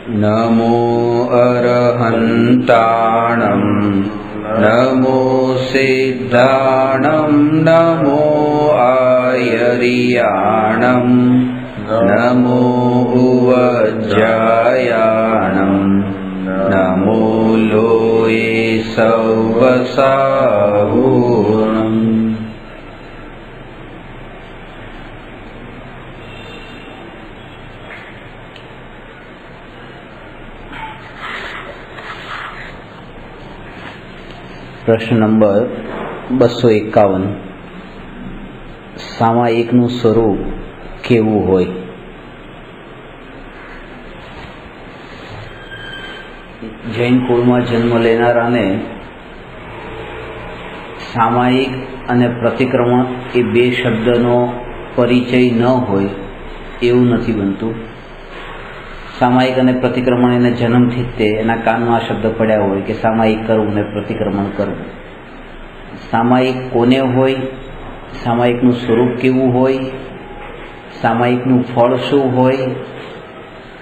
નમો અરહંતાણં નમો સિદ્ધાણં નમો આયર્યાણં નમો ઉવજ્જાયાણં નમો લોયે સવસાહુણં. પ્રશ્ન નંબર 251. સામાયિકનું સ્વરૂપ કેવું હોય? જૈન કુળમાં જન્મ લેનારાને સામાયિક અને પ્રતિક્રમણ એ બે શબ્દનો પરિચય ન હોય એવું નથી બનતું. સામાયિક અને પ્રતિક્રમણ એને જન્મથી જ તે એના કાનમાં આ શબ્દ પડ્યા હોય કે સામાયિક કરવું ને પ્રતિક્રમણ કરવું. સામાયિક કોને હોય, સામાયિકનું સ્વરૂપ કેવું હોય, સામાયિકનું ફળ શું હોય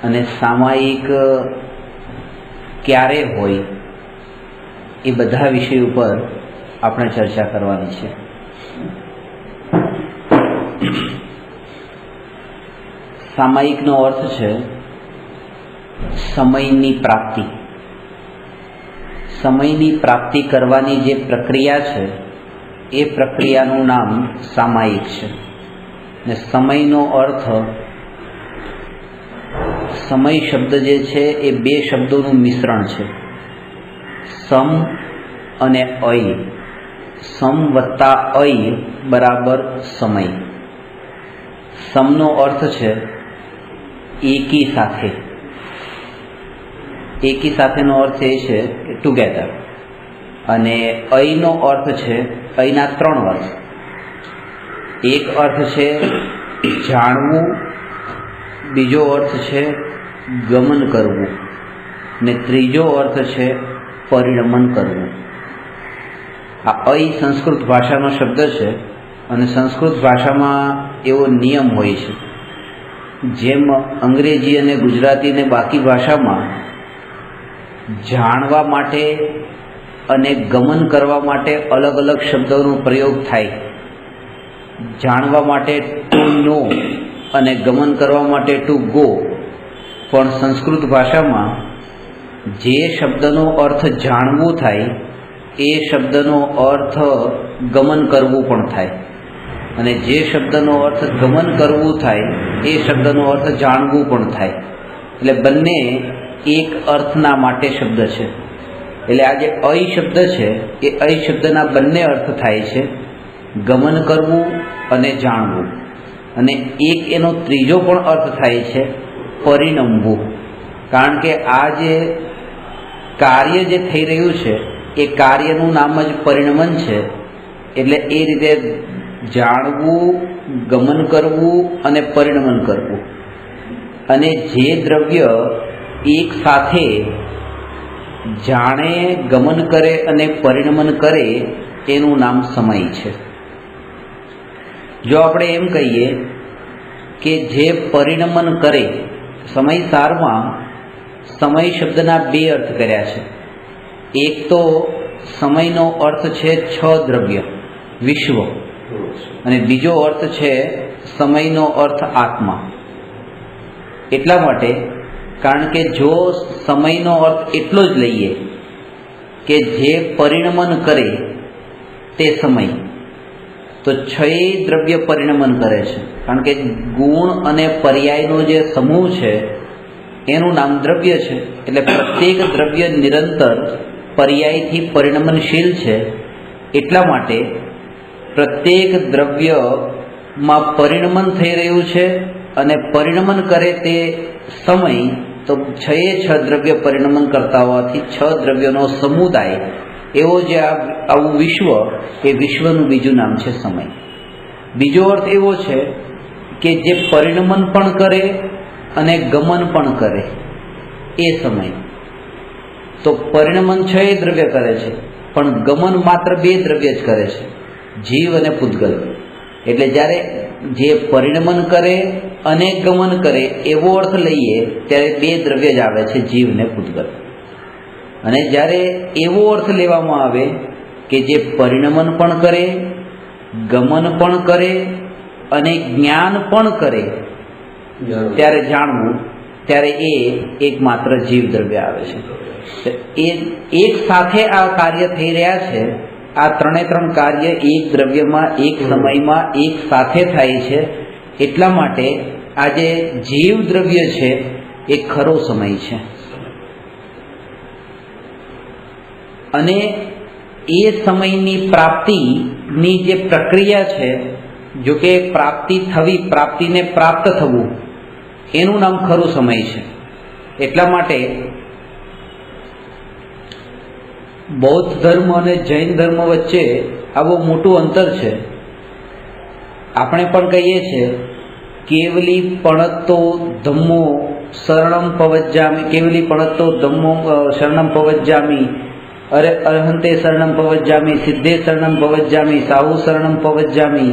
અને સામાયિક ક્યારે હોય, એ બધા વિષય ઉપર આપણે ચર્ચા કરવાની છે. સામાયિકનો અર્થ છે સમયની પ્રાપ્તિ. સમયની પ્રાપ્તિ કરવાની જે પ્રક્રિયા છે એ પ્રક્રિયાનું નામ સામાયિક છે. ને સમયનો અર્થ, સમય શબ્દ જે છે એ બે શબ્દોનું મિશ્રણ છે, સમ અને અય. સમ વત્તા અય બરાબર સમય. સમનો અર્થ છે એકી સાથે. એકી સાથેનો અર્થ એ છે કે ટુગેધર. અને અયનો અર્થ છે, અયના ત્રણ અર્થ. એક અર્થ છે જાણવું, બીજો અર્થ છે ગમન કરવું ને ત્રીજો અર્થ છે પરિણમન કરવું. આ અય સંસ્કૃત ભાષાનો શબ્દ છે અને સંસ્કૃત ભાષામાં એવો નિયમ હોય છે, જેમ અંગ્રેજી અને ગુજરાતી ને બાકી ભાષામાં જાણવા માટે અને ગમન કરવા માટે અલગ અલગ શબ્દોનો પ્રયોગ થાય. જાણવા માટે ટુ નો અને ગમન કરવા માટે ટુ ગો. પણ સંસ્કૃત ભાષામાં જે શબ્દનો અર્થ જાણવું થાય એ શબ્દનો અર્થ ગમન કરવું પણ થાય, અને જે શબ્દનો અર્થ ગમન કરવું થાય એ શબ્દનો અર્થ જાણવું પણ થાય. એટલે બંને એક અર્થના માટે શબ્દ છે. એટલે આ જે અય શબ્દ છે એ અય શબ્દના બંને અર્થ થાય છે, ગમન કરવું અને જાણવું. અને એક એનો ત્રીજો પણ અર્થ થાય છે પરિણમવું. કારણ કે આ જે કાર્ય જે થઈ રહ્યું છે એ કાર્યનું નામ જ પરિણમન છે. એટલે એ રીતે જાણવું, ગમન કરવું અને પરિણમન કરવું. અને જે દ્રવ્ય એક સાથે જાણે, ગમન કરે અને પરિણમન કરે એનું નામ સમય છે. જો આપણે એમ કહીએ કે જે પરિણમન કરે, સમય સારમાં સમય શબ્દના બે અર્થ કર્યા છે. એક તો સમયનો અર્થ છે 6 દ્રવ્ય, વિશ્વ, અને બીજો અર્થ છે સમયનો અર્થ આત્મા. એટલા માટે, કારણ કે જો સમયનો અર્થ એટલો જ લઈએ કે જે પરિણમન કરે તે સમય, તો 6 દ્રવ્ય પરિણમન કરે છે. કારણ કે ગુણ અને પર્યાયનો જે સમૂહ છે એનું નામ દ્રવ્ય છે. એટલે પ્રત્યેક દ્રવ્ય નિરંતર પર્યાયથી પરિણમનશીલ છે. એટલા માટે પ્રત્યેક દ્રવ્યમાં પરિણમન થઈ રહ્યું છે અને પરિણમન કરે તે સમય, તો 6 દ્રવ્ય પરિણમન કરતા હોવાથી 6 દ્રવ્યોનો સમુદાય એવો જે આવું વિશ્વ, એ વિશ્વનું બીજું નામ છે સમય. બીજો અર્થ એવો છે કે જે પરિણમન પણ કરે અને ગમન પણ કરે એ સમય. તો પરિણમન 6 દ્રવ્ય કરે છે, પણ ગમન માત્ર 2 દ્રવ્ય જ કરે છે, જીવ અને પૂતગલ. એટલે જ્યારે જે પરિણમન કરે અને ગમન કરે એવો અર્થ લઈએ ત્યારે બે દ્રવ્ય જ આવે છે, જીવ ને પૂતગલ. અને જ્યારે એવો અર્થ લેવામાં આવે કે જે પરિણમન પણ કરે, ગમન પણ કરે અને જ્ઞાન પણ કરે, ત્યારે જાણવું, ત્યારે એ એકમાત્ર જીવ દ્રવ્ય આવે છે. એ એક સાથે આ કાર્ય થઈ રહ્યા છે. આ ત્રણે ત્રણ કાર્ય એક દ્રવ્યમાં, એક સમયમાં, એક સાથે થાય છે. એટલા માટે આ જે જીવ દ્રવ્ય છે એ ખરો સમય છે. અને એ સમયની પ્રાપ્તિની જે પ્રક્રિયા છે, જો કે પ્રાપ્તિ થવી, પ્રાપ્તિને પ્રાપ્ત થવું, એનું નામ ખરું સમય છે. એટલા માટે બૌદ્ધ ધર્મ અને જૈન ધર્મ વચ્ચે આવું મોટું અંતર છે. આપણે પણ કહીએ છીએ કેવલી પણત્તો ધમ્મો શરણમ પવજ્જામિ, કેવલી પણત્તો ધમ્મો શરણમ પવજ્જામિ, અરે અરહંતે શરણમ પવજ્જામિ, સિદ્ધે શરણમ પવજ્જામિ, સાહુ શરણમ પવજ્જામિ,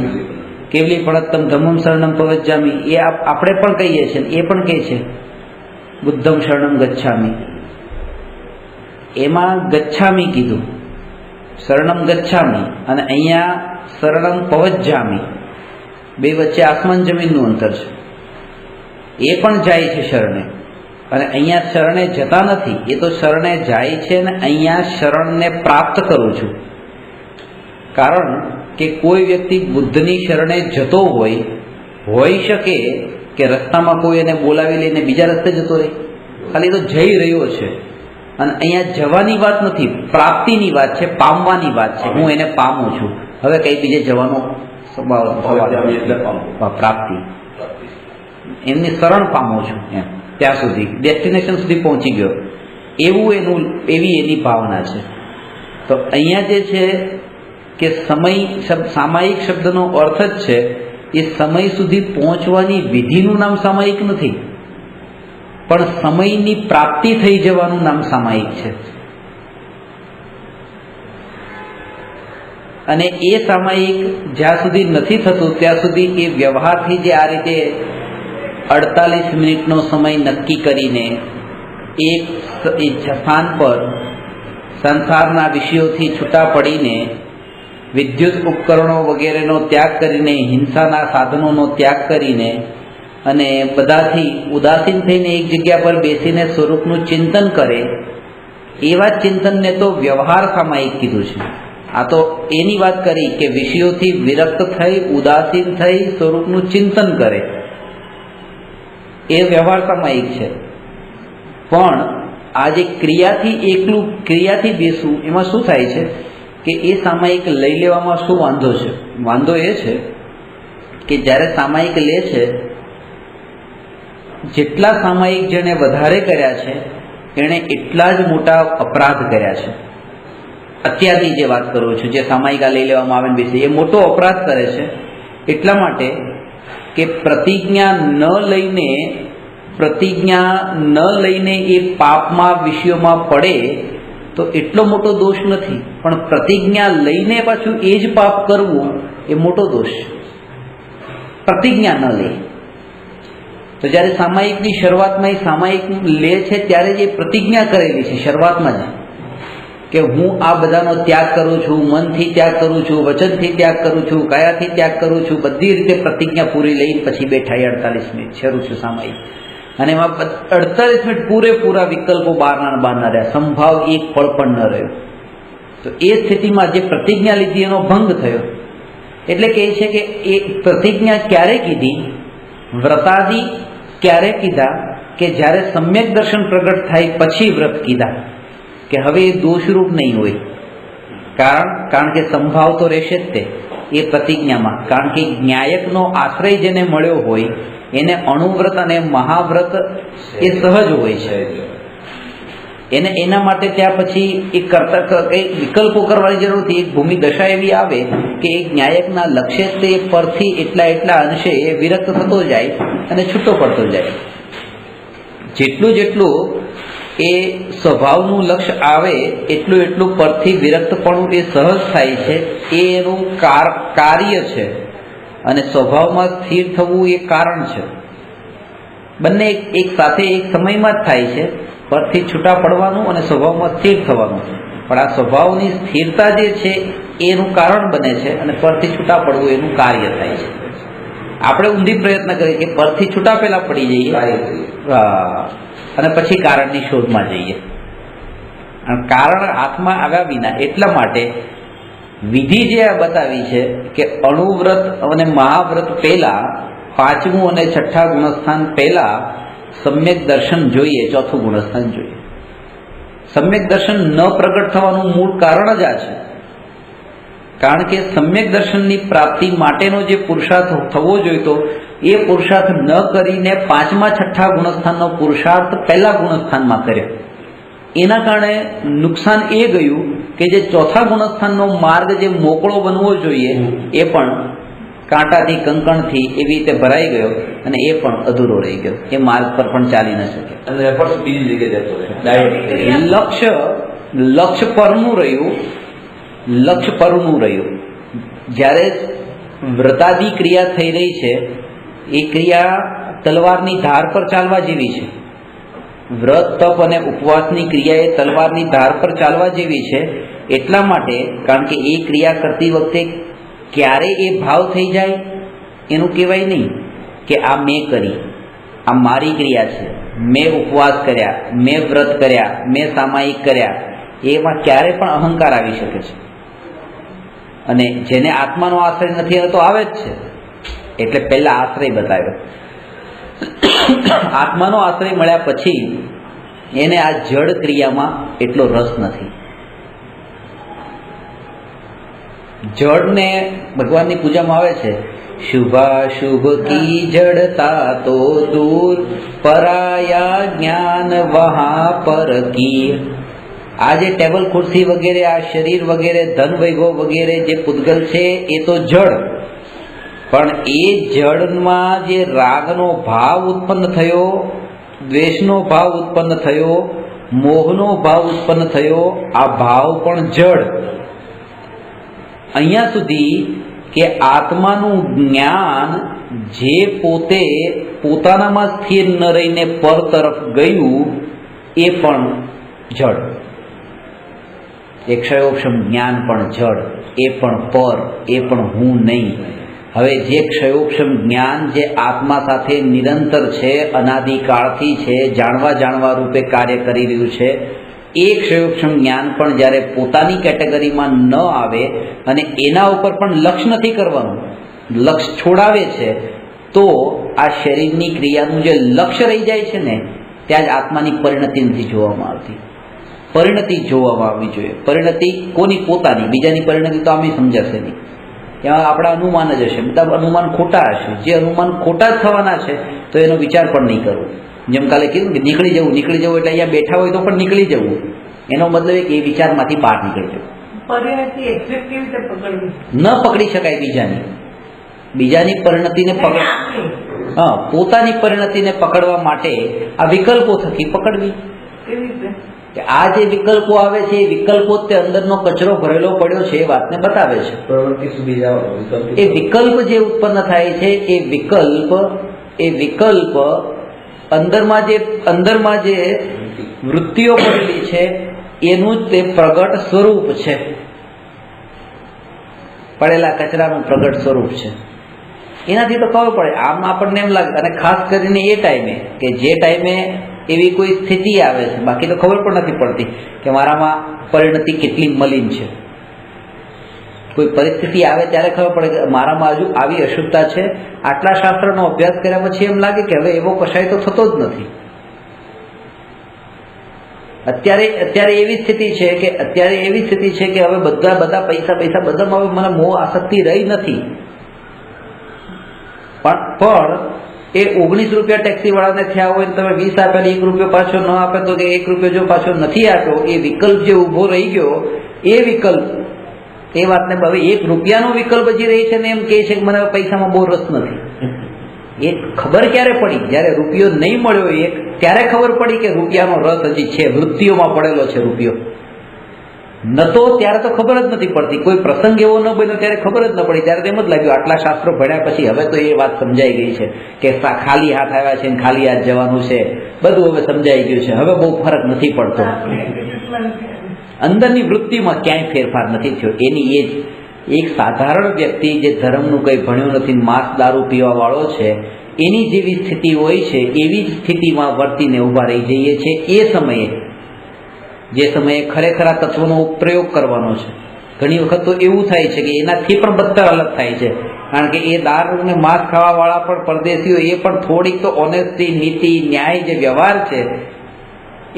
કેવલી પણત્તમ ધમ્મમ શરણમ પવજ્જામિ. એ આપણે પણ કહીએ છીએ, એ પણ કહે છે બુદ્ધમ શરણમ ગચ્છામિ. એમાં ગચ્છામી કીધું, શરણમ ગચ્છામી, અને અહીંયા શરણમ પવજ્જામી. બે વચ્ચે આસમાન જમીનનું અંતર છે. એ પણ જાય છે શરણે, અને અહીંયા શરણે જતા નથી. એ તો શરણે જાય છે ને અહીંયા શરણને પ્રાપ્ત કરું છું. કારણ કે કોઈ વ્યક્તિ બુદ્ધની શરણે જતો હોઈ શકે કે રસ્તામાં કોઈ એને બોલાવી લઈને બીજા રસ્તે જતો રહે, ખાલી તો જઈ રહ્યો છે. અને અહીંયા જવાની વાત નથી, પ્રાપ્તિની વાત છે, પામવાની વાત છે. હું એને પામું છું, હવે કઈ બીજે જવાનો પ્રાપ્તિ, એમની શરણ પામું છું, એમ ત્યાં સુધી ડેસ્ટિનેશન સુધી પહોંચી ગયો, એવી એની ભાવના છે. તો અહીંયા જે છે કે સમય, સામાયિક શબ્દનો અર્થ જ છે એ સમય સુધી પહોંચવાની વિધિનું નામ સામાયિક નથી, પણ સમયની પ્રાપ્તિ થઈ જવાનું નામ સામાયિક છે. અને એ સામાયિક જ્યાં સુધી નથી થતું ત્યાં સુધી એ વ્યવહારથી જે આ રીતે 48 મિનિટનો સમય નક્કી કરીને એક સ્થાન પર સંસારના વિષયોથી છૂટા પડીને, વિદ્યુત ઉપકરણો વગેરેનો ત્યાગ કરીને, હિંસાના સાધનોનો ત્યાગ કરીને અને બધાથી ઉદાસીન થઈને એક જગ્યા પર બેસીને સ્વરૂપનું ચિંતન કરે, એવા ચિંતનને તો વ્યવહાર સામાયિક કીધું છે. આ તો એની વાત કરી કે વિષયોથી વિરક્ત થઈ, ઉદાસીન થઈ સ્વરૂપનું ચિંતન કરે, એ વ્યવહાર સામાયિક છે. પણ આ જે ક્રિયાથી બેસવું, એમાં શું થાય છે કે એ સામાયિક લઈ લેવામાં શું વાંધો છે? વાંધો એ છે કે જ્યારે સામાયિક લે છે, જેટલા સામાયિક જેણે વધારે કર્યા છે એણે એટલા જ મોટા અપરાધ કર્યા છે. અત્યારની જે વાત કરું છું, જે સામાયિકા લઈ લેવામાં આવે ને બેસી, એ મોટો અપરાધ કરે છે. એટલા માટે કે પ્રતિજ્ઞા ન લઈને એ પાપમાં, વિષયોમાં પડે તો એટલો મોટો દોષ નથી, પણ પ્રતિજ્ઞા લઈને પાછું એ જ પાપ કરવું એ મોટો દોષ છે. પ્રતિજ્ઞા ન લે તો જ્યારે સામાયિકની શરૂઆતમાં એ સામાયિક લે છે ત્યારે જ એ પ્રતિજ્ઞા કરેલી છે શરૂઆતમાં જ, કે હું આ બધાનો ત્યાગ કરું છું, મનથી ત્યાગ કરું છું, વચનથી ત્યાગ કરું છું, કાયાથી ત્યાગ કરું છું, બધી રીતે પ્રતિજ્ઞા પૂરી લઈને પછી બેઠા 48 મિનિટ શરૂ છે સામાયિક. અને એમાં 48 મિનિટ પૂરેપૂરા વિકલ્પો બહારના રહ્યા, સંભાવ એક પળ પણ ન રહ્યો. તો એ સ્થિતિમાં જે પ્રતિજ્ઞા લીધી એનો ભંગ થયો. એટલે કહે છે કે એ પ્રતિજ્ઞા ક્યારે કીધી, વ્રતાદિ ક્યારે કીધા, કે જ્યારે સમ્યક દર્શન પ્રગટ થાય પછી વ્રત કીધા, કે હવે એ દોષરૂપ નહીં હોય. કારણ કે સંભાવ તો રહેશે જ તે એ પ્રતિજ્ઞામાં. કારણ કે ન્યાયકનો આશ્રય જેને મળ્યો હોય એને અણુવ્રત અને મહાવ્રત એ સહજ હોય છે. એને એના માટે ત્યાં પછી એક વિકલ્પો કરવાની જરૂર નથી. એક ભૂમિ દશા એવી આવે કે એક ન્યાયકના લક્ષ્ય તે પરથી એટલા અંશે એ વિરક્ત થતો જાય અને છૂટો પડતો જાય. જેટલું એ સ્વભાવનું લક્ષ્ય આવે એટલું પરથી વિરક્તપણું એ સહજ થાય છે. એ એનું કાર્ય છે. અને સ્વભાવમાં સ્થિર થવું એ કારણ છે. બંને એક સાથે એક સમયમાં જ થાય છે. પરથી છૂટા પડવાનું અને સ્વભાવમાં સ્થિર થવાનું. પણ આ સ્વભાવની સ્થિરતા જે છે એનું કારણ બને છે અને પરથી છૂટા પડવું એનું કાર્ય થાય છે. આપણે ઊંધી પ્રયત્ન કરીએ કે પરથી છૂટા પહેલા પડી જઈએ અને પછી કારણની શોધમાં જઈએ. કારણ હાથમાં આવ્યા વિના. એટલા માટે વિધિ જે આ બતાવી છે કે અણુવ્રત અને મહાવ્રત પહેલા, પાંચમું અને છઠ્ઠા ગુણસ્થાન પહેલા સમ્યક દર્શન જોઈએ, ચોથું ગુણસ્થાન જોઈએ. સમ્યક દર્શન ન પ્રગટ થવાનું મૂળ કારણ જ આ છે. કારણ કે સમ્યક દર્શનની પ્રાપ્તિ માટેનો જે પુરુષાર્થ થવો જોઈતો એ પુરુષાર્થ ન કરીને પાંચમા છઠ્ઠા ગુણસ્થાનનો પુરુષાર્થ પહેલા ગુણસ્થાનમાં કર્યો. એના કારણે નુકસાન એ ગયું કે જે ચોથા ગુણસ્થાનનો માર્ગ જે મોકળો બનવો જોઈએ એ પણ કાંટાથી કંકણથી એવી રીતે ભરાઈ ગયો અને એ પણ અધૂરો રહી ગયો. એ માર્ગ પર પણ ચાલી ન શકે. લક્ષ્ય પરનું રહ્યું. લક્ષ્ય પરનું રહ્યું. જ્યારે વ્રતાદી ક્રિયા થઈ રહી છે એ ક્રિયા તલવારની ધાર પર ચાલવા જેવી છે. વ્રત, તપ અને ઉપવાસની ક્રિયા એ તલવારની ધાર પર ચાલવા જેવી છે. એટલા માટે કારણ કે એ ક્રિયા કરતી વખતે ક્યારે એ ભાવ થઈ જાય એનું કહેવાય નહીં કે આ મેં કરી, આ મારી ક્રિયા છે, મેં ઉપવાસ કર્યા, મેં વ્રત કર્યા, મેં સામાયિક કર્યા. એમાં ક્યારે પણ અહંકાર આવી શકે છે. અને જેને આત્માનો આશ્રય નથી એનો તો આવે જ છે. એટલે પહેલા આશ્રય બતાવ્યો. આત્માનો આશ્રય મળ્યા પછી એને આ જડ ક્રિયામાં એટલો રસ નથી. જડને ભગવાનની પૂજામાં આવે છે, શુભાશુભ કી જડતા તો દૂર, પરાયા જ્ઞાન વહા પર કી. આ જે ટેબલ ખુરશી વગેરે, આ શરીર વગેરે, ધન વૈભવ વગેરે જે પૂતગલ છે એ તો જડ. પણ એ જડમાં જે રાગનો ભાવ ઉત્પન્ન થયો, દ્વેષનો ભાવ ઉત્પન્ન થયો, મોહનો ભાવ ઉત્પન્ન થયો, આ ભાવ પણ જડ. અહીંયા સુધી કે આત્માનું જ્ઞાન જે પોતે પોતાનામાં સ્થિર ન રહીને પર તરફ ગયું એ પણ જડ. એ ક્ષયોક્ષમ જ્ઞાન પણ જડ, એ પણ પર, એ પણ હું નહીં. હવે જે ક્ષયોક્ષમ જ્ઞાન જે આત્મા સાથે નિરંતર છે, અનાદિકાળથી છે, જાણવા રૂપે કાર્ય કરી રહ્યું છે, એ ક્ષયોક્ષમ જ્ઞાન પણ જ્યારે પોતાની કેટેગરીમાં ન આવે અને એના ઉપર પણ લક્ષ્ય નથી કરવાનું, લક્ષ્ય છોડાવે છે, તો આ શરીરની ક્રિયાનું જે લક્ષ્ય રહી જાય છે ને ત્યાં જ આત્માની પરિણતિ નથી જોવામાં આવતી. પરિણતિ જોવામાં આવવી જોઈએ. પરિણતિ કોની? પોતાની. બીજાની પરિણતિ તો આમ સમજાશે નહીં. ત્યાં આપણા અનુમાન જ હશે. બધા અનુમાન ખોટા હશે. જે અનુમાન ખોટા જ થવાના છે તો એનો વિચાર પણ નહીં કરવો. જેમ કાલે કીધું કે નીકળી જવું એટલે અહીંયા બેઠા હોય તો પણ નીકળી જવું. એનો મતલબ એ વિચારમાંથી બહાર નીકળી જવું. ન પકડી શકાય બીજાની પરિણતિને પોતાની પરિણતિને પકડવા માટે આ વિકલ્પો થકી પકડવી. આ જે વિકલ્પો આવે છે એ વિકલ્પો તે અંદરનો કચરો ભરેલો પડ્યો છે એ વાતને બતાવે છે. એ વિકલ્પ જે ઉત્પન્ન થાય છે એ વિકલ્પ અંદરમાં જે વૃત્તિઓ પડેલી છે એનું જ તે પ્રગટ સ્વરૂપ છે. પડેલા કચરાનું પ્રગટ સ્વરૂપ છે. એનાથી તો ખબર પડે. આમ આપણને એમ લાગે, અને ખાસ કરીને એ ટાઈમે કે જે ટાઈમે એવી કોઈ સ્થિતિ આવે છે, બાકી તો ખબર પણ નથી પડતી કે મારામાં પરિણતિ કેટલી મલિન છે. કોઈ પરિસ્થિતિ આવે ત્યારે ખબર પડે કે મારામાં હજુ આવી અશુદ્ધતા છે. આટલા શાસ્ત્રનો અભ્યાસ કર્યા પછી એમ લાગે કે હવે એવો કશાય તો થતો જ નથી. અત્યારે એવી સ્થિતિ છે કે હવે બધા પૈસા બધામાં હવે મને મોહ આસક્તિ રહી નથી. પણ એ 19 રૂપિયા ટેક્સી વાળાને થયા હોય તમે 20 આપ્યા, 1 રૂપિયો પાછો ન આપે તો કે 1 રૂપિયો જો પાછો નથી આપ્યો, એ વિકલ્પ જે ઉભો રહી ગયો એ વિકલ્પ, એ વાતને હવે 1 રૂપિયાનો વિકલ્પ જે રહી છે ને એમ કહે છે કે મને પૈસામાં બહુ રસ નથી. એ ખબર ક્યારે પડી? જ્યારે રૂપિયો નહીં મળ્યો ત્યારે ખબર પડી કે રૂપિયાનો રસ હજી છે, વૃત્તિઓમાં પડેલો છે રૂપિયો. નતો ત્યારે તો ખબર જ નથી પડતી, કોઈ પ્રસંગ એવો ન બન્યો ત્યારે ખબર જ ન પડી. ત્યારે તો એમ જ લાગ્યું આટલા શાસ્ત્રો ભણ્યા પછી હવે તો એ વાત સમજાઈ ગઈ છે કે ખાલી હાથ આવ્યા છે ને ખાલી હાથ જવાનું છે, બધું હવે સમજાઈ ગયું છે, હવે બહુ ફરક નથી પડતો. અંદરની વૃત્તિમાં ક્યાંય ફેરફાર નથી થયો. એની એ જ એક સાધારણ વ્યક્તિ જે ધર્મનું કંઈ ભણ્યો નથી, માંસ દારૂ પીવા વાળો છે, એની જેવી સ્થિતિ હોય છે એવી જ સ્થિતિમાં વર્તીને ઊભા રહી જઈએ છે. એ સમયે જે સમયે ખરેખર આ તત્વનો પ્રયોગ કરવાનો છે, ઘણી વખત તો એવું થાય છે કે એનાથી પણ બદતર અલગ થાય છે. કારણ કે એ દારૂ અને માંસ ખાવા વાળા પણ પરદેશીઓ એ પણ થોડીક તો ઓનેસ્ટી, નીતિ, ન્યાય જે વ્યવહાર છે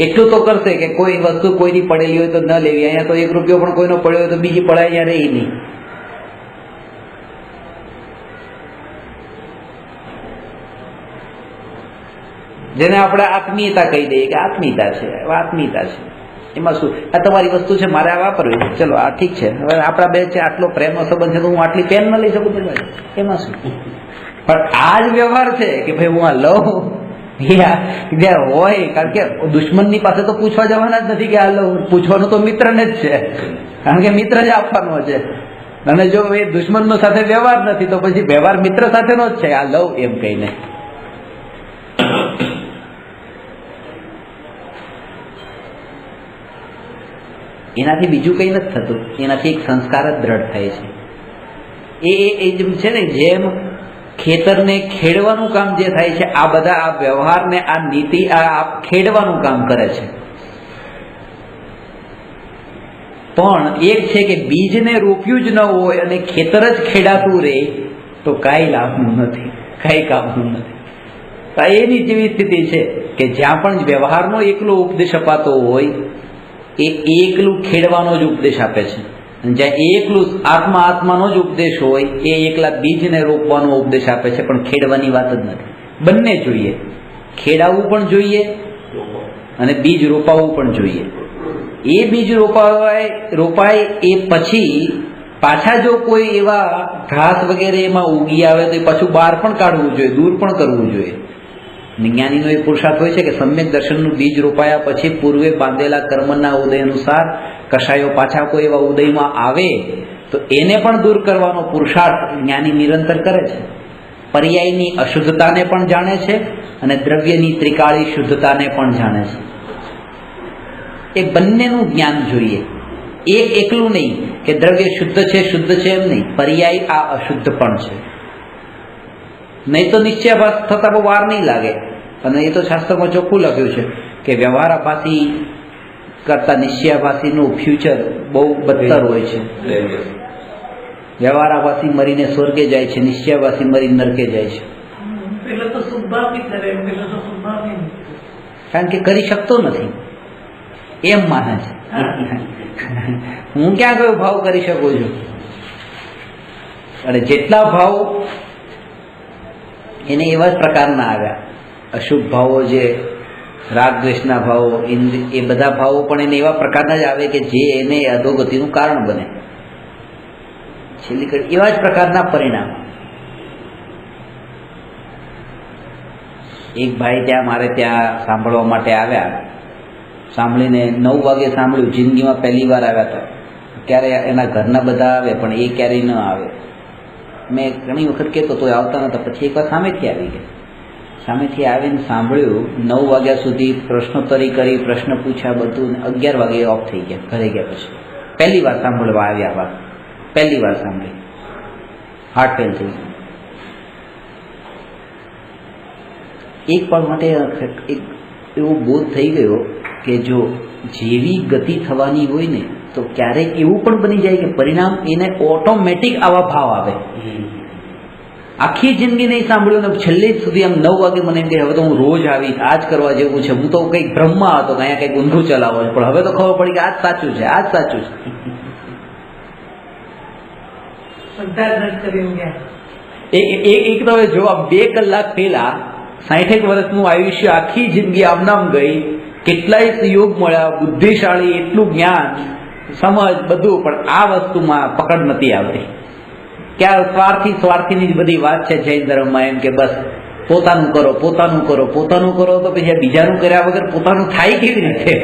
એટલું તો કરશે કે કોઈ વસ્તુ કોઈની પડેલી હોય તો ન લેવી. અહીંયા તો 1 રૂપિયો પણ કોઈનો પડ્યો હોય તો બીજી પડાય અહીંયા રહી નહીં. જેને આપણે આત્મીયતા કહી દઈએ કે આત્મીયતા છે, આત્મીયતા છે, એમાં શું, આ તમારી વસ્તુ છે, મારે આ વાપરવી છે, ચલો આ ઠીક છે, હવે આપણા બે છે, આટલો પ્રેમનો સંબંધ છે તો હું આટલી પેન ન લઈ શકું તો એમાં શું. પણ આ જ વ્યવહાર છે કે ભાઈ હું આ લઉં જ્યાં હોય, કારણ કે દુશ્મનની પાસે તો પૂછવા જવાના જ નથી કે આ લઉં, પૂછવાનું તો મિત્રને જ છે, કારણ કે મિત્ર જ આપવાનો છે. અને જો એ દુશ્મનનો સાથે વ્યવહાર નથી તો પછી વ્યવહાર મિત્ર સાથેનો જ છે, આ લઉં એમ કહીને. એનાથી બીજું કંઈ નથી થતું, એનાથી એક સંસ્કાર જ દ્રઢ થાય છે. એ જેમ છે ને, જેમ ખેતરને ખેડવાનું કામ જે થાય છે, આ બધા આ વ્યવહારને, આ નીતિ, આ ખેડવાનું કામ કરે છે. પણ એક છે કે બીજને રોપ્યું જ ન હોય અને ખેતર જ ખેડાતું રહે તો કાંઈ લાભનું નથી, કાંઈ કામનું નથી. એની જેવી સ્થિતિ છે કે જ્યાં પણ વ્યવહારનો એકલો ઉપદેશ અપાતો હોય એ એકલું ખેડવાનો જ ઉપદેશ આપે છે. જ્યાં એકલું આત્માનો જ ઉપદેશ હોય એ એકલા બીજને રોપવાનો ઉપદેશ આપે છે, પણ ખેડવાની વાત જ નથી. બંને જોઈએ, ખેડાવવું પણ જોઈએ અને બીજ રોપાવવું પણ જોઈએ. એ બીજ રોપાય એ પછી પાછા જો કોઈ એવા ઘાસ વગેરે એમાં ઉગી આવે તો એ પાછું બહાર પણ કાઢવું જોઈએ, દૂર પણ કરવું જોઈએ. જ્ઞાનીનો એ પુરુષાર્થ હોય છે કે સમ્યક દર્શનનું બીજ રોપાયા પછી પૂર્વે બાંધેલા કર્મના ઉદય અનુસાર કશાયો પાછા કોઈ એવા ઉદયમાં આવે તો એને પણ દૂર કરવાનો પુરુષાર્થ જ્ઞાની નિરંતર કરે છે. પર્યાયની અશુદ્ધતાને પણ જાણે છે અને દ્રવ્યની ત્રિકાળી શુદ્ધતાને પણ જાણે છે. એ બંનેનું જ્ઞાન જોઈએ. એ એકલું નહીં કે દ્રવ્ય શુદ્ધ છે એમ નહીં, પર્યાય આ અશુદ્ધ પણ છે. નહીં તો નિશ્ચયાભાસ થતા બહુ વાર નહીં લાગે. અને એ તો શાસ્ત્રમાં ચોખ્ખું લખ્યું છે કે વ્યવહારાભાસી કરતા નિશ્ચયાભાસીનું ફ્યુચર બહુ બદતર હોય છે. વ્યવહારાભાસી મરીને સ્વર્ગે જાય છે, નિશ્ચયાભાસી મરીને નરકે જાય છે. કારણ કે કરી શકતો નથી એમ માને છે. હું ક્યાં કયો ભાવ કરી શકું છું? અને જેટલા ભાવ એને એવા જ પ્રકારના આવ્યા, અશુભ ભાવો, જે રાગ દ્વેષના ભાવો, એ બધા ભાવો પણ એને એવા પ્રકારના જ આવે કે જે એને અધોગતિનું કારણ બને. છેલ્લી ઘડી એવા જ પ્રકારના પરિણામ. એક ભાઈ મારે ત્યાં સાંભળવા માટે આવ્યા, સાંભળીને 9 વાગે સાંભળ્યું, જિંદગીમાં પહેલી વાર આવ્યા હતા. ક્યારે એના ઘરના બધા આવે પણ એ ક્યારેય ન આવે. મેં ઘણી વખત કહેતો તો આવતા નતા, પછી એકવાર સામેથી આવી ગયા. સામેથી આવીને સાંભળ્યું, 9 વાગ્યા સુધી પ્રશ્નોત્તરી કરી, પ્રશ્ન પૂછ્યા, બધું. 11 વાગે ઓફ થઈ ગયા, ઘરે ગયા. પછી પહેલી વાર સાંભળવા આવ્યા, વાત પહેલી વાર સાંભળી, હાર્ટ ફેલ થઈ ગયું. એક પળ માટે એક એવો બોધ થઈ ગયો કે જો જેવી ગતિ થવાની હોય ને તો ક્યારેક એવું પણ બની જાય કે પરિણામ એને ઓટોમેટિક આવા ભાવ આવે. આખી જિંદગી નહીં સાંભળ્યું ને છેલ્લે સુધી આમ 9 વાગે મને એમ કે હવે તો હું રોજ આવીશ, આ જ કરવા જેવું છે. હું તો કંઈક ભ્રમમાં હતો કે અહીંયા કંઈક ઊંધું ચલાવો છે, પણ હવે તો ખબર પડી કે આ જ સાચું છે, આ જ સાચું છે. એક તો જો 2 કલાક પહેલા 60 વર્ષનું આયુષ્ય, આખી જિંદગી આમનામ ગઈ, કેટલાય યોગ મળ્યા, બુદ્ધિશાળી, એટલું જ્ઞાન, સમજ, બધું, પણ આ વસ્તુમાં પકડ નથી આવતી. ક્યાં સ્વાર્થીની જ બધી વાત છે જૈન ધર્મમાં, એમ કે બસ પોતાનું કરો, પોતાનું કરો, પોતાનું કરો. તો પછી બીજાનું કર્યા વગર પોતાનું થાય કેવી રીતે?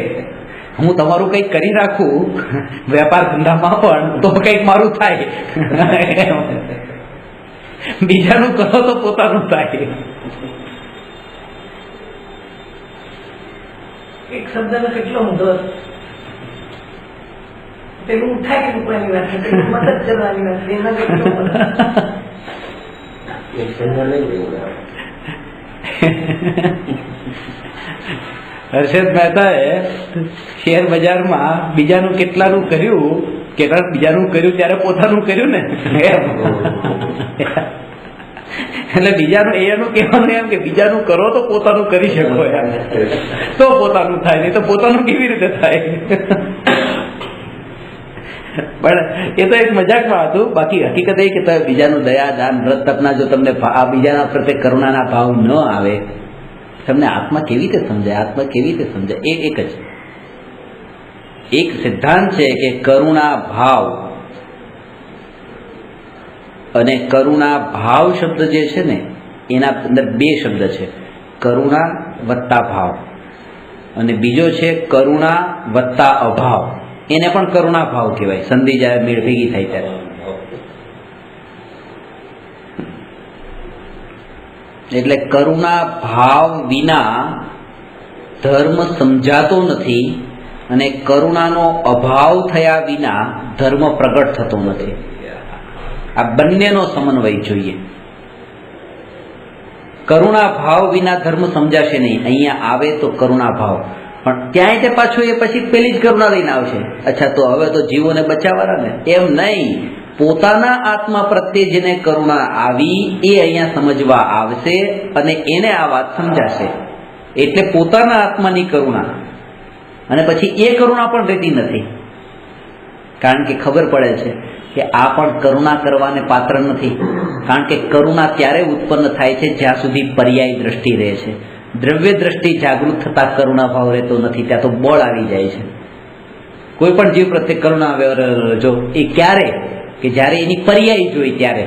હું તમારું કંઈક કરી રાખું વેપાર ધંધામાં પણ તો કંઈક મારું થાય, બીજાનું કરો તો પોતાનું થાય. એક શબ્દનો કેટલો ઊંધો પેલું ઉઠાય કે મૂકવાની વાત છે, મદદ કરવાની વાત છે, એના કેટલો હર્ષદ મહેતાએ શેર બજારમાં બીજાનું કેટલાનું કર્યું, બીજાનું કર્યું ત્યારે પોતાનું કર્યું ને. એટલે બીજાનું એનું કહેવાનું એમ કે બીજાનું કરો તો પોતાનું કરી શકો એમ, તો પોતાનું થાય, નહીં તો પોતાનું કેવી રીતે થાય. પણ એ તો એક મજાકમાં હતું. બાકી હકીકત એ કે બીજાનું દયા દાન વ્રત તપના જો તમને આ બીજાના પ્રત્યે કરુણાના ભાવ ન આવે, તમને આત્મા કેવી રીતે સમજાય, આત્મા કેવી રીતે સમજાય? એ એક જ એક સિદ્ધાંત છે કે કરુણા ભાવ અને કરુણા ભાવ શબ્દ જે છે ને એના અંદર બે શબ્દ છે, કરુણા વત્તા ભાવ, અને બીજો છે કરુણા વત્તા અભાવ. એને પણ કરુણા ભાવ કહેવાય, સંધિ જ્યારે મેળ ભેગી થાય ત્યારે. એટલે કરુણા ભાવ વિના ધર્મ સમજાતો નથી, અને કરુણાનો અભાવ થયા વિના ધર્મ પ્રગટ થતો નથી. આ બંનેનો સમન્વય જોઈએ. કરુણા ભાવ વિના ધર્મ સમજાશે નહીં. અહીંયા આવે તો કરુણા ભાવ, પણ ત્યાંય તે પાછું એ પછી પેલી જ કરુણા લઈને આવશે. અચ્છા, તો હવે તો જીવોને બચાવવાના ને, એમ નહીં. પોતાના આત્મા પ્રત્યે જેને કરુણા આવી એ અહીંયા સમજવા આવશે અને એને આ વાત સમજાશે. એટલે પોતાના આત્માની કરુણા, અને પછી એ કરુણા પણ રહેતી નથી, કારણ કે ખબર પડે છે કે આ પણ કરુણા કરવાને પાત્ર નથી. કારણ કે કરુણા ત્યારે ઉત્પન્ન થાય છે જ્યાં સુધી પર્યાય દ્રષ્ટિ રહે છે. દ્રવ્ય દ્રષ્ટિ જાગૃત થતા કરુણા ભાવ રહેતો નથી, ત્યાં તો બળ આવી જાય છે. કોઈ પણ જીવ પ્રત્યે કરુણા જો એ ક્યારે કે જ્યારે એની પર્યાય જોઈ ત્યારે,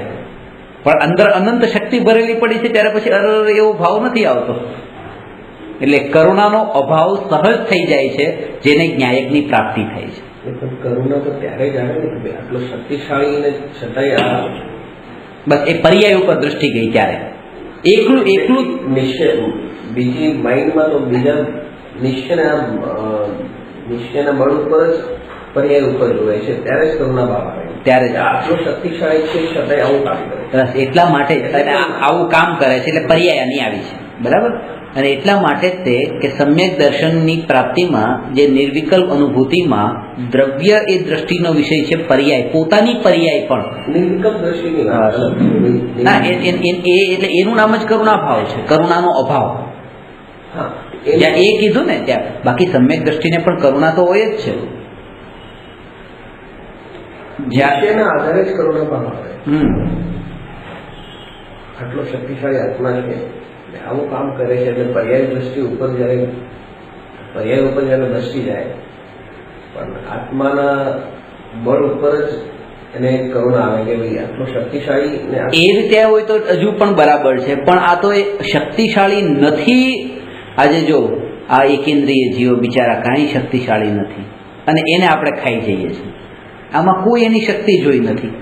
પણ અંદર અનંત શક્તિ ભરેલી પડી છે ત્યારે પછી એવો ભાવ નથી આવતો. એટલે કરુણાનો અભાવ સહજ થઈ જાય છે જેને જ્ઞાયકની પ્રાપ્તિ થાય છે. કરુણા તો ત્યારે જ આવે ને આટલો શક્તિશાળી ને છતાંય બસ એ પર્યાય ઉપર દ્રષ્ટિ ગઈ ત્યારે એકલું નિશ્ચય, બીજી માઇન્ડમાં તો બીજા નિશ્ચયના બળ ઉપર જ પર્યાય ઉપર જોવાય છે, ત્યારે જ કરુણા ભાવ આવે. ત્યારે આટલો શક્તિશાળી છે છતાંય આવું કામ કરે. બસ એટલા માટે આવું કામ કરે છે, એટલે પર્યાય આની આવી છે. બરાબર. અને એટલા માટે તે કે સમ્યક દર્શનની પ્રાપ્તિમાં જે નિર્વિકલ્પ અનુભૂતિમાં દ્રવ્ય એ દ્રષ્ટિનો વિષય છે, પર્યાય, પોતાની પર્યાય પણ નિર્વિકલ્પ દ્રષ્ટિની ના, એટલે એનું નામ જ કરુણા ભાવ છે, કરુણાનો અભાવ. જ્યાં એ કીધું ને ત્યાં, બાકી સમ્યક દ્રષ્ટિને પણ કરુણા તો હોય જ છે. જ્યાં આધારે જ કરુણા ભાવ આવે. આટલો શક્તિશાળી આત્મા છે, આવું કામ કરે છે, એટલે પર્યાય દ્રષ્ટિ ઉપર પર્યાય ઉપર જયારે દ્રષ્ટિ જાય, પણ આત્માના બળ ઉપર જ એને કરુણા આવે કે ભાઈ આટલો શક્તિશાળી. એ રીતે હોય તો હજુ પણ બરાબર છે, પણ આ તો એ શક્તિશાળી નથી. આજે જો આ એકેન્દ્રિય જીવો બિચારા કાંઈ શક્તિશાળી નથી, અને એને આપણે ખાઈ જઈએ છીએ. આમાં કોઈ એની શક્તિ જોઈ નથી,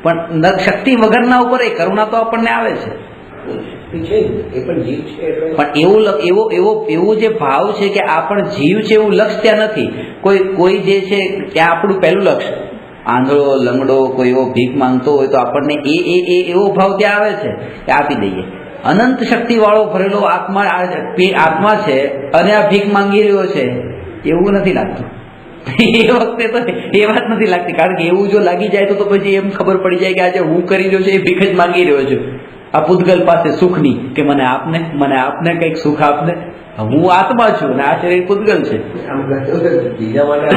પણ શક્તિ વગરના ઉપર એ કરુણા તો આપણને આવે છે. પણ એવો જે ભાવ છે કે આ પણ જીવ છે એવું લક્ષ ત્યાં નથી. કોઈ જે છે ત્યાં આપણું પહેલું લક્ષ, આંધળો લંગડો કોઈ એવો ભીખ માંગતો હોય તો આપણને એવો ભાવ ત્યાં આવે છે કે આપી દઈએ. અનંત શક્તિ વાળો ભરેલો આત્મા છે અને આ ભીખ માંગી રહ્યો છે એવું નથી લાગતું. એ વખતે તો એ વાત નથી લાગતી, કારણ કે એવું જો લાગી જાય તો પછી એમ ખબર પડી જાય કે આજે હું કરી રહ્યો છું એ ભીખ જ માંગી રહ્યો છું. આ પૂતગલ પાસે સુખની કે મને આપને કંઈક સુખ આપને, હું આત્મા છું ને આ શરીર પૂતગલ છે. બીજા માટે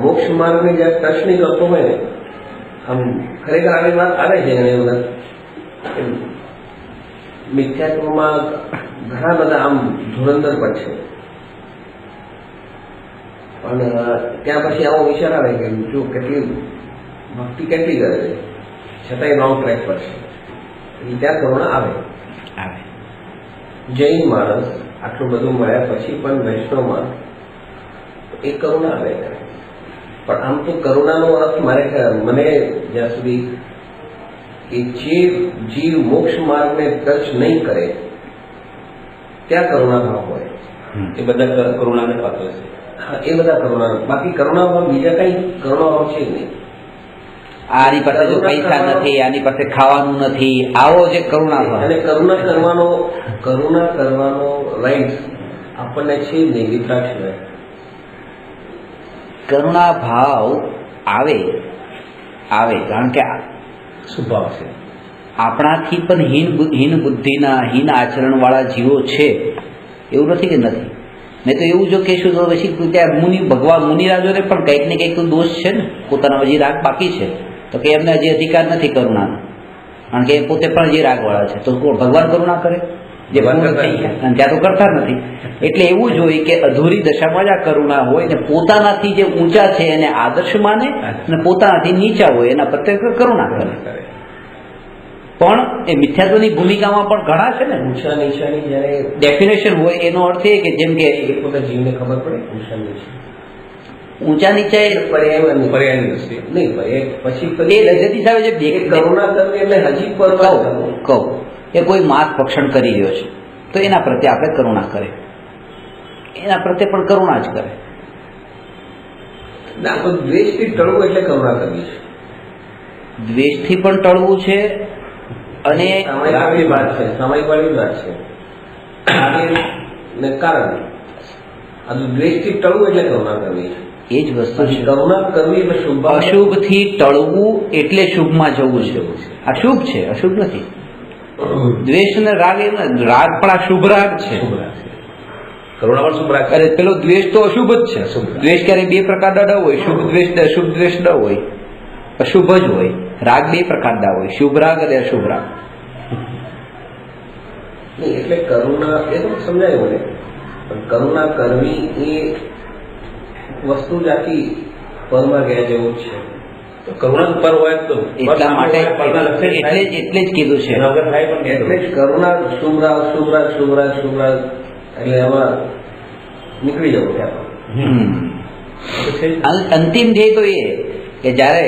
મોક્ષ માર્ગની જે ટચની કરતો હોય ને, આમ ખરેખર આવી વાત આવે છે. મિથ્યાત્વમાં ઘણા બધા આમ ધુરંધર પણ છે, પણ ત્યાં પછી આવો વિચાર આવે કે જો કેટલી ભક્તિ કેટલી કરે છે છતાંય રોંગ ટ્રેક પર છે, ત્યાં કરુણા આવે. જૈન માણસ આટલું બધું મળ્યા પછી પણ વૈષ્ણવમાં એ કરુણા આવે. પણ આમ તો કરુણાનો અર્થ મને જ્યાં સુધી કે જે જીવ મોક્ષ માર્ગને ટચ નહીં કરે ત્યાં કરુણા ભાવ હોય. એ બધા કરુણાને પાત્ર છે. હા, એ બધા કરુણા. બાકી કરુણા ભાવ બીજા કઈ કરુણા ભાવ છે જ નહીં. આની પાસે જો પૈસા નથી, આની પાસે ખાવાનું નથી, આવો જે કરુણા ભાવ. અને કરુણા કરવાનો રાઈટ આપણને છે જ નહીં વિતરાગ સિવાય. કરુણા ભાવ આવે કારણ કે સ્વભાવ છે. આપણાથી પણ હીન બુદ્ધિના હીન આચરણ વાળા જીવો છે, એવું નથી કે નથી. મેં તો એવું જો કહેશું તો પછી ત્યાં મુનિરાજોને પણ કંઈક ને કંઈક તો દોષ છે ને, પોતાના હજી રાગ બાકી છે, તો કે એમને હજી અધિકાર નથી કરુણાનો, કારણ કે એ પોતે પણ હજી રાગવાળા છે. તો ભગવાન કરુણા કરે જે પૂર્ણ થઈ ગયા, અને ત્યાં તો કરતા નથી. એટલે એવું જોઈએ કે અધૂરી દશામાં જ આ કરુણા હોય ને પોતાનાથી જે ઊંચા છે એને આદર્શ માને અને પોતાનાથી નીચા હોય એના પ્રત્યે કરુણા કરે. પણ એ મિથ્યાત્વની ભૂમિકામાં પણ ઘણા છે ને. ઊંચા નીચાની જયારે ડેફિનેશન હોય એનો અર્થ એ કે જેમ કે પોતા જીવને ખબર પડે ઊંચા નીચે. ઊંચા નીચા પર્યાયની દ્રષ્ટિએ નહીં, પછી એ લજ્જત હિસાબે જે કરુણા કરવી એટલે હજી પરવા કહું એ કોઈ માંસ ભક્ષણ કરી રહ્યો છે તો એના પ્રત્યે આપણે કરુણા કરે, એના પ્રત્યે પણ કરુણા જ કરે. ના, તો દ્વેષથી ટળવું એટલે કરુણા કરવી છે. દ્વેષથી પણ ટળવું છે અને સમયવાળી વાત છે. ને કારણ આ દ્વેષથી ટળવું એટલે કરુણા કરવી છે. એ જ વસ્તુ છે. કરુણા કરવી એટલે શુભ. અશુભથી ટળવું એટલે શુભમાં જવું છે. આ શુભ છે, અશુભ નથી. દ્વેષ અને રાગ રાગ પણ આ શુભ રાગ છે. કરુણા પણ શુભ રાગ. અરે પેલો દ્વેષ તો અશુભ જ છે. દ્વેષ ક્યારેય બે પ્રકારના ન હોય, શુભ દ્વેષ ને અશુભ દ્વેષ ન હોય, અશુભ જ હોય. રાગ બે પ્રકારના હોય, શુભ રાગ અને અશુભ રાગ. નહીં એટલે કરુણા એ તો સમજાય મને, પણ કરુણા કરવી એ વસ્તુ જ આખી પરમાં ગયા જેવું જ છે. તો કરુણા પર હોય તો એટલા માટે એટલે જ કીધું છે. એટલે જ કરુણા શુભરાગ એટલે એમાં નીકળી જવું ત્યાં. અંતિમ ધ્યેય તો એ કે જયારે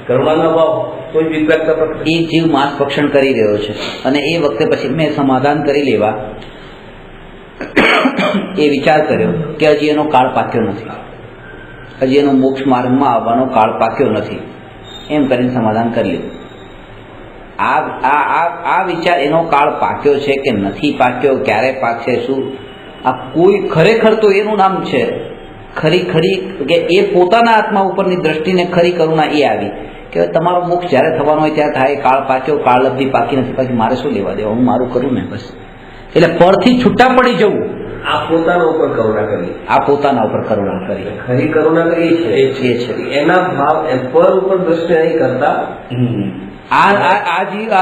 કરુણાનો ભાવ કોઈ વિતરાગતા પ્રકટ એ જીવ માંસ ભક્ષણ કરી રહ્યો છે અને એ વખતે પછી મેં સમાધાન કરી લેવા એ વિચાર કર્યો કે હજી એનો કાળ પાક્યો નથી, હજી એનો મોક્ષ માર્ગમાં આવવાનો કાળ પાક્યો નથી, એમ કરીને સમાધાન કરી લીધું. આ વિચાર એનો કાળ પાક્યો છે કે નથી પાક્યો, ક્યારે પાકશે, શું, આ કોઈ ખરેખર તો એનું નામ છે ખરી કે એ પોતાના આત્મા ઉપરની દ્રષ્ટિને ખરી કરુણા એ આવી કે તમારો મોક્ષ જ્યારે થવાનો હોય ત્યાં થાય. કાળ પાક્યો, કાળ અવધિ પાકી નથી પાકી, મારે શું લેવા દેવા, હું મારું કરું ને બસ. એટલે પરથી છૂટા પડી જવું, આ પોતાના ઉપર કરુણા કરી, આ પોતાના ઉપર કરુણા કરી. ખરી કરુણા કરી એ છે એના ભાવ પર ઉપર દ્રષ્ટિ નહીં કરતા. આ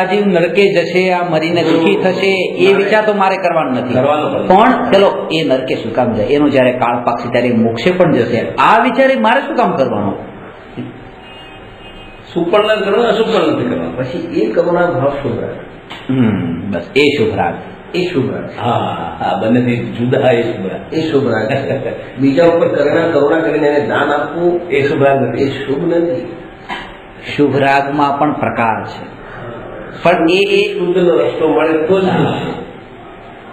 જીવ નરકે જશે, આ મરીને દુઃખી થશે એ વિચાર તો મારે કરવાનો નથી. પણ ચલો એ નરકે શું કામ જાય, એનો જયારે કાળ પાકશે ત્યારે મોક્ષે પણ જશે, આ વિચારે મારે શું કામ કરવાનો. સુપર્ણ કરવું, અસુપર્ણ નથી કરવાનું. પછી એ કરુણા ભાવ શુભ રાગ. બસ એ શુભ રાગ, એ શુભ રાગ. હા, બંનેથી જુદા એ શુભ રાગ. એ શુભ રાગ. બીજા ઉપર કરુણા કરીને એને દાન આપવું એ શુભ રાગ નથી. એ શુભ નથી. શુભ રાગમાં પણ પ્રકાર છે, પણ એ શુદ્ધનો રસ્તો મળે તો જ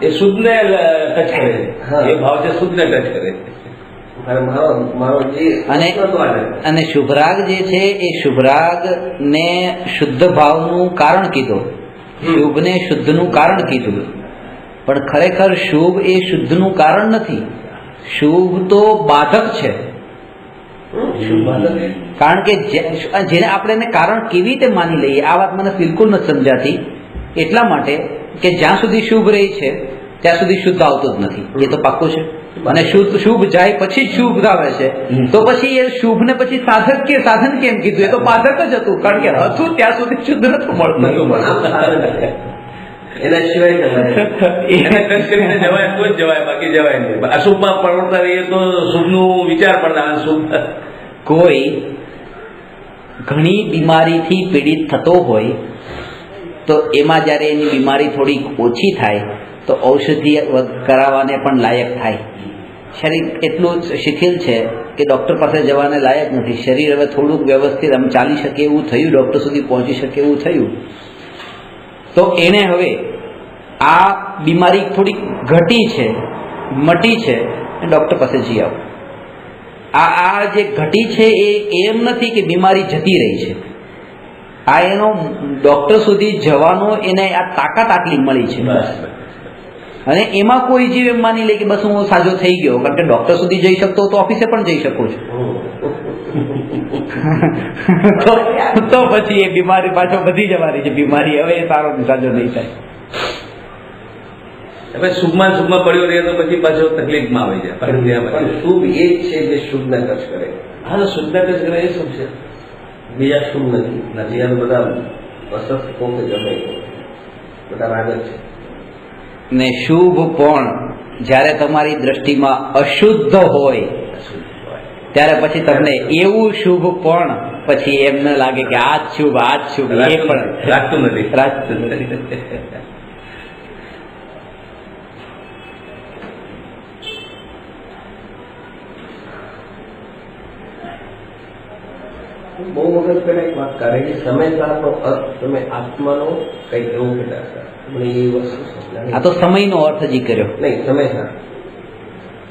એ શુદ્ધને ટચ કરે છે. એ ભાવ છે શુદ્ધને ટચ કરે છે. અને શુભરાગ જે છે એ શુભરાગ ને શુદ્ધ ભાવનું કારણ કીધું, શુભ ને શુદ્ધનું કારણ કીધું, પણ ખરેખર શુભ એ શુદ્ધનું કારણ નથી. શુભ તો બાધક છે. કારણ કે જેને આપણે એને કારણ કેવી રીતે માની લઈએ આ વાત મને બિલકુલ નથી સમજાતી. એટલા માટે કે જ્યાં સુધી શુભ રહી છે ત્યાં સુધી શુદ્ધ આવતું જ નથી, એ તો પાક્કું છે. અને શુભ જાય પછી જ શુભ આવે છે, તો પછી એ શુભ ને પછી સાધન કેમ કીધું, એ તો બાધક જ હતું. કારણ કે હતું ત્યાં સુધી શુદ્ધ નતું મળતું. એના સિવાય જવાય તો જ જવાય, બાકી જવાય નહીં. અશુભમાં પ્રવર્તા રહીએ તો શુભનું વિચાર પડતા. શુભ કોઈ ઘણી બીમારીથી પીડિત થતો હોય તો એમાં જ્યારે એની બીમારી થોડી ઓછી થાય તો ઔષધિ કરાવવાને પણ લાયક થાય. શરીર એટલું શિથિલ છે કે ડૉક્ટર પાસે જવાને લાયક નથી. શરીર હવે થોડુંક વ્યવસ્થિત આમ ચાલી શકે એવું થયું, ડૉક્ટર સુધી પહોંચી શકે એવું થયું, તો એને હવે આ બીમારી થોડીક ઘટી છે, મટી છે, ડૉક્ટર પાસે જઈ આવો. આ જે ઘટી છે એ એમ નથી કે બીમારી જતી રહી છે, આ એનો ડૉક્ટર સુધી જવાનો એને આ તાકાત આટલી મળી છે. અને એમાં કોઈ જીવ એમ માની લે કે બસ હું સાજો થઈ ગયો, કારણ કે ડૉક્ટર સુધી જઈ શકતો તો ઓફિસે પણ જઈ શકું છું. તો પછી એ બીમારી પાછો વધી જવાની છે બીમારી, હવે એ સારો સાજો નહીં થાય. હવે શુભમાં પડ્યો રહે તો પછી પાછો તકલીફમાં આવી જાય. પણ શુભ એ જ છે જે શુભને ટચ કરે. હા, તો શુભના ટચ કરે એ શું છે? બીજા શુભ નથી. બીજા બધા અસત કહો કે ગમે બધા રાગ જ છે. ને શુભ પણ જ્યારે તમારી દ્રષ્ટિમાં અશુદ્ધ હોય ત્યારે પછી તમને એવું શુભ પણ પછી એમ ન લાગે કે આ જ શુભ, આ જ શુભ, એ પણ રાખતું નથી. બહુ વખત પહેલા એક વાત કરે કે સમયસારનો અર્થ તમે આત્માનો કંઈક એવું કહેતા હતા, મને એ વસ્તુ સમજાણી. આ તો સમયનો અર્થ જ કર્યો નહીં,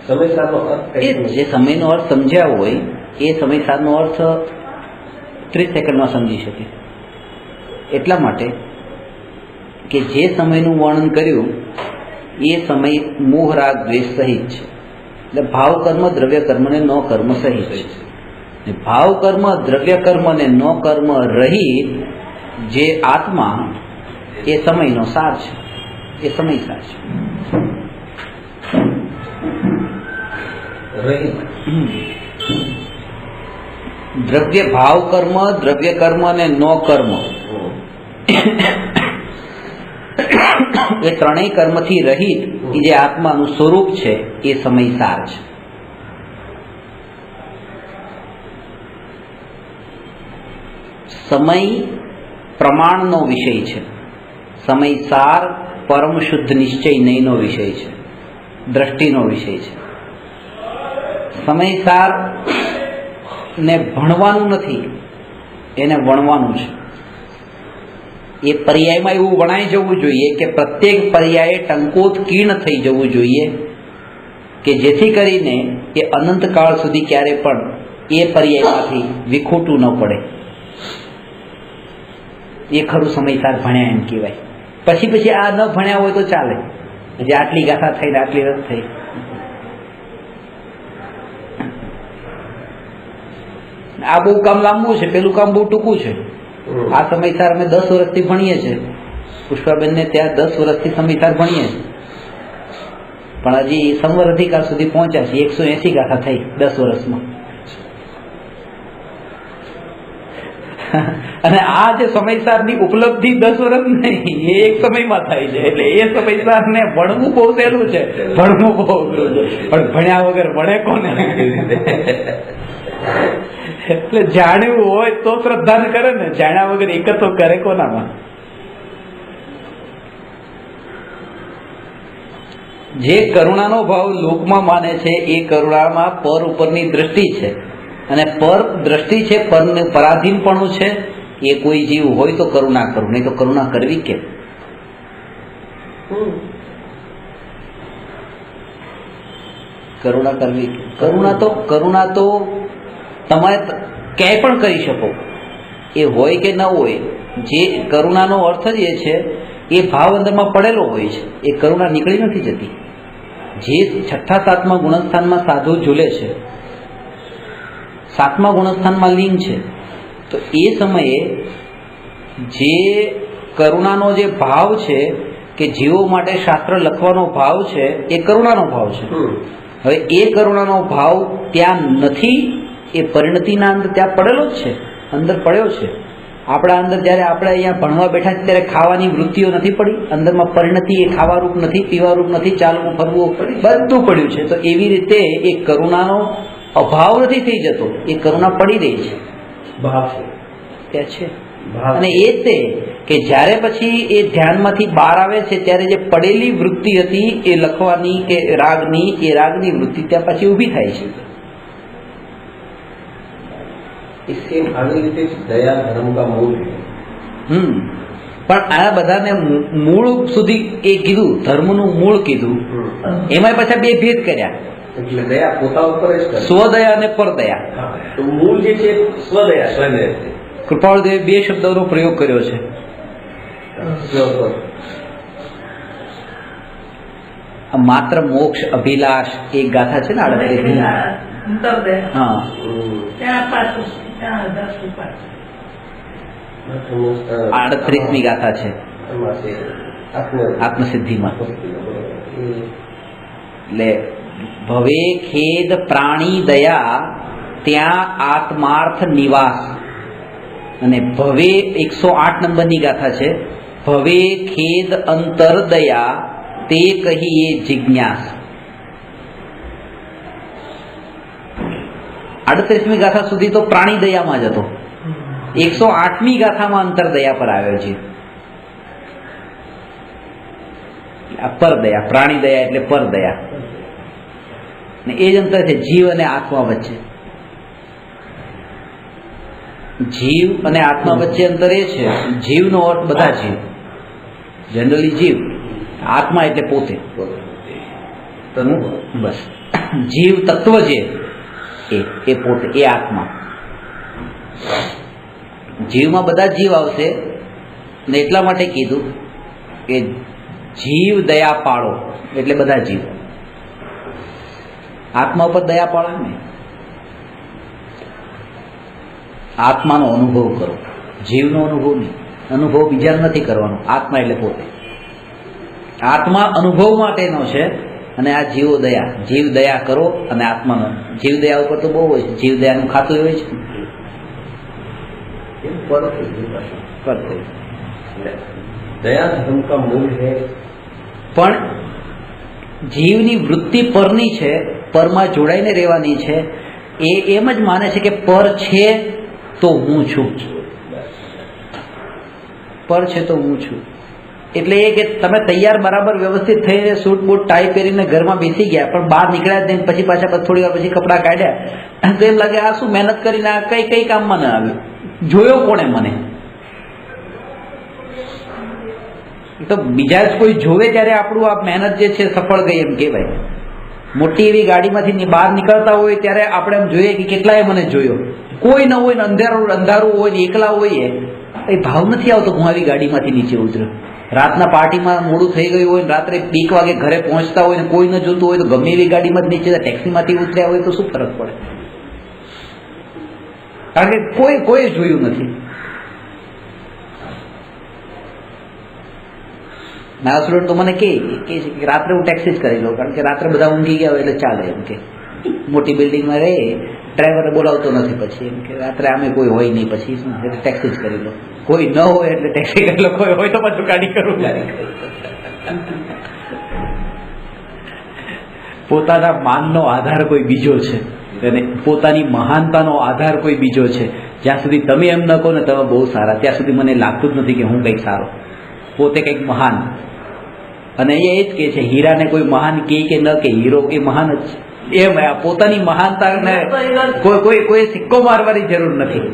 સમયસારનો અર્થ એ જે સમયનો અર્થ સમજ્યા હોય એ સમયસારનો અર્થ 30 સેકન્ડમાં સમજી શકે. એટલા માટે કે જે સમયનું વર્ણન કર્યું એ સમય મોહ રાગ દ્વેષ સહિત છે, એટલે ભાવ કર્મ દ્રવ્ય કર્મ ને નો કર્મ સહિત છે. ભાવ કર્મ દ્રવ્ય કર્મ ને નો કર્મ રહિત જે આત્મા એ સમયનો સાર છે, એ સમય સાર છે. દ્રવ્ય ભાવ કર્મ દ્રવ્ય કર્મ અને નો કર્મ એ ત્રણેય કર્મથી રહિત એ જે આત્માનું સ્વરૂપ છે એ સમય સાર છે. સમય પ્રમાણનો વિષય છે, સમય સાર પરમ શુદ્ધ નિશ્ચય નહીંનો વિષય છે, દ્રષ્ટિનો વિષય છે. સમય સાર ને ભણવાનું નથી, એને વણવાનું છે. એ પર્યાયમાં એવું વણાઈ જવું જોઈએ કે પ્રત્યેક પર્યાયે ટંકોત્કીર્ણ થઈ જવું જોઈએ કે જેથી કરીને એ અનંતકાળ સુધી ક્યારે પણ એ પર્યાયમાંથી વિખૂટું ન પડે. એ ખરું સમયસાર ભણ્યા એમ કહેવાય. પછી આ ન ભણ્યા હોય તો ચાલે, જે આટલી ગાથા થઈ ને આટલી રસ થઈ. આ બહુ કામ લાંબુ છે, પેલું કામ બહુ ટૂંકું છે. આ સમયસાર અમે 10 વર્ષથી ભણીએ છીએ, પુષ્પાબેનને ત્યાં 10 વર્ષથી સમયસાર ભણીએ છીએ, પણ હજી સંવર અધિકાર સુધી પહોંચ્યા છે. 180 ગાથા થઈ 10 વર્ષમાં. અને આ જે સમયસારની ઉપલબ્ધિ 10 વર્ષ નહીં, એ એક સમયમાં થાય છે. એટલે એ સમયસારને ભણવું બહુ સહેલું છે, ભણવું બહુ અઘરું છે, પણ ભણ્યા વગર ભણે કોને? એટલે જાણ્યું હોય તો શ્રદ્ધા કરે ને, જાણ્યા વગર એક તો કરે કોનામાં? જે કરુણાનો ભાવ લોકમાં માને છે એ કરુણામાં પર ઉપરની દ્રષ્ટિ છે, અને પર દ્રષ્ટિ છે, પરનું પરાધીનપણું છે. એ કોઈ જીવ હોય તો કરુણા કરું, નહીં તો કરુણા કરવી કેમ? કરુણા કરવી, કરુણા તો તમે ક્યાંય પણ કરી શકો, એ હોય કે ન હોય. જે કરુણાનો અર્થ જ એ છે, એ ભાવ અંદરમાં પડેલો હોય છે, એ કરુણા નીકળી નથી જતી. જે 6થા 7મા ગુણસ્થાનમાં સાધુ ઝૂલે છે, 7મા ગુણસ્થાનમાં લીન છે, તો એ સમયે જે કરુણાનો જે ભાવ છે કે જીવો માટે શાસ્ત્ર લખવાનો ભાવ છે, એ કરુણાનો ભાવ છે. હવે એ કરુણાનો ભાવ ત્યાં નથી, એ પરિણતિના અંદર ત્યાં પડેલો જ છે, અંદર પડ્યો છે. આપણા અંદર જ્યારે આપણે અહીંયા ભણવા બેઠા છે ત્યારે ખાવાની વૃત્તિઓ નથી પડી, અંદરમાં પરિણતિ એ ખાવારૂપ નથી, પીવારૂપ નથી, ચાલવું ફરવું બધું પડ્યું છે. તો એવી રીતે એ કરુણાનો અભાવ નથી થઈ જતો, એ કરુણા પડી રહી છે, ભાવ ત્યાં છે. અને એ તે કે જ્યારે પછી એ ધ્યાનમાંથી બહાર આવે છે ત્યારે જે પડેલી વૃત્તિ હતી એ લખવાની કે રાગની, એ રાગની વૃત્તિ ત્યાં પછી ઊભી થાય છે. इसके भावी रीते दया धर्म का मूल है. પણ આ બધાને મૂળ સુધી એ કીધું, ધર્મનું મૂળ કીધું, એમાં પાછા બે ભેદ કર્યા, એટલે દયા પોતા ઉપર જ કરે. સ્વદયા અને પરદયા. તો મૂળ જે છે સ્વદયા, સ્વદયા છે. કૃપાળુદેવે બે શબ્દોનો પ્રયોગ કર્યો છે. માત્ર મોક્ષ અભિલાષ એક ગાથા છે ને 38 હા, ત્યાં પાછું ત્યાં 10 પાછું 38મી ગાથા છે આત્મસિદ્ધિમાં. એટલે ભવે ખેદ પ્રાણી દયા ત્યાં આત્માર્થ નિવાસ. અને ભવે 108 નંબરની ગાથા છે. ભવે ખેદ અંતર દયા તે કહીએ જિજ્ઞાસ. 38મી ગાથા સુધી તો પ્રાણી દયામાં જ હતો. 108મી ગાથામાં અંતર દયા પર આવ્યો છે. પરદયા, પ્રાણી દયા એટલે પરદયા, ને એ જ અંતર છે જીવ અને આત્મા વચ્ચે. જીવ અને આત્મા વચ્ચે અંતર એ છે, જીવનો અર્થ બધા જીવ, જનરલી જીવ, આત્મા એટલે પોતે, બસ જીવ તત્વ છે એ પોતે, એ આત્મા. જીવમાં બધા જીવ આવશે ને એટલા માટે કીધું કે જીવ દયા પાળો, એટલે બધા જીવ. આત્મા ઉપર દયા પાળો ને, આત્માનો અનુભવ કરો, જીવનો અનુભવ નહીં. અનુભવ બીજાને નથી કરવાનો, આત્મા એટલે પોતે. આત્મા અનુભવ માટેનો છે અને આ જીવો દયા. જીવ દયા કરો અને આત્માનો. જીવ દયા ઉપર તો બહુ હોય છે, જીવ દયાનું ખાતું હોય છે. दया धर्म का मूल है. પણ જીવની વૃત્તિ પરની છે, પરમાં જોડાઈને રહેવાની છે. એ એમ જ માને છે કે પર છે તો હું છું, પર છે તો હું છું. એટલે એ કે તમે તૈયાર બરાબર વ્યવસ્થિત થઈને સૂટ બૂટ ટાઈ પહેરીને ઘરમાં બેસી ગયા, પણ બહાર નીકળ્યા જ નહીં, પછી પાછા થોડી વાર પછી કપડાં કાઢ્યા તો એમ લાગે આ શું મહેનત કરીને આ કઈ કામમાં ન આવ્યું, જોયો કોણે મને? તો બીજા જ કોઈ જોવે ત્યારે આપણું આ મહેનત જે છે સફળ ગઈ એમ કહેવાય. મોટી એવી ગાડીમાંથી બહાર નીકળતા હોય ત્યારે આપણે એમ જોઈએ કે કેટલાય મને જોયો. કોઈ ન હોય ને અંધારું હોય ને એકલા હોઈએ, એ ભાવ નથી આવતો હું આવી ગાડીમાંથી નીચે ઉતર્યો. રાતના પાર્ટીમાં મોડું થઈ ગયું હોય ને રાત્રે 1 વાગે ઘરે પહોંચતા હોય ને કોઈ ન જોતું હોય તો ગમે એવી ગાડીમાં નીચે ટેક્સીમાંથી ઉતર્યા હોય તો શું ફરક પડે? કારણ કે કોઈ જોયું નથી. મારા સ્ટુડન્ટ તો મને કહે છે કે રાત્રે હું ટેક્સી જ કરી લઉં, કારણ કે રાત્રે બધા ઊંઘી ગયા હોય એટલે ચાલે. એમ કે મોટી બિલ્ડિંગમાં રહે, ડ્રાઈવરે બોલાવતો નથી, પછી એમ કે રાત્રે આમે કોઈ હોય નહીં, પછી શું એટલે ટેક્સી જ કરી લો. કોઈ ન હોય એટલે ટેક્સી કરી લો, કોઈ હોય તો પાછું ગાડી કરું. પોતાના માનનો આધાર કોઈ બીજો છે અને પોતાની મહાનતાનો આધાર કોઈ બીજો છે. જ્યાં સુધી તમે એમ ન કહો ને તમે બહુ સારા, ત્યાં સુધી મને લાગતું જ નથી કે હું કંઈક સારો, પોતે કંઈક મહાન. અને એ જ કહે છે હીરાને કોઈ મહાન કે ન કે હીરો એ મહાન જ છે. એમ પોતાની મહાનતાને કોઈ સિક્કો મારવાની જરૂર નથી.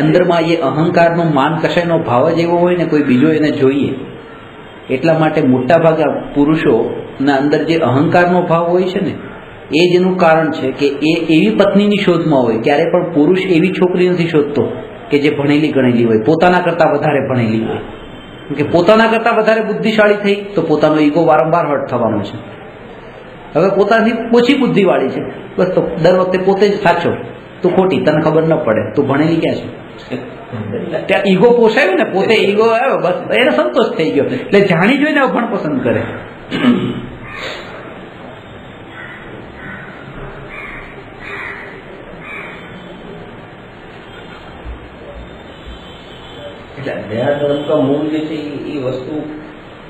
અંદરમાં એ અહંકારનો માન કશાયનો ભાવ જ એવો હોય ને કોઈ બીજો એને જોઈએ. એટલા માટે મોટા ભાગે પુરુષોના અંદર જે અહંકારનો ભાવ હોય છે ને એ જ એનું કારણ છે કે એ એવી પત્નીની શોધમાં હોય. ક્યારે પણ પુરુષ એવી છોકરી નથી શોધતો કે જે ભણેલી ગણેલી હોય, પોતાના કરતાં વધારે ભણેલી હોય. કે પોતાના કરતાં વધારે બુદ્ધિશાળી થઈ તો પોતાનો ઈગો વારંવાર હર્ટ થવાનો છે. હવે પોતાની ઓછી બુદ્ધિવાળી છે, બસ તો દર વખતે પોતે જ સાચો, તું ખોટી, તને ખબર ન પડે, તું ભણેલી ક્યાં છે? ત્યાં ઈગો પોસાયું ને, પોતે ઈગો આવ્યો, બસ એને સંતોષ થઈ ગયો. એટલે જાણી જોઈને અભણ પસંદ કરે. દયા ધર્મ કા મૂળ જે છે એ વસ્તુ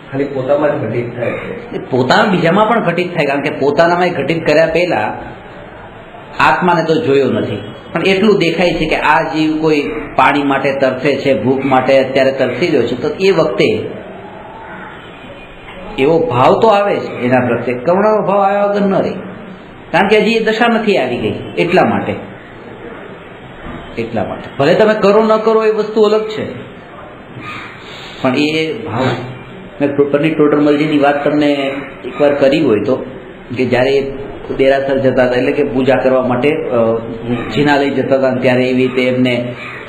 ખાલી પોતામાં જ ઘટિત થાય છે. પોતાના બીજામાં પણ ઘટિત થાય, કારણ કે પોતાનામાં ઘટિત કર્યા પહેલા આત્માને તો જોયો નથી, પણ એટલું દેખાય છે કે આ જીવ કોઈ પાણી માટે તરસે છે, ભૂખ માટે અત્યારે તરસી રહ્યો છે, તો એ વખતે એવો ભાવ તો આવે છે એના પ્રત્યે, કરુણાનો ભાવ આવ્યા વગર ન રહે, કારણ કે હજી એ દશા નથી આવી ગઈ. એટલા માટે ભલે તમે કરો ન કરો એ વસ્તુ અલગ છે, પણ એ ભાવ. મેં પંડિત ટોડરમલજીની વાત તમને એકવાર કરી હોય તો, કે જ્યારે દેરાસર જતા હતા, એટલે કે પૂજા કરવા માટે જીના લઈ જતા હતા, ત્યારે એવી રીતે એમને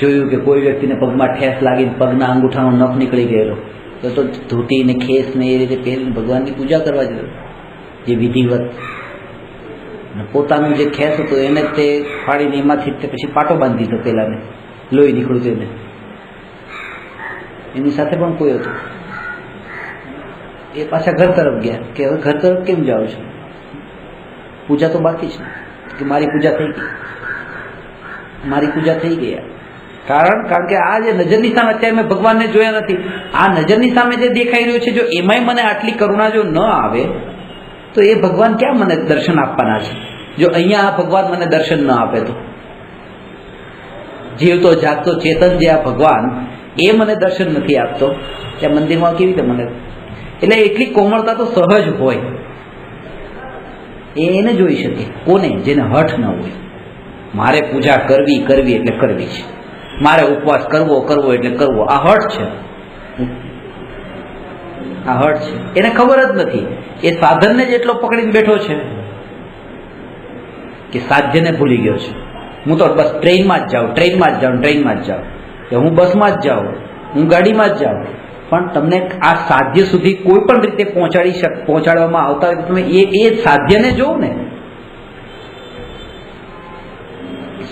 જોયું કે કોઈ વ્યક્તિને પગમાં ઠેસ લાગીને પગના અંગૂઠાનો નખ નીકળી ગયેલો, તો ધોતી ને ખેસ ને એ રીતે પહેરીને ભગવાનની પૂજા કરવા જતો, જે વિધિવત. પોતાનું જે ખેસ હતું એને તે ફાડીને એમાંથી તે પછી પાટો બાંધી દીધો, પેલાને લોહી નીકળ્યું તેને. એની સાથે પણ કોઈ હતું. એ પાછા ઘર તરફ ગયા કે હવે ઘર તરફ કેમ જાઓ છો, પૂજા તો બાકી છે. કે મારી પૂજા થઈ ગઈ. કારણ કે આ જે નજરની સામે અત્યારે મેં ભગવાનને જોયા નથી, આ નજરની સામે જે દેખાઈ રહ્યું છે, જો એમાંય મને આટલી કરુણા જો ન આવે તો એ ભગવાન ક્યાં મને દર્શન આપવાના છે? જો અહીંયા આ ભગવાન મને દર્શન ન આપે તો જીવતો જાગતો ચેતન જે આ ભગવાન એ મને દર્શન નથી આપતો, ત્યાં મંદિરમાં કેવી રીતે મને? એટલે એટલી કોમળતા તો સહજ હોય, એને જોઈ શકે. કોને? જેને હઠ ન હોય. મારે પૂજા કરવી એટલે કરવી છે, મારે ઉપવાસ કરવો એટલે કરવો. આ હઠ છે. એને ખબર જ નથી. એ સાધનને જ એટલો પકડીને બેઠો છે કે સાધ્યને ભૂલી ગયો છે. હું તો બસ ટ્રેનમાં જ જાઉં, કે હું બસમાં જ જાઉં, હું ગાડીમાં જ જાઉં. પણ તમને આ સાધ્ય સુધી કોઈ પણ રીતે પહોંચાડવામાં આવતા હોય તો તમે એ સાધ્યને જોવો ને.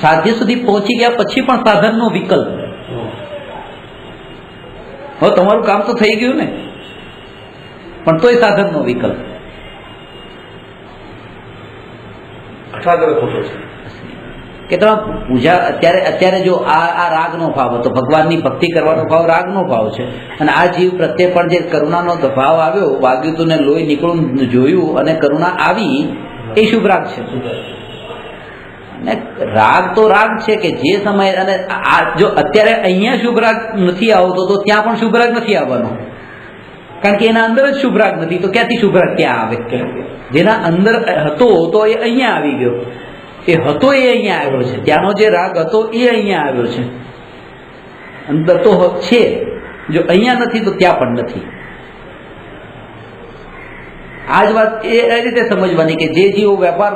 સાધ્ય સુધી પહોંચી ગયા પછી પણ સાધનનો વિકલ્પ. હવે તમારું કામ તો થઈ ગયું ને, પણ તોય સાધનનો વિકલ્પ. કે તમે પૂજા અત્યારે જો આ રાગનો ભાવ હતો, ભગવાનની ભક્તિ કરવાનો ભાવ રાગનો ભાવ છે, અને આ જીવ પ્રત્યે પણ જે કરુણાનો ભાવ આવ્યો, વાગ્યું તું ને લોહી નીકળું જોયું અને કરુણા આવી, એ શુભ રાગ છે. અને રાગ તો રાગ છે કે જે સમયે, અને જો અત્યારે અહીંયા શુભ રાગ નથી આવતો તો ત્યાં પણ શુભ રાગ નથી આવવાનો, કારણ કે એના અંદર જ શુભ રાગ નથી, તો ક્યાંથી શુભ રાગ ત્યાં આવે? જેના અંદર હતો તો એ અહીંયા આવી ગયો, એ હતો એ અહીંયા આવ્યો છે, ત્યાંનો જે રાગ હતો એ અહીંયા આવ્યો છે. અંદર તો છે, જો અહીંયા નથી તો ત્યાં પણ નથી. આ જ વાત એ રીતે સમજવાની કે જે જીવો વેપાર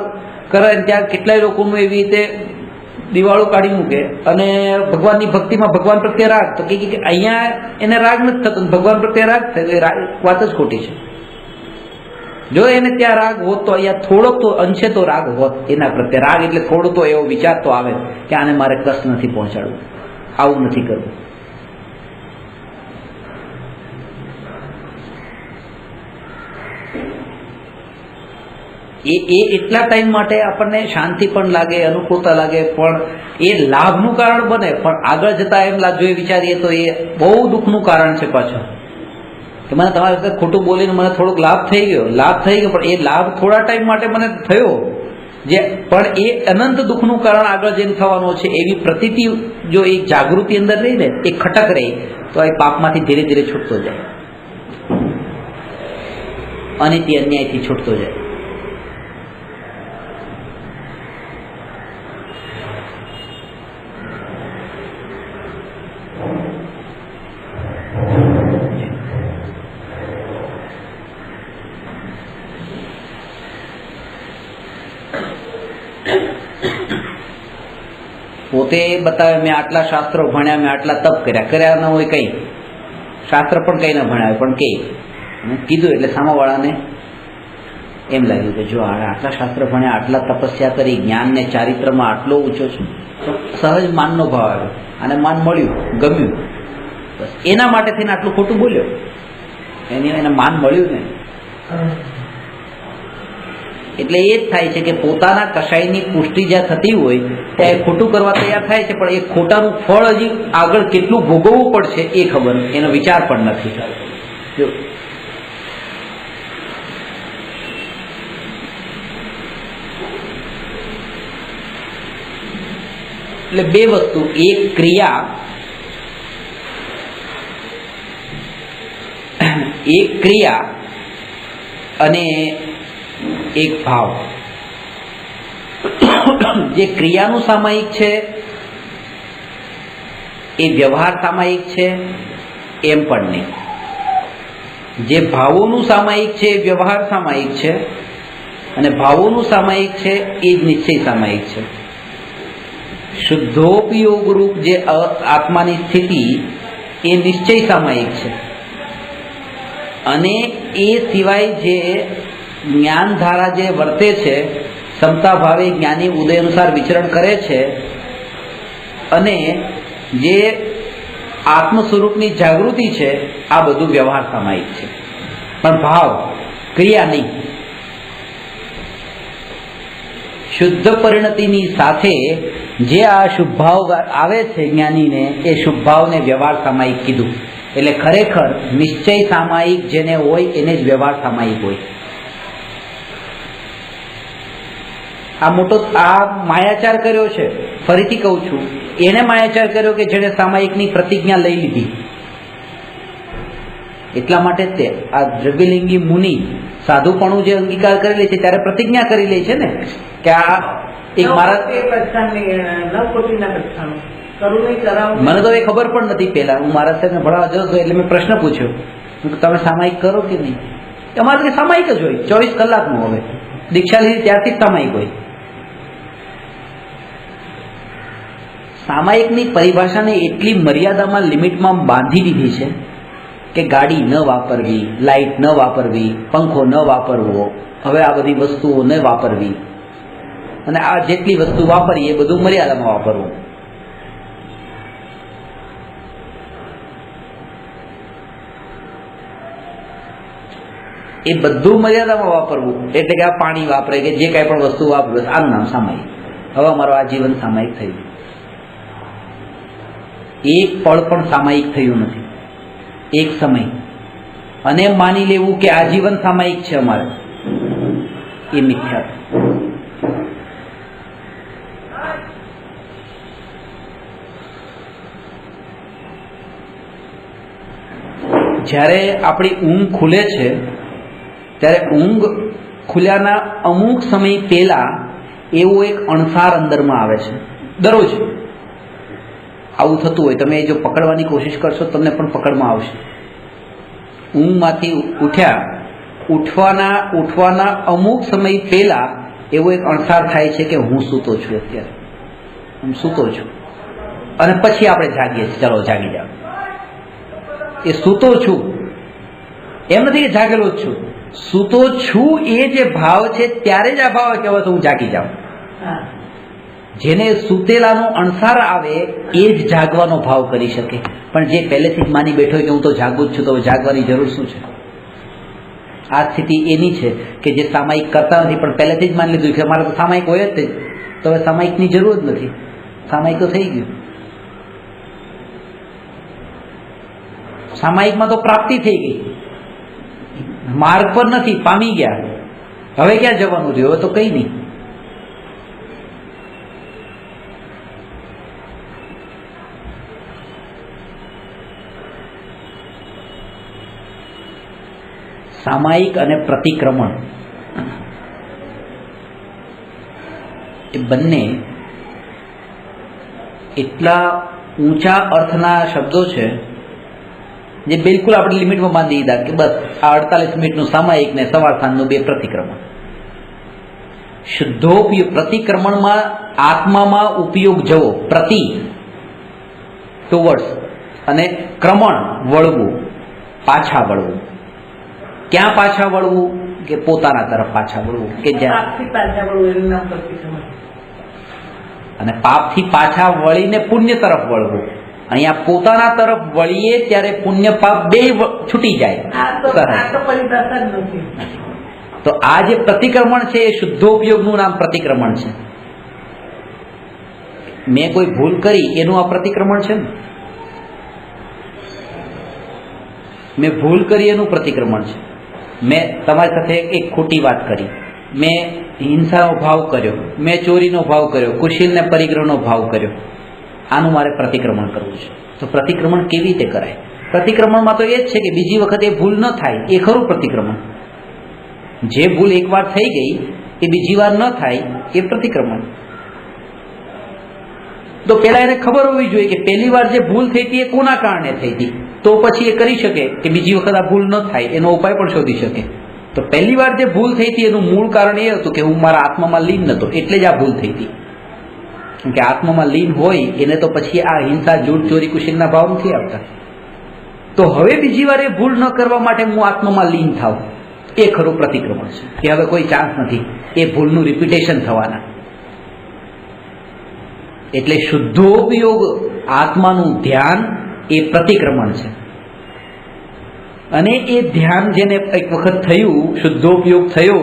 કરે ત્યાં કેટલાય લોકોનું એવી રીતે દિવાળો કાઢી મૂકે અને ભગવાનની ભક્તિમાં ભગવાન પ્રત્યે રાગ, તો કે અહીંયા એને રાગ નથી થતો, ભગવાન પ્રત્યે રાગ થાય, વાત જ ખોટી છે. જો એને ત્યાં રાગ હોત તો અહીંયા થોડોક તો અંશે તો રાગ હોત એના પ્રત્યે. રાગ એટલે થોડો તો એવો વિચાર તો આવે કે આને મારે કષ્ટ નથી પહોંચાડવું, આવું નથી કરવું. એ એટલા ટાઈમ માટે આપણને શાંતિ પણ લાગે, અનુકૂળતા લાગે, પણ એ લાભનું કારણ બને, પણ આગળ જતા એમ જો વિચારીએ તો એ બહુ દુઃખનું કારણ છે પાછું. કે મને તમારી સાથે ખોટું બોલીને મને થોડોક લાભ થઈ ગયો, પણ એ લાભ થોડા ટાઈમ માટે મને થયો, પણ એ અનંત દુઃખનું કારણ આગળ જઈને થવાનો છે. એવી પ્રતીતિ જો એ જાગૃતિ અંદર રહી ને, એ ખટક રહી, તો એ પાપમાંથી ધીરે ધીરે છૂટતો જાય, અનિતિ અન્યાયથી છૂટતો જાય. પોતે બતાવે મેં આટલા શાસ્ત્રો ભણ્યા, મેં આટલા તપ કર્યા ન હોય, કઈ શાસ્ત્ર પણ કઈ ના ભણ્યા પણ કઈ કીધું એટલે સામાવાળાને એમ લાગ્યું કે જો આટલા શાસ્ત્ર ભણ્યા, આટલા તપસ્યા કરી, જ્ઞાન ને ચારિત્રમાં આટલો ઊંચો છું, તો સહજ માનનો ભાવ આવ્યો, અને માન મળ્યું, ગમ્યું, બસ એના માટે થઈને આટલું ખોટું બોલ્યો, એને માન મળ્યું ને. એટલે એ જ થાય છે કે પોતાના કશાયની પુષ્ટિ જ્યાં થતી હોય ત્યાં ખોટું કરવા તૈયાર થાય છે, પણ એ ખોટાનું ફળ હજી આગળ કેટલું ભોગવવું પડશે એ ખબર, એનો વિચાર પણ નથી. જો એટલે બે વસ્તુ, એક ક્રિયા, અને એક ભાવ. જે ક્રિયાનું સામાયિક છે એ વ્યવહાર સામાયિક છે એમ પણ નહીં. જે ભાવોનું સામાયિક છે એ વ્યવહાર સામાયિક છે, અને ભાવોનું સામાયિક છે એ જ નિશ્ચય સામાયિક છે. શુદ્ધોપયોગ રૂપ જે આત્માની સ્થિતિ એ નિશ્ચય સામાયિક છે, અને એ સિવાય જે જ્ઞાનધારા જે વર્તે છે, ક્ષમતા ભાવે જ્ઞાની ઉદય અનુસાર વિચરણ કરે છે, અને જે આત્મ સ્વરૂપની જાગૃતિ છે, આ બધું વ્યવહાર સામાયિક છે, પણ ભાવ ક્રિયા નહીં. શુદ્ધ પરિણતિની સાથે જે આ શુભ ભાવ આવે છે જ્ઞાનીને, એ શુભ ભાવને વ્યવહાર સામાયિક કીધું. એટલે ખરેખર નિશ્ચય સામાયિક જેને હોય એને જ વ્યવહાર સામાયિક હોય. આ મોટો આ માયાચાર કર્યો છે, ફરીથી કહું છું, એને માયાચાર કર્યો કે જેણે સામાયિકની પ્રતિજ્ઞા લઈ લીધી. એટલા માટે તે આ દ્રવ્યલિંગી મુનિ સાધુપણું જે અંગીકાર કરી લે છે ત્યારે પ્રતિજ્ઞા કરી લે છે ને કે આ એક મારા, મને તો એ ખબર પણ નથી. પહેલા હું મારા સાહેબને ભણાવવા જતો હતો એટલે મેં પ્રશ્ન પૂછ્યો, તમે સામાયિક કરો કે નહીં? અમારે સામાયિક જ હોય, 24 કલાકનું. હવે દીક્ષા લીધી ત્યારથી જ સામાયિક હોય. સામાયિકની પરિભાષાને એટલી મર્યાદામાં, લિમિટમાં બાંધી દીધી છે કે ગાડી ન વાપરવી, લાઇટ ન વાપરવી, પંખો ન વાપરવો, હવે આ બધી વસ્તુઓ ન વાપરવી, અને આ જેટલી વસ્તુ વાપરીએ એ બધું મર્યાદામાં વાપરવું. એ બધું મર્યાદામાં વાપરવું એટલે કે આ પાણી વાપરે કે જે કાંઈ પણ વસ્તુ વાપરે, આનું નામ સામાયિક. હવે અમારું આ જીવન સામાયિક થયું. એક પળ પણ સામાયિક થયું નથી. એક સમય અને માની લેવું કે આજીવન સામાયિક છે અમારે, એ મિથ્યા. જ્યારે આપણી ઊંઘ ખુલે છે ત્યારે ઊંઘ ખુલ્યાના અમુક સમય પહેલા એવો એક અણસાર અંદરમાં આવે છે. દરરોજ આવું થતું હોય. તમે જો પકડવાની કોશિશ કરશો તમને પણ પકડમાં આવશે. ઊંઘમાંથી ઉઠવાના અમુક સમય પહેલા એવો એક અણસાર થાય છે કે હું સૂતો છું, અત્યારે હું સૂતો છું, અને પછી આપણે જાગીએ છીએ, ચાલો જાગી જાઓ. એ સૂતો છું એમ નથી કે જાગેલો જ છું. સૂતો છું એ જે ભાવ છે ત્યારે જ આ ભાવ કહેવાય હું જાગી જાઉં. જેને સૂતેલાનો અણસાર આવે એ જ જાગવાનો ભાવ કરી શકે. પણ જે પહેલેથી જ માની બેઠો કે હું તો જાગું જ છું, તો જાગવાની જરૂર શું છે? આ સ્થિતિ એની છે કે જે સામાયિક કરતા નથી પણ પહેલેથી જ માની લીધું કે અમારે તો સામાયિક હોય જ, તો હવે સામાયિકની જરૂર જ નથી. સામાયિક તો થઈ ગયું. સામાયિકમાં તો પ્રાપ્તિ થઈ ગઈ, માર્ગ પર નથી, પામી ગયા. હવે ક્યાં જવાનું થયું? હવે તો કઈ નહીં. સામાયિક અને પ્રતિક્રમણ એ બંને એટલા ઊંચા અર્થના શબ્દો છે જે બિલકુલ આપણે લિમિટમાં બાંધી દીધા કે બસ આ 48 મિનિટનું સામાયિક ને સવાર સાંજનું 2 પ્રતિક્રમણ. શુદ્ધોપયોગ પ્રતિક્રમણમાં આત્મામાં ઉપયોગ જવો, પ્રતિ ટુવર્ડ્સ, અને ક્રમણ વળવું, પાછા વળવું. ક્યાં પાછા વળવું? કે પોતાના તરફ પાછા વળવું, કે જ્યાં અને પાપથી પાછા વળીને પુણ્ય તરફ વળવું. અહીંયા પોતાના તરફ વળીએ ત્યારે પુણ્ય પાપ બે છૂટી જાય. તો આ જે પ્રતિક્રમણ છે એ શુદ્ધોપયોગનું નામ પ્રતિક્રમણ છે. મેં કોઈ ભૂલ કરી એનું આ પ્રતિક્રમણ છે ને. મેં ભૂલ કરી એનું પ્રતિક્રમણ છે. મેં તમારી સાથે એક ખોટી વાત કરી, મેં હિંસાનો ભાવ કર્યો, મેં ચોરીનો ભાવ કર્યો, કુશીલને પરિગ્રહનો ભાવ કર્યો, આનું મારે પ્રતિક્રમણ કરવું છે. તો પ્રતિક્રમણ કેવી રીતે કરાય? પ્રતિક્રમણમાં તો એ જ છે કે બીજી વખત એ ભૂલ ન થાય, એ ખરું પ્રતિક્રમણ. જે ભૂલ એકવાર થઈ ગઈ એ બીજી વાર ન થાય એ પ્રતિક્રમણ. તો પેલા એને ખબર હોવી જોઈએ કે પહેલી વાર જે ભૂલ થઈ હતી એ કોના કારણે થઈ હતી, તો પછી એ કરી શકે કે બીજી વખત આ ભૂલ ન થાય, એનો ઉપાય પણ શોધી શકે. તો પહેલી વાર જે ભૂલ થઈ હતી એનું મૂળ કારણ એ હતું કે હું મારા આત્મામાં લીન નહોતો, એટલે જ આ ભૂલ થઈ હતી. કેમ કે આત્મામાં લીન હોય એને તો પછી આ હિંસા, જૂઠ, ચોરી, કુશીનના ભાવ નથી આવતા. તો હવે બીજી વાર એ ભૂલ ન કરવા માટે હું આત્મામાં લીન થાઉં, એ ખરું પ્રતિક્રમણ છે કે હવે કોઈ ચાન્સ નથી એ ભૂલનું રિપીટેશન થવાના. એટલે શુદ્ધોપયોગ આત્માનું ધ્યાન એ પ્રતિક્રમણ છે. અને એ ધ્યાન જેને એક વખત થયું, શુદ્ધોપયોગ થયો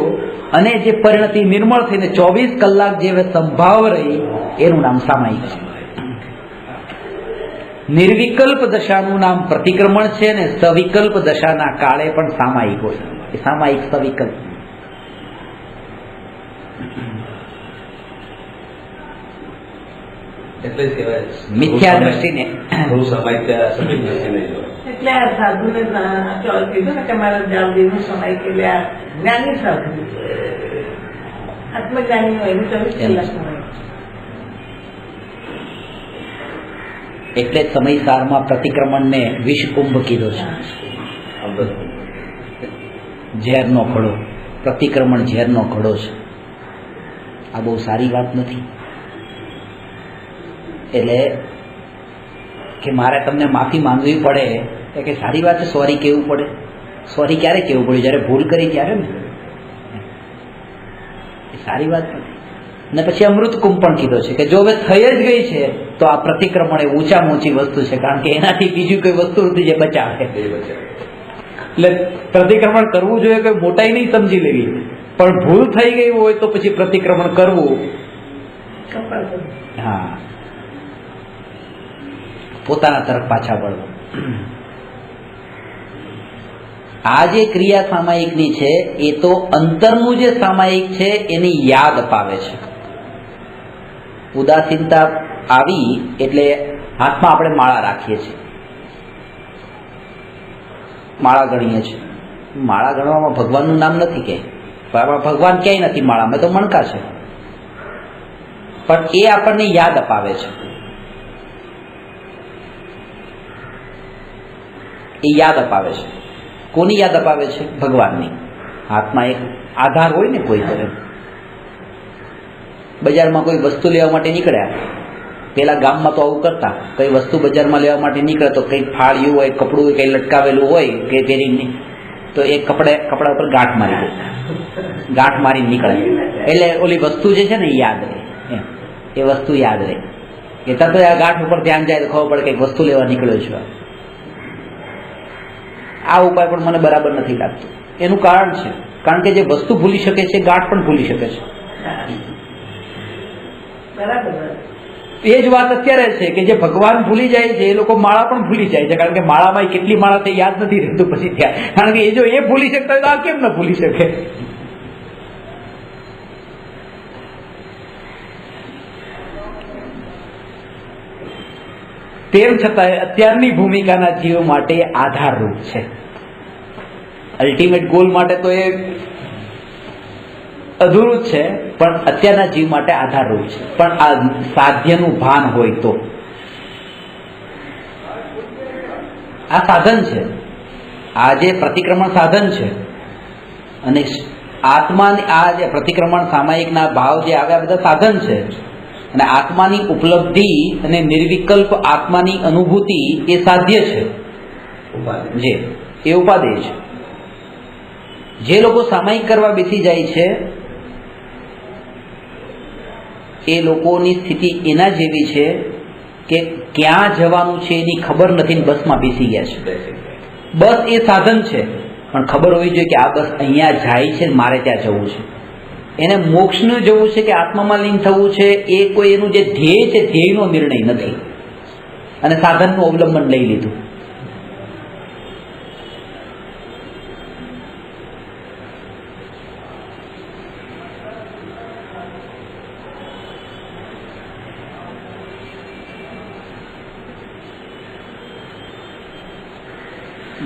અને જે પરિણતિ નિર્મળ થઈને 24 કલાક જે સંભાવ રહી એનું નામ સામાયિક છે. નિર્વિકલ્પ દશાનું નામ પ્રતિક્રમણ છે અને સવિકલ્પ દશાના કાળે પણ સામાયિક હોય. એ સામાયિક સવિકલ્પ. એટલે જ કહેવાય મિથ્યા દ્રષ્ટિને બહુ સામાયિક સફેદ દ્રષ્ટિને જોવાય. એટલે આ સાધુને કીધું ને કે મારા જાવદીનું સમય કે એટલે આ જ્ઞાની સાધુ આત્મજ્ઞાની હોય એનું 24 કલાકનું હોય. એટલે સમયસારમાં પ્રતિક્રમણને વિષકુંભ કીધો છે. ઝેરનો ઘડો, પ્રતિક્રમણ ઝેરનો ઘડો છે. આ બહુ સારી વાત નથી. એટલે કે મારે તમને માફી માંગવી પડે કે સારી વાત છે, સોરી કહેવું પડે. સોરી ક્યારે કહેવું પડ્યું? જ્યારે ભૂલ કરી ત્યારે ને. એ સારી વાત નથી. અને પછી અમૃત કુંભ પણ કીધો છે કે જો હવે થઈ જ ગઈ છે તો આ પ્રતિક્રમણ એ ઊંચામાં ઊંચી વસ્તુ છે, કારણ કે એનાથી બીજું કોઈ વસ્તુ નથી જે બચાવે. એટલે પ્રતિક્રમણ કરવું જોઈએ, કોઈ મોટાઈ નહીં સમજી લેવી, પણ ભૂલ થઈ ગઈ હોય તો પછી પ્રતિક્રમણ કરવું. હા, પોતાના તરફ પાછા વળવું. આ જે ક્રિયા સામાયિકની છે એ તો અંતરનું જે સામાયિક છે એની યાદ અપાવે છે. ઉદાસીનતા આવી એટલે હાથમાં આપણે માળા રાખીએ છીએ, માળા ગણીએ છીએ. માળા ગણવામાં ભગવાનનું નામ નથી ક્યાંય, ભગવાન ક્યાંય નથી માળામાં, તો મણકા છે. પણ એ આપણને યાદ અપાવે છે. એ યાદ અપાવે છે. કોની યાદ અપાવે છે? ભગવાનની. હાથમાં એક આધાર હોય ને કોઈ તરફ. બજારમાં કોઈ વસ્તુ લેવા માટે નીકળ્યા, પેલા ગામમાં તો આવું કરતા, કઈ વસ્તુ બજારમાં લેવા માટે નીકળે તો કંઈક ફાળ્યું હોય, કપડું હોય, કંઈ લટકાવેલું હોય કે પહેરીને, તો એ કપડા ઉપર ગાંઠ મારી દે, ગાંઠ મારી નીકળે. એટલે ઓલી વસ્તુ જે છે ને એ યાદ રહે, એ વસ્તુ યાદ રહે. એ તરત આ ગાંઠ ઉપર ધ્યાન જાય તો ખબર પડે કંઈક વસ્તુ લેવા નીકળ્યો છું. આ ઉપાય પણ મને બરાબર નથી લાગતો. એનું કારણ છે, કારણ કે જે વસ્તુ ભૂલી શકે છે ગાંઠ પણ ભૂલી શકે છે. એ જ વાત અત્યારે છે કે જે ભગવાન ભૂલી જાય છે એ લોકો માળા પણ ભૂલી જાય છે, કારણ કે માળામાં કેટલી માળા થઈ યાદ નથી રહેતું પછી ત્યાં. કારણ કે એ જો એ ભૂલી શકતા હોય તો આ કેમ ન ભૂલી શકે? તેમ છતાં અત્યારની ભૂમિકાના જીવ માટે આધારરૂપ છે. અલ્ટિમેટ ગોલ માટે તો એ અધૂરું જ છે, પણ અત્યારના જીવ માટે આધારરૂપ છે. પણ આ સાધ્યનું ભાન હોય તો આ સાધન છે. આ જે પ્રતિક્રમણ સાધન છે અને આત્માની આ જે પ્રતિક્રમણ સામાયિકના ભાવ જે આવ્યા બધા સાધન છે. અને આત્માની ઉપલબ્ધિ અને નિર્વિકલ્પ આત્માની અનુભૂતિ એ સાધ્ય છે, જે એ ઉપાદેય છે. જે લોકો સામાયિક કરવા બેસી જાય છે એ લોકોની સ્થિતિ એના જેવી છે કે ક્યાં જવાનું છે એની ખબર નથી ને બસમાં બેસી ગયા છે. બસ એ સાધન છે, પણ ખબર હોવી જોઈએ કે આ બસ અહીંયા જાય છે, મારે ત્યાં જવું છે. એને મોક્ષનું જવું છે કે આત્મામાં લીન થવું છે, એ કોઈ એનું જે ધ્યેય છે ધ્યેયનો નિર્ણય નથી, અને સાધનનું અવલંબન લઈ લીધું.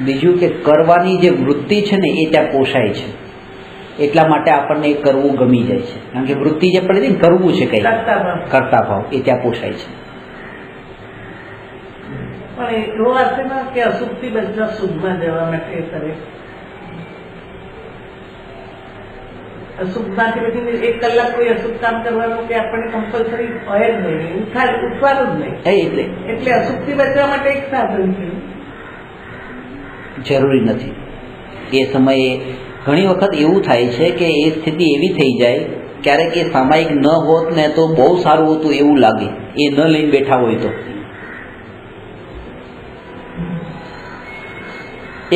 બીજું કે કરવાની જે વૃત્તિ છે ને એ ત્યાં પોષાય છે, એટલા માટે આપણને એ કરવું ગમી જાય છે. કારણ કે વૃત્તિ જે પડે છે ને કરવું છે કંઈ કરતા ભાવ એ ત્યાં પોષાય છે. પણ એવો અર્થ ના કે અશુભથી બધા શુભમાં જવા માટે કરે. અશુભમાંથી પછી 1 કલાક કોઈ અશુભ કામ કરવાનું કે આપણને કમ્પલસરી હોય જ નહીં, ઉઠવાનું જ નહીં. એટલે અશુભથી બચવા માટે એક સાધન છે, જરૂરી નથી. એ સમયે ઘણી વખત એવું થાય છે કે એ સ્થિતિ એવી થઈ જાય, ક્યારેક એ સામાયિક ન હોત ને તો બહુ સારું હતું એવું લાગે, એ ન લઈને બેઠા હોય તો.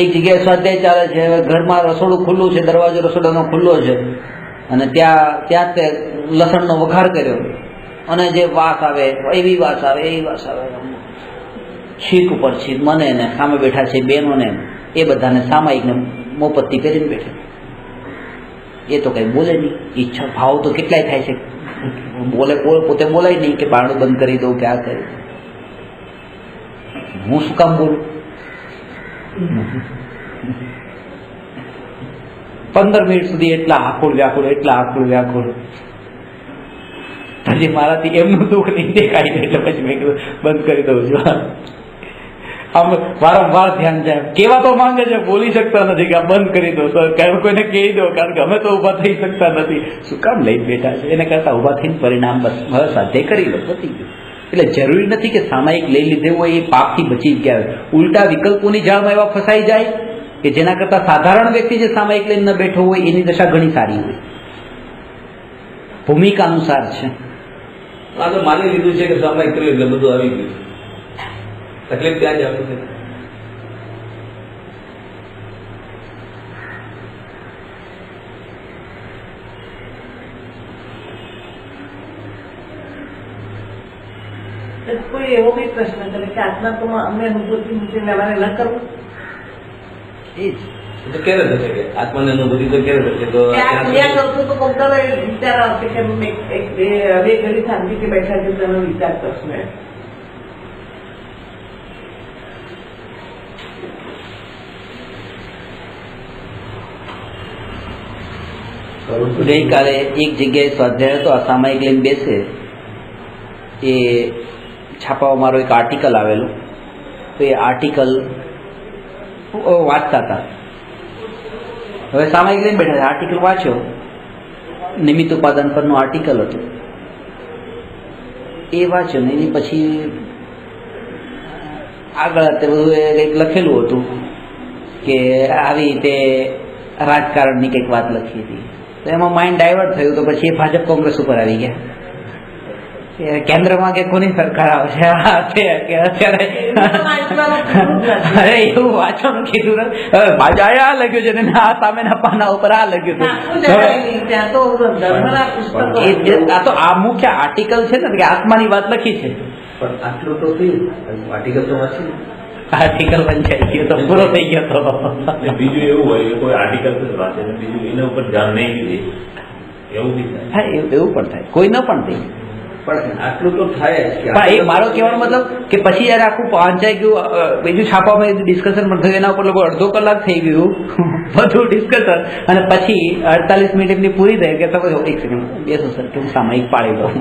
એક જગ્યાએ સ્વાધ્યાય ચાલે છે, હવે ઘરમાં રસોડું ખુલ્લું છે, દરવાજો રસોડાનો ખુલ્લો છે, અને ત્યાં તે લસણનો વઘાર કર્યો, અને જે વાસ આવે એવી વાસ આવે, છીક ઉપર છીક, મને ને સામે બેઠા છે બહેનોને, એ બધાને સામાયિકને મોપત્તી પહેરીને બેઠા. એ તો કંઈ બોલે નહીં. ઈચ્છા ભાવ તો કેટલાય થાય છે, પોતે બોલાય નહીં કે બારણું બંધ કરી દઉં કે આ કરી. હું શું કામ બોલું? 15 મિનિટ સુધી એટલા આખુડ વ્યાકુળ પછી મારાથી એમનું દુઃખ નહીં દેખાય, એટલે પછી મેં કીધું બંધ કરી દઉં છું. આમ વારંવાર ધ્યાન જાય, કેવા તો માંગે છે, બોલી શકતા નથી કે આ બંધ કરી દો, કોઈને કહી દો, કારણ કે અમે તો ઊભા થઈ શકતા નથી. શું કામ લઈ બેઠા છે? એને કરતા ઊભા થઈને પરિણામ બસ સાધ્ય કરી લો, પતી ગયું. એટલે જરૂરી નથી કે સામાયિક લઈ લીધે હોય એ પાપથી બચી ગયા હોય. ઉલટા વિકલ્પોની જાળમાં એવા ફસાઈ જાય કે જેના કરતા સાધારણ વ્યક્તિ જે સામાયિક લઈને ન બેઠો હોય એની દશા ઘણી સારી હોય. ભૂમિકા અનુસાર છે. આ તો માની લીધું છે કે સામાયિક કર્યું એટલે બધું આવી ગયું. તકલીફ ત્યાં જ આવતી છે. કોઈ એવો બી પ્રશ્ન કરે કે આત્મા તો અમને અનુભૂતિ મૂકીને અમારે ન કરવું. એ જ ક્યારે થશે કે આત્માની અનુભૂતિ તો ક્યારે થશે? તો ક્રિયા કરશું તો કોક વિચાર આવશે કે બે ઘડી શાંતિથી બેઠા છે તમે વિચાર કરશો. ગઈકાલે એક જગ્યાએ સ્વાધ્યાય હતો, આ સામાયિક લઈને બેસે, એ છાપામાં મારો એક આર્ટિકલ આવેલું, તો એ આર્ટિકલ વાંચતા હતા. હવે સામાયિક લઈને બેઠા, આર્ટિકલ વાંચ્યો, નિમિત્ત ઉપાદાન પરનું આર્ટિકલ હતું, એ વાંચ્યો ને એની પછી આગળ બધું કંઈક લખેલું હતું કે આવી રીતે રાજકારણની કંઈક વાત લખી હતી. તો એમાં માઇન્ડ ડાયવર્ટ થયું, તો પછી એ ભાજપ કોંગ્રેસ ઉપર આવી ગયા. કેન્દ્રમાં કે કોની સરકાર આવશે કે અત્યારે અરે એવું વાંચવાનું કીધું ને, આ લખ્યું છે ને આ સામેના પાના ઉપર આ લખ્યું છે. આ તો આ મુખ્ય આર્ટિકલ છે ને કે આત્માની વાત લખી છે, પણ આટલું તો થયું, આર્ટિકલ તો વાંચી, આર્ટિકલ વંચાઈ ગયો તો પૂરો થઈ ગયો તો. બીજું એવું હોય કે કોઈ આર્ટિકલ વાંચે ને બીજું એના ઉપર ધ્યાન નહીં દે, એવું બી થાય. એવું પણ થાય, કોઈ ન પણ થાય, પણ આટલું તો થાય જ. પણ એ મારો કહેવાનો મતલબ કે પછી યાર આખું પહોંચાઈ ગયું, બીજું છાપામાં ડિસ્કશન પણ થયું, એના ઉપર લોકો અડધો કલાક થઈ ગયું બધું ડિસ્કશન, અને પછી 48 મિનિટ એમની પૂરી થઈ કે તમે એક સેકન્ડ બેસો સર કે હું સામાયિક પાડી દઉં.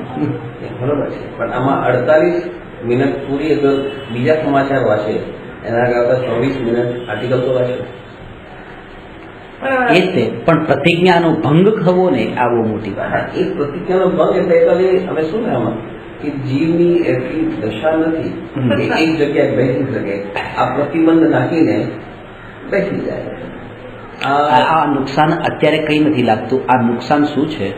બરોબર છે, પણ આમાં 48 મિનિટ પૂરી અગર બીજા સમાચાર વાંચે એના કરતા 24 મિનિટ આર્ટિકલ તો વાંચે. એ જ તે, પણ પ્રતિજ્ઞાનો ભંગ થવો ને આ બહુ મોટી વાત. એ પ્રતિજ્ઞાનો ભંગ એટલે અમે શું ને આમાં કે જીવની એટલી દશા નથી કે એક જગ્યાએ બેસી શકે, આ પ્રતિબંધ નાખીને બેસી જાય. આ નુકસાન અત્યારે કંઈ નથી લાગતું. આ નુકસાન શું છે?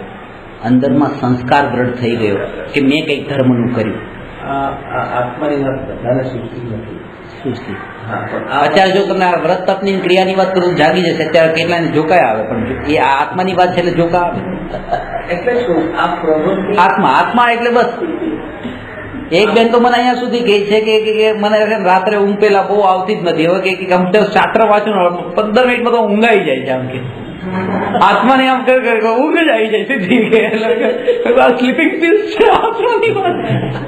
અંદરમાં સંસ્કાર દ્રઢ થઈ ગયો કે મેં કંઈક ધર્મનું કર્યું. આત્માની વાત બધાને સૂચતી નથી. સુસ્તી. અત્યારે જો તમને વ્રત તપની ક્રિયાની વાત કરું જાગી જશે, અત્યારે કેટલાને જોકાય આવે, પણ એ આત્માની વાત છે એટલે જોકા આવે. એટલે શું આ પ્રવૃત્તિ આત્મા એટલે બસ. એક બેન તો મને અહીંયા સુધી કહે છે કે મને રાત્રે ઊંઘ પેલા બહુ આવતી જ નથી, હવે કે શાસ્ત્ર વાંચું 15 મિનિટમાં તો ઊંઘાઈ જાય છે આમ કે. આત્માને આમ ઊંઘ જ આવી જાય સીધી સ્લીપિંગ પીસ છે આત્માની વાત,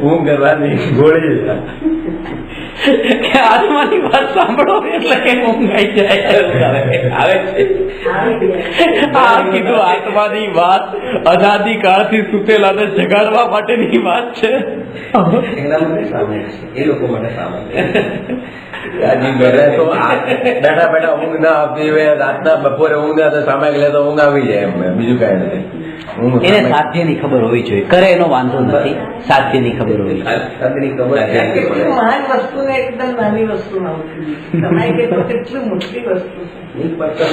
ઊંઘ કરવાની ગોળી આત્માની વાત સાંભળો એટલે કે ઊંઘ આવી જાય આવે છે. આ કીધું આત્માની વાત અનાદિકાળથી સુતેલાને જગાડવા માટેની વાત છે. એના માટે સામાન્ય છે, એ લોકો માટે સામાન્ય. બેઠા બેઠા ઊંઘ ના આવતી હોય, રાતના બપોરે ઊંઘ ના સામાયિક લે તો ઊંઘ આવી જાય એમ, બીજું કઈ નથી. એને સાધ્યની ખબર હોવી જોઈએ, કરે એનો વાંધો નથી, સાધ્યની ખબર હોવી જોઈએ. કેટલી મહાન વસ્તુ ને એકદમ નાની વસ્તુ ના ઉઠી તમારી કે તો કેટલી મોટી વસ્તુ છે.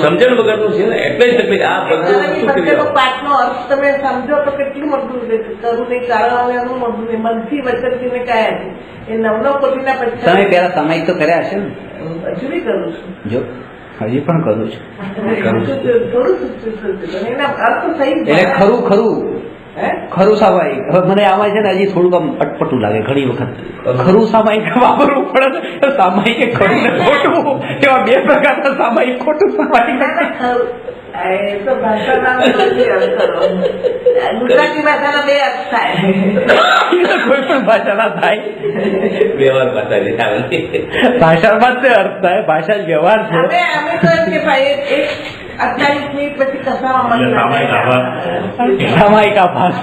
સમજણ વગરનું છે ને એટલે જ તકલીફ. આ બધું શું કરી પાઠનો અર્થ તમે સમજો તો કેટલું મોટું છે. કરું નહીં કારણ મોટું નહીં, મનથી વચનથી ને કાયા છે એ નવનો કોટીના તમે પછી પેલા સામાયિક તો કર્યા હશે ને? હજુ બી કરું છું. જો હજી પણ કરું છું. થોડું એના અર્થ સહી એટલે ખરું ખરું ખરું સામાયિક. હવે મને આમાં છે ને હજી થોડુંક આમ અટપટું લાગે ઘણી વખત. ખરું સામાયિક વાપરવું પડે ને, સામાયિક ખરું ને ખોટું એવા બે પ્રકારના સામાયિક ખોટું સામાયિક. ગુજરાતી ભાષાના બે અર્થ થાય, કોઈ પણ ભાષાના થાય, વ્યવહાર ભાષા આવે. ભાષામાં જ અર્થ થાય, ભાષા જ વ્યવહાર છે. અમે તો એમ કે ભાઈ એક 28 મિનિટ પછી કસામાં સામાયિક આભાસ,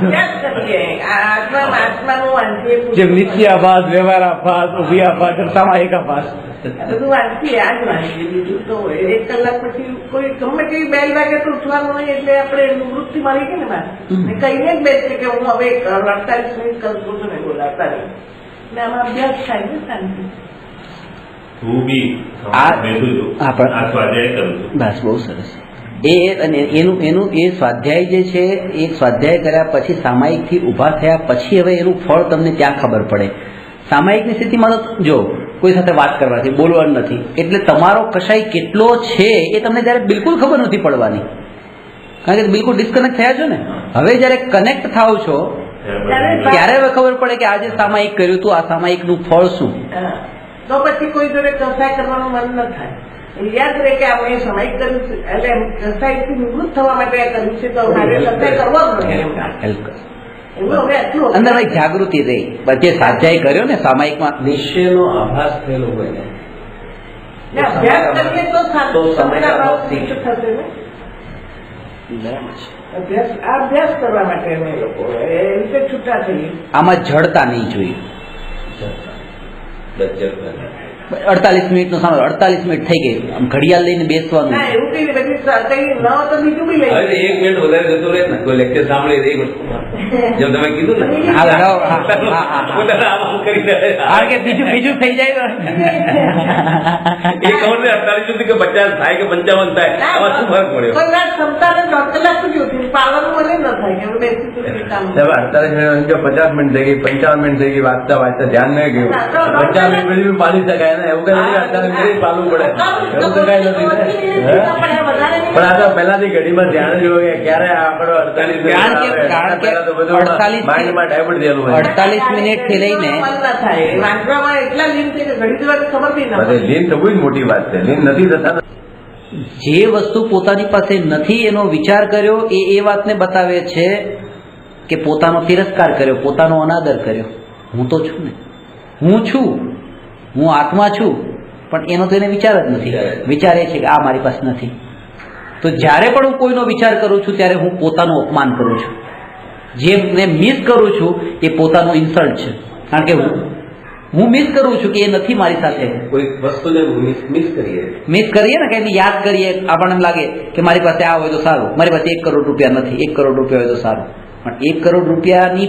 આત્માનું વાંચીએ જેમ નિત્ય આભાસ, વ્યવહાર આભાસ, ઉભી આભાસ, સામાયિક આભાસ બધું વાંચીએ. આ જ વાંચીએ, બીજું તો હોય 1 કલાક પછી કોઈ ગમે તેવી બેલ વાગે તો ઉઠવાનું હોય એટલે આપણે વૃત્તિ મળી ગઈ ને વાત કહીને જ બેસે કે હું હવે 48 મિનિટ કરું છું ને બોલાતા નહીં ને આમાં અભ્યાસ થાય ને શાંતિ. હું બી બેઠું છું, આ સ્વાધ્યાય કરું છું. બસ બહુ સરસ. અને એનું એ સ્વાધ્યાય જે છે એ સ્વાધ્યાય કર્યા પછી સામાયિકથી ઊભા થયા પછી હવે એનું ફળ તમને ત્યાં ખબર પડે. સામાયિકની સ્થિતિમાં તો જો કોઈ સાથે વાત કરવાથી બોલવાનું નથી એટલે તમારો કશાય કેટલો છે એ તમને ત્યારે બિલકુલ ખબર નથી પડવાની, કારણ કે બિલકુલ ડિસ્કનેક્ટ થયા છો ને. હવે જયારે કનેક્ટ થાવ છો ત્યારે હવે ખબર પડે કે આજે સામાયિક કર્યું હતું, આ સામાયિકનું ફળ શું. તો પછી કોઈ જોડે કસાય કરવાનું મન ન થાય. યાદ રહે કે આપણે સામાયિક કર્યું છે એટલે કસાયથી નિવૃત્ત થવા માટે આ કર્યું છે તો મારે કસાય કરવો જ નહીં. અંદર જાગૃતિ રહી. જે સ્વાધ્યાય કર્યો ને સામાયિકમાં નિશ્ચયનો આભાસ થયેલો હોય ને, અભ્યાસ કરીએ તો સમય થશે ને. અભ્યાસ કરવા માટે અમે લોકો એ રીતે છૂટા થઈએ. આમાં જડતા નહીં જોઈએ. 48 મિનિટનો સમય, 48 મિનિટ થઈ ગઈ, આમ ઘડિયાળ લઈને બેસવાનું. એવું કઈ પછી ન તો બીજું બી લઈ 1 મિનિટ વધારે જતું રહે ને કોઈ લેક્ચર સાંભળે જેમ તમે કીધું ને કારણ કે બીજું થઈ જાય. એ ખબર ને 48 સુધી કે 50 થાય કે 55 થાય આમાં શું ફરક પડ્યો? કોઈ વાર ક્ષમતા ને 1.5 કલાક સુધી ઉઠી પાલવાનું મને ન થાય કે બેસી 48 મિનિટ 50 મિનિટ થઈ ગઈ, 55 મિનિટ થઈ ગઈ, વાંચતા વાંચતા ધ્યાન નહીં ગયું, 50 મિનિટ પછી પાલી શકાય ને એવું કઈ 48 મિનિટ પાલવું પડે એવું તો કઈ નથી. પણ આ તો પહેલાથી ઘડીમાં ધ્યાન જ હોય કે ક્યારે આંકડો 48 મિનિટ થી લઈને વાંચવામાં એટલા લીન થઈ કે ઘડી વાર ખબર બી ના પડે. લીન થવું જ મોટી વાત છે, લીન નથી થતા. જે વસ્તુ પોતાની પાસે નથી એનો વિચાર કર્યો એ વાતને બતાવે છે કે પોતાનો તિરસ્કાર કર્યો, પોતાનો અનાદર કર્યો. હું તો છું ને, હું છું, હું આત્મા છું, પણ એનો તો એને વિચાર જ નથી. વિચાર એ છે કે આ મારી પાસે નથી. તો જ્યારે પણ હું કોઈનો વિચાર કરું છું ત્યારે હું પોતાનું અપમાન કરું છું. જે મેં મિસ કરું છું એ પોતાનો ઇન્સલ્ટ છે, કારણ કે હું મિસ કરું છું કે એ નથી મારી સાથે. કોઈ વસ્તુને મિસ કરીએ ને કે એને યાદ કરીએ, આપણને એમ લાગે કે મારી પાસે આ હોય તો સારું, મારી પાસે 1 કરોડ રૂપિયા નથી, 1 કરોડ રૂપિયા હોય તો સારું. પણ 1 કરોડ રૂપિયાની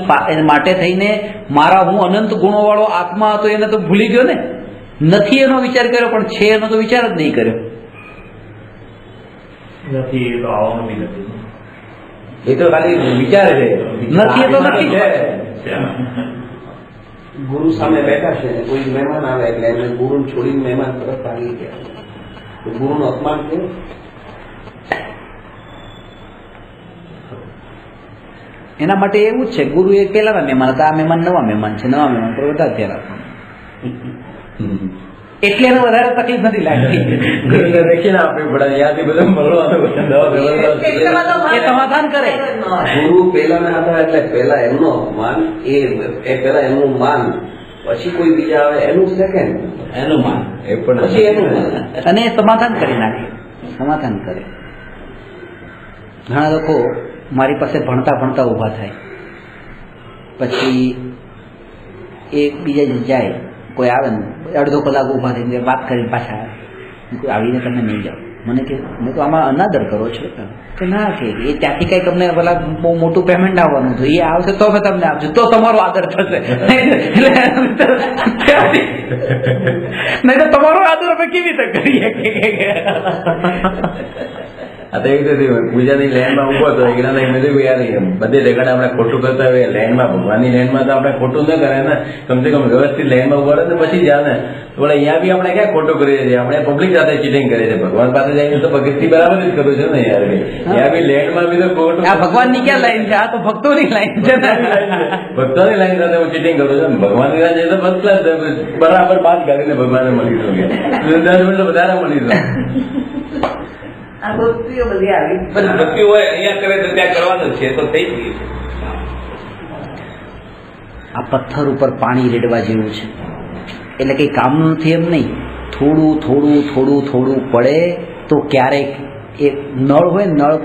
માટે થઈને મારા હું અનંત ગુણો વાળો આત્મા હતો એને તો ભૂલી ગયો ને. નથી એનો વિચાર કર્યો પણ છે એનો તો વિચાર જ નહીં કર્યો. નથી એ તો આવવાનું બી નથી, એ તો ખાલી વિચાર છે. નથી એ તો નથી. ગુરુ સામે બેઠા છે, કોઈ મહેમાન આવે એટલે એમને ગુરુ છોડીને મહેમાન તરફ ભાગી ગયા, તો ગુરુનું અપમાન થયું. એના માટે એવું જ છે, ગુરુ એ પેલાના મહેમાન હતા, આ મહેમાન નવા મહેમાન છે, નવા મહેમાન પર વધારે ધ્યાન આપવાનું. એટલે એને વધારે તકલીફ નથી લાગતી. ગુરુને દેખીને આપવી પડે, ત્યાંથી બધું મળવાનું એ સમાધાન કરે. ગુરુ પેલાના હતા એટલે પેલા એમનો અપમાન, એ પેલા એમનું માન, પછી કોઈ બીજા આવે એનું સેકન્ડ, એનું માન, એ પણ પછી એનું માન. અને એ સમાધાન કરી નાખે, સમાધાન કરે. ઘણા લોકો મારી પાસે ભણતા ભણતા ઊભા થાય, પછી એક બીજા જાય, કોઈ આવે ને અડધો કલાક ઊભા થઈને વાત કરીને પાછા આવે, કોઈ આવીને તમે નહીં જાઓ. મને કે મેં તો આમાં અનાદર કરો છો કે ના, કે એ ત્યાંથી કંઈક તમને પેલા બહુ મોટું પેમેન્ટ આવવાનું હતું, એ આવશે તો અમે તમને આપજો, તો તમારો આદર થશે. નહીં તો તમારો આદર અમે કેવી રીતે કરીએ? આ તો એવી રીતે પૂજાની લાઈનમાં ઉભો હતો, એકડા મેં યાર બધે જગ્યાએ આપણે ખોટું કરતા હોઈએ, લાઈનમાં ભગવાનની લાઈનમાં તો આપણે ખોટું ન કરે ને, કમસે કમ વ્યવસ્થિત લાઈનમાં ઉભા રહે ને પછી જા ને. બોલે અહીંયા બી આપણે ક્યાં ખોટું કરીએ છીએ, આપણે પબ્લિક સાથે ચીટિંગ કરીએ છીએ. ભગવાન પાસે જઈને તો ભક્તિ બરાબર જ કરું છું ને યાર, ત્યાં બી લાઈનમાં બી તો ખોટું. આ ભગવાનની ક્યાં લાઈન છે? આ તો ભક્તોની લાઈન છે. ભક્તોની લાઈન સાથે હું ચીટિંગ કરું છું. ભગવાનની લાઈન જઈએ તો ફર્સ્ટ ક્લાસ બરાબર બાદ કાઢીને ભગવાનને મળી શકે, 10 મિનિટ વધારે મળી શકે. આ વૃત્તિઓ બધી આવી. બધી વૃત્તિઓ હોય, અહીંયા કરે તો ત્યાં કરવાનું છે, તો થઈ ગયું છે. આ પથ્થર ઉપર પાણી રેડવા જેવું છે, એટલે કઈ કામનું નથી એમ નહીં. થોડું થોડું થોડું થોડું પડે તો ક્યારેક એ નળ હોય, નળ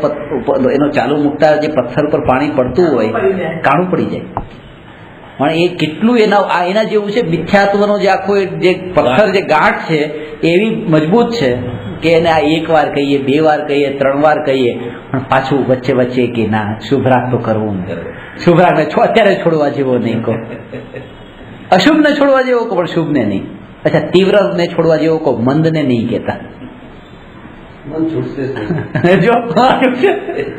એનો ચાલુ મૂકતા જે પથ્થર ઉપર પાણી પડતું હોય કાણું પડી જાય. પણ એ કેટલું એના જેવું છે. મિથ્યાત્વનો જે આખો જે પથ્થર જે ગાંઠ છે એવી મજબૂત છે કે એને આ 1 વાર કહીએ, 2 વાર કહીએ, 3 વાર કહીએ, પણ પાછું વચ્ચે વચ્ચે કે ના, શુભરાગ તો કરવું ને, શુભરાગને અત્યારે છોડવા જેવો નહીં કહો, અશુભને છોડવા જેવો કહો પણ શુભને નહીં. અચ્છા, તીવ્રને છોડવા જેવો કહો, મંદને નહીં કહેતા. મન છૂટશે જ નહીં. જો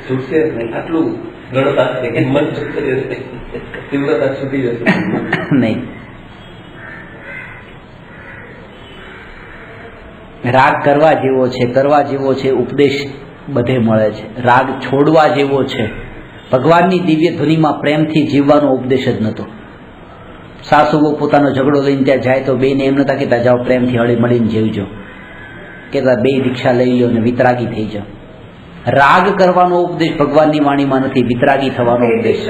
છૂટશે જ નહીં. આટલું દ્રઢતા છે કે મન છૂટશે જ નહીં. તીવ્રતા છૂટી જશે નહીં. રાગ કરવા જેવો છે, કરવા જેવો છે, ઉપદેશ બધે મળે છે. રાગ છોડવા જેવો છે. ભગવાનની દિવ્ય ધુનીમાં પ્રેમથી જીવવાનો ઉપદેશ જ નહોતો. સાસુઓ પોતાનો ઝઘડો લઈને ત્યાં જાય તો બેને એમ નતા કહેતા જાઓ પ્રેમથી હળી મળીને જીવજો, કહેતા 2 દીક્ષા લઈ લો ને વિતરાગી થઈ જાઓ. રાગ કરવાનો ઉપદેશ ભગવાનની વાણીમાં નથી, વિતરાગી થવાનો ઉપદેશ.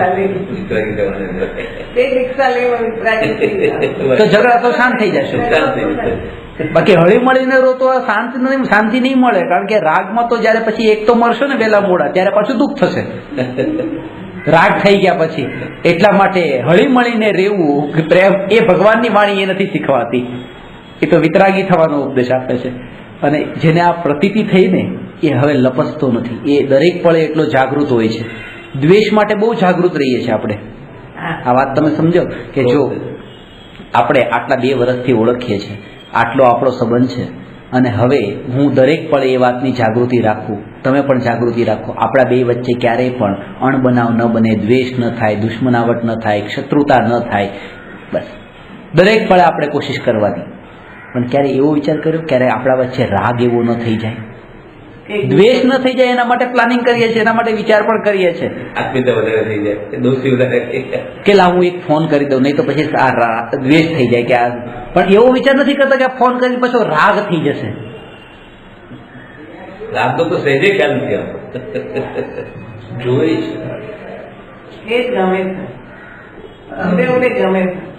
તો ઝઘડા તો શાંત થઈ જશે. બાકી હળી મળીને રહો તો શાંતિ નહીં મળે, કારણ કે રાગમાં તો જયારે પછી એક તો મળશો ને વેલા મોડા, ત્યારે પાછું દુઃખ થશે રાગ થઈ ગયા પછી. એટલા માટે હળી મળીને રહેવું, પ્રેમ, એ ભગવાનની વાણી એ નથી શીખવાતી, એ તો વિતરાગી થવાનો ઉપદેશ આપે છે. અને જેને આ પ્રતીતિ થઈ ને એ હવે લપસતો નથી, એ દરેક પળે એટલો જાગૃત હોય છે. દ્વેષ માટે બહુ જાગૃત રહીએ છીએ આપણે. આ વાત તમે સમજો કે જો આપણે આટલા 2 વર્ષથી ઓળખીએ છીએ, આટલો આપણો સંબંધ છે, અને હવે હું દરેક પળે એ વાતની જાગૃતિ રાખું, તમે પણ જાગૃતિ રાખો. આપણા 2 વચ્ચે ક્યારેય પણ અણબનાવ ન બને, દ્વેષ ન થાય, દુશ્મનાવટ ન થાય, શત્રુતા ન થાય. બસ દરેક પળે આપણે કોશિશ કરવાની. પણ ક્યારે એવો વિચાર કર્યો ક્યારે આપણા વચ્ચે રાગ એવો ન થઈ જાય, દ્વેષ ન થઈ જાય, એના માટે પ્લાનિંગ કરીએ છીએ, એના માટે વિચાર પણ કરીએ છીએ. આત્મીયતા વધારે થઈ જાય, દોસ્તી વધારે થઈ જાય કે લા હું એક ફોન કરી દઉં, નહીં તો પછી આ દ્વેષ થઈ જાય કે આ. પણ એવો વિચાર નથી કરતા કે આ ફોન કરીને પછી રાગ થઈ જશે. રાગ તો સહેજે ખ્યાલ નથી આવતો, જોઈ છે એ જ ગમે છે.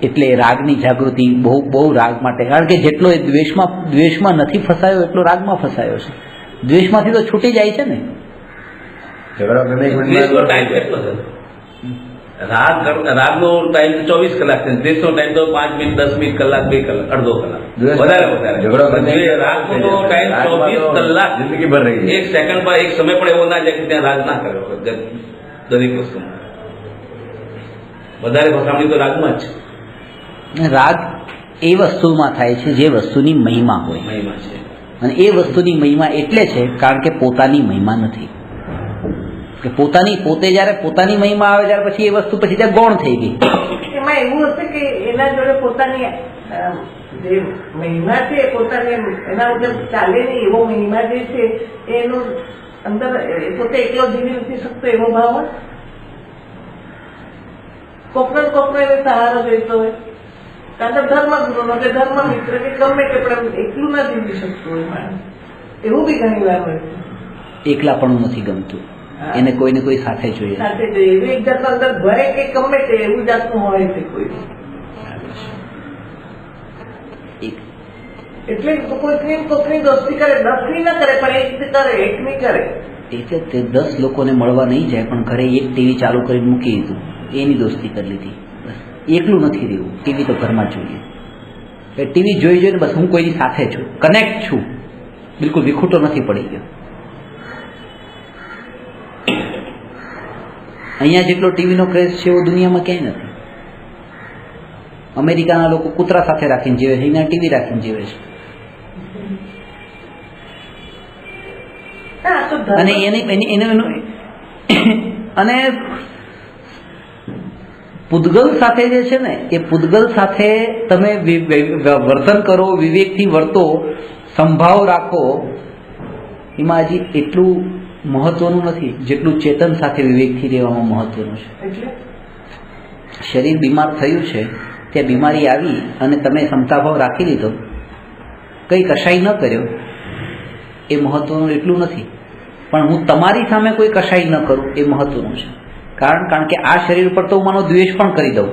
એટલે રાગની જાગૃતિ બહુ રાગ માટે, કારણ કે જેટલો એ દ્વેષમાં નથી ફસાયો એટલો રાગમાં ફસાયો છે. દ્વેષમાંથી તો છૂટી જાય છે ને. દ્વેષનો ટાઈમ કેટલો છે? રાગનો ટાઈમ 24 કલાક છે, દ્વેષનો ટાઈમ તો 5 મિનિટ, 10 મિનિટ, કલાક, 2 કલાક, અડધો કલાક, વધારે રાગનો તો ટાઈમ 24 કલાક જિંદગી ભર રહી. એક સેકન્ડ પર એક સમય પણ એવો ના જાય કે ત્યાં રાગ ના કર્યો. દરેક વસ્તુમાં વધારે ભસામણી તો રાગમાં જ છે. રાગ એ વસ્તુમાં થાય છે જે વસ્તુની મહિમા હોય. મહિમા છે, અને એ વસ્તુની મહિમા એટલે છે કારણ કે પોતાની મહિમા નથી. કે પોતે જયારે પોતાની મહિમા આવે ત્યારે પછી એ વસ્તુ પછી ત્યાં ગૌણ થઈ ગઈ. એમાં એવું હશે કે એના જોડે પોતાની જે મહિમા છે પોતાની એના વગર ચાલે નહીં એવો મહિમા જે છે એનો અંદર પોતે એકલો જીવી નથી શકતો એવો ભાવ હોય. કોકનો એને સહારો જોઈતો હોય. કાં તો ધર્મગુરુ કે ધર્મ મિત્ર કે ગમે તે પણ એકલું નથી જીવી શકતું હોય માણસ. એવું બી ઘણી વાર હોય. એકલા પણ નથી ગમતું, એને કોઈને કોઈ સાથે જોઈએ. સાથે જોઈએ એવી એક જાતનું અંદર ભરે કે ગમે તે એવું જાતનું હોય છે કોઈ. એટલે કોઈકની દોસ્તી કરે, 10ની ના કરે પણ એક કરે, એકની કરે. એટલે તે 10 લોકોને મળવા નહીં જાય પણ ઘરે એક ટીવી ચાલુ કરીને મૂકી દીધું, એની દોસ્તી કરી લીધી. બસ એકલું નથી રહેવું, ટીવી તો ઘરમાં જોઈએ. ટીવી જોઈ જોઈને બસ હું કોઈની સાથે છું, કનેક્ટ છું, બિલકુલ વિખૂટો નથી પડી ગયો. અહીંયા જેટલો ટીવીનો ક્રેઝ છે એવો દુનિયામાં ક્યાંય નથી. અમેરિકાના લોકો કૂતરા સાથે રાખીને જીવે છે, અહીંયા ટીવી રાખીને જીવે છે. અને અને પૂતગલ સાથે જે છે ને એ પૂતગલ સાથે તમે વર્તન કરો, વિવેકથી વર્તો, સંભાવ રાખો, એમાં હજી એટલું મહત્વનું નથી જેટલું ચેતન સાથે વિવેકથી રહેવામાં મહત્વનું છે. શરીર બીમાર થયું છે, ત્યાં બીમારી આવી અને તમે ક્ષમતાભાવ રાખી લીધો, કંઈ કશાય ન કર્યો, એ મહત્વનું એટલું નથી. પણ હું તમારી સામે કોઈ કશાય ન કરું એ મહત્વનું છે. કારણ કે આ શરીર ઉપર તો હું માનો દ્વેષ પણ કરી દઉં,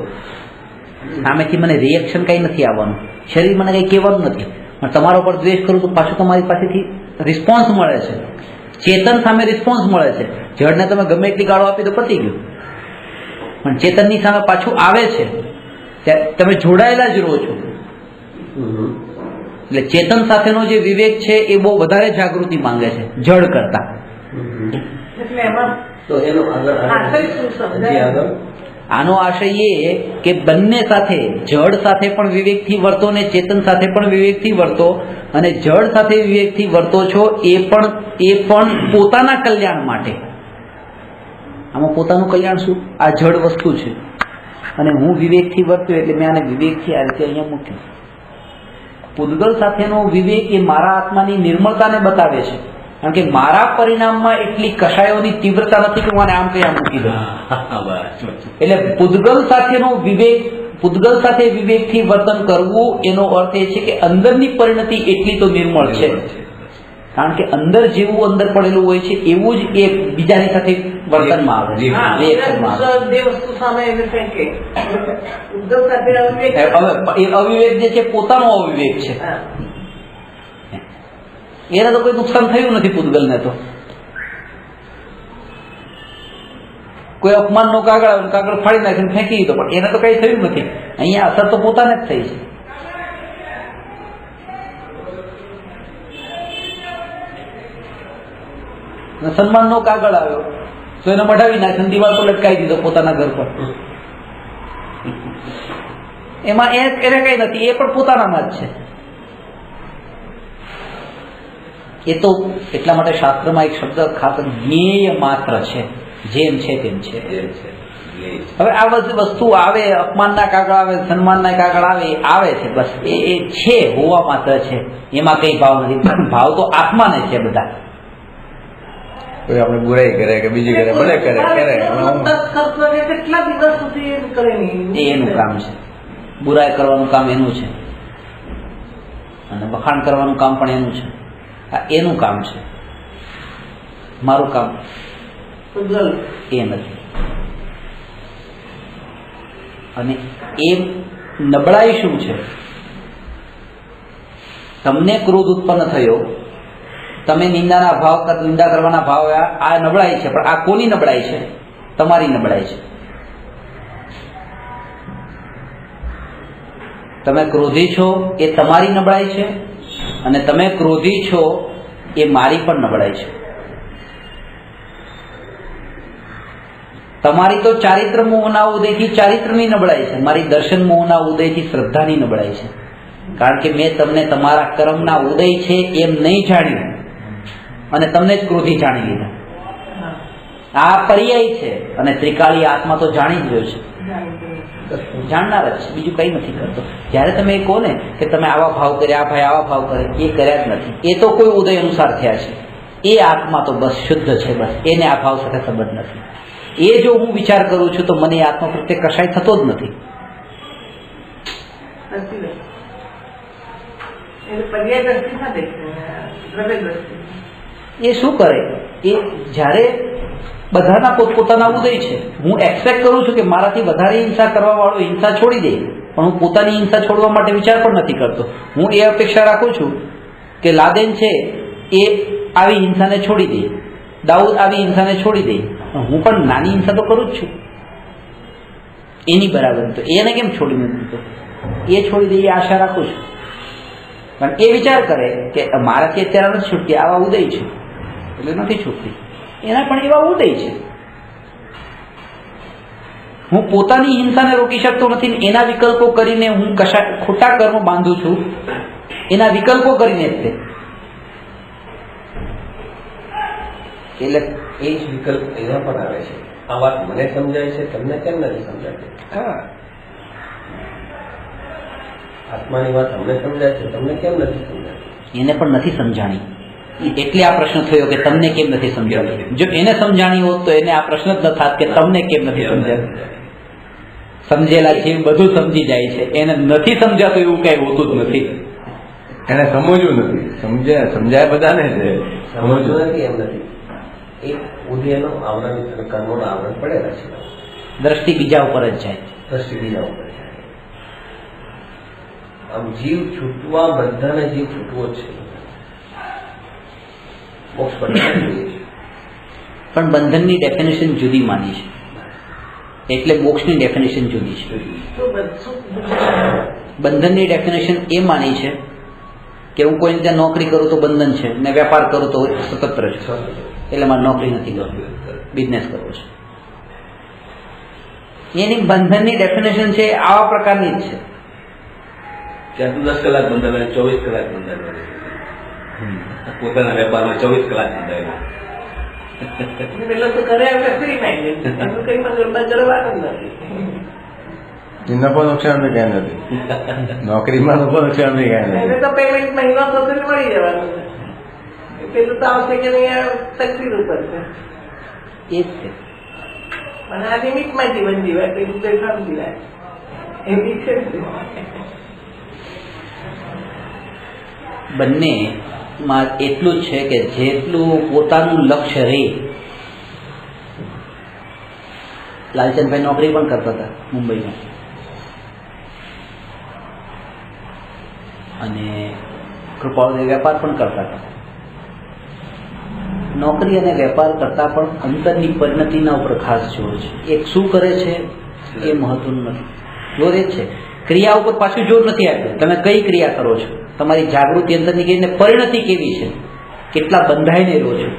સામેથી મને રિએક્શન કંઈ નથી આવવાનું, શરીર મને કંઈ કહેવાનું નથી, પણ તમારા ઉપર દ્વેષ કરું તો પાછું તમારી પાસેથી રિસ્પોન્સ મળે છે, ચેતન સામે રિસ્પોન્સ મળે છે. જડને તમે ગમે એટલી ગાળો આપી તો પતી ગયું, પણ ચેતનની સામે પાછું આવે છે ત્યારે તમે જોડાયેલા જ રહો છો. એટલે ચેતન સાથેનો જે વિવેક છે એ બહુ વધારે જાગૃતિ માંગે છે જડ કરતા. એટલે એમાં તો એનો આશય શું સમજાય? આનો આશય એ કે બંને સાથે, જડ સાથે પણ વિવેકથી વર્તો ને ચેતન સાથે પણ વિવેકથી વર્તો. અને જડ સાથે વિવેકથી વર્તો છો એ પણ પોતાના કલ્યાણ માટે. આમાં પોતાનું કલ્યાણ શું? આ જડ વસ્તુ છે અને હું વિવેકથી વર્ત્યો એટલે મેં આને વિવેકથી આ રીતે અહીંયા મૂક્યું. પૂતગલ સાથેનો વિવેક એ મારા આત્માની નિર્મળતાને બતાવે છે, કારણ કે મારા પરિણામમાં એટલી કશાયોની તીવ્રતા નથી કે હું આને આમ કઈ આમ મૂકી દઉં. એટલે પૂતગલ સાથેનો વિવેક, પૂતગલ સાથે વિવેકથી વર્તન કરવું એનો અર્થ એ છે કે અંદરની પરિણતિ એટલી તો નિર્મળ છે, કારણ કે અંદર જેવું અંદર પડેલું હોય છે એવું જ એ બીજાની સાથે વર્તનમાં આવે છે, રિએક્શનમાં આવે છે. એ અવિવેક જે છે પોતાનો અવિવેક છે, એને તો કોઈ નુકસાન થયું નથી. પૂતગલને તો કોઈ અપમાનનો કાગળ ફાડી નાખીને ફેંકી દીધો, પણ એને તો કઈ થયું નથી. અહીંયા અસર તો પોતાને જ થઈ છે. સન્માનનો કાગળ આવ્યો તો એને મઢાવી નાખ્યો, દિવાલ પર લટકાવી દીધો પોતાના ઘર પર. એમાં એને કઈ નથી, એ પણ પોતાનામાં જ છે. એ તો એટલા માટે શાસ્ત્રમાં એક શબ્દ ખાસ જ્ઞેય માત્ર છે, જેમ છે તેમ છે. હવે આ બધી વસ્તુ આવે, અપમાનના કાગળ આવે, સન્માનના કાગળ આવે છે, બસ એ છે, હોવા માત્ર છે, એમાં કઈ ભાવ નથી. ભાવ તો આત્માને છે બધા. કોઈ આપણે બુરાઈ કરે કે બીજી કરે, ભલે કરે કેટલા દિવસ સુધી એનું કામ છે. બુરાઈ કરવાનું કામ એનું છે અને વખાણ કરવાનું કામ પણ એનું છે. એનું કામ છે, મારું કામ એ નથી. અને એ નબળાઈ શું છે? તમને ક્રોધ ઉત્પન્ન થયો, તમે નિંદા કરવાના ભાવ, આ નબળાઈ છે. પણ આ કોની નબળાઈ છે? તમારી નબળાઈ છે. તમે ક્રોધી છો એ તમારી નબળાઈ છે, અને તમે ક્રોધી છો એ મારી પણ નબળાઈ છે. તમારી તો ચારિત્ર મોહના ઉદયથી ચારિત્રની નબળાઈ છે, મારી દર્શન મોહના ઉદયથી શ્રદ્ધાની નબળાઈ છે. કારણ કે મેં તમને તમારા કર્મના ઉદય છે એમ નહીં જાણ્યું અને તમને જ ક્રોધી જાણી લીધા. આ પર્યાય છે. અને ત્રિકાળી આત્મા તો જાણી જ રહ્યો છે, જાણનાર જ છે, બીજું કઈ નથી કરતો. જયારે તમે કહો ને કે તમે આવા ભાવ કર્યા, આ ભાઈ આવા ભાવ કરે, એ કર્યા જ નથી. એ તો કોઈ ઉદય અનુસાર થયા છે. એ આત્મા તો બસ શુદ્ધ છે, બસ એને આ ભાવ સાથે સંબંધ નથી. એ જો હું વિચાર કરું છું તો મને આત્મા પ્રત્યે કશાય થતો જ નથી. નથી રહેતું. એટલે પર્યાય દ્રષ્ટિ ના દેખે, દ્રવ્ય દ્રષ્ટિ. એ શું કરે, એ જ્યારે બધાના પોતપોતાના ઉદય છે, હું એક્સપેક્ટ કરું છું કે મારાથી વધારે હિંસા કરવા વાળો હિંસા છોડી દે, પણ હું પોતાની હિંસા છોડવા માટે વિચાર પણ નથી કરતો. હું એ અપેક્ષા રાખું છું કે લાદેન છે એ આવી હિંસાને છોડી દે, દાઉદ આવી હિંસાને છોડી દે, પણ હું પણ નાની હિંસા તો કરું જ છું એની બરાબર. તો એને કેમ છોડી નથી દીધો, એ છોડી દે એ આશા રાખું છું. પણ એ વિચાર કરે કે મારાથી અત્યારે નથી છૂટતી, આવા ઉદય છે એટલે નથી છૂટતી, એના પણ એવા ઉદય છે. હું પોતાની હિંસાને રોકી શકતો નથી, એના વિકલ્પો કરીને હું કશા ખોટા કર્મ બાંધું છું, એના વિકલ્પો કરીને જ તે. એટલે એ જ વિકલ્પ એના પણ આવે છે. આ વાત મને સમજાય છે, તમને કેમ નથી સમજાતી? આત્માની વાત અમને સમજાય છે, તમને કેમ નથી સમજાતી? એને પણ નથી સમજાણી, એટલે આ પ્રશ્ન થયો કે તમને કેમ નથી સમજાતી. જો એને સમજાણી હોત તો એને આ પ્રશ્ન જ ન થાત કે તમને કેમ નથી સમજાતી. સમજેલા છે બધું સમજી જાય છે, એને નથી સમજાતું એવું કઈ હોતું જ નથી. એને સમજવું નથી, સમજાય બધાને છે, સમજવું નથી એમ નથી. એક ઉદયનો આવરણ અને કર્મોનું આવરણ પડેલા છે. દ્રષ્ટિ બીજા ઉપર જ જાય, દ્રષ્ટિ બીજા ઉપર છે. આમ જીવ છૂટવા, બધાને જીવ છૂટવો જ છે. મોક્ષ બધાને જોઈએ છે, પણ બંધનની ડેફિનેશન જુદી માની છે, એટલે મોક્ષની ડેફિનેશન જુદી છે. તો બધું બંધનની ડેફિનેશન એ માની છે કે હું કોઈને ત્યાં નોકરી કરું તો બંધન છે, ને વેપાર કરું તો સ્વતંત્ર છે, એટલે મારે નોકરી નથી કરવી, બિઝનેસ કરવો છે. એની બંધનની ડેફિનેશન છે આવા પ્રકારની જ છે. ત્યાં તો 10 કલાક બંધાયેલા, 24 કલાક બંધાયેલા, પોતાના વેપારમાં 24 કલાક બંધાયેલા. પેલો તો ઘરે આવે ફ્રી માઇન્ડેડ, એનું કઈ મગજમાં જરવાનું નથી. નફો નુકસાન બી કઈ નથી, નોકરીમાં નફો નુકસાન બી કઈ એને નથી. તો પેમેન્ટ મહિના સુધી મળી જવાનું છે. પેલું તો આવશે કે નહીં તકલીફ ઉપર છે, એ જ છે. પણ આ લિમિટમાં જીવન જીવાય પેલું તો કામ જીવાય એવી છે. બંનેમાં એટલું જ છે કે જેટલું પોતાનું લક્ષ્ય રહે. લાલચંદભાઈ નોકરી પણ કરતા હતા મુંબઈમાં, અને કૃપાળુદેવ વેપાર પણ કરતા હતા. નોકરી અને વેપાર કરતા પણ અંતરની પરિણતિના ઉપર ખાસ જોર છે. એક શું કરે છે એ મહત્વનું નથી, જોર એ જ છે. ક્રિયા ઉપર પાછું જોર નથી આપ્યું, તમે કઈ ક્રિયા કરો છો, તમારી જાગૃતિ અંદરની કહીને પરિણતિ કેવી છે, કેટલા બંધાઈને રહો છો.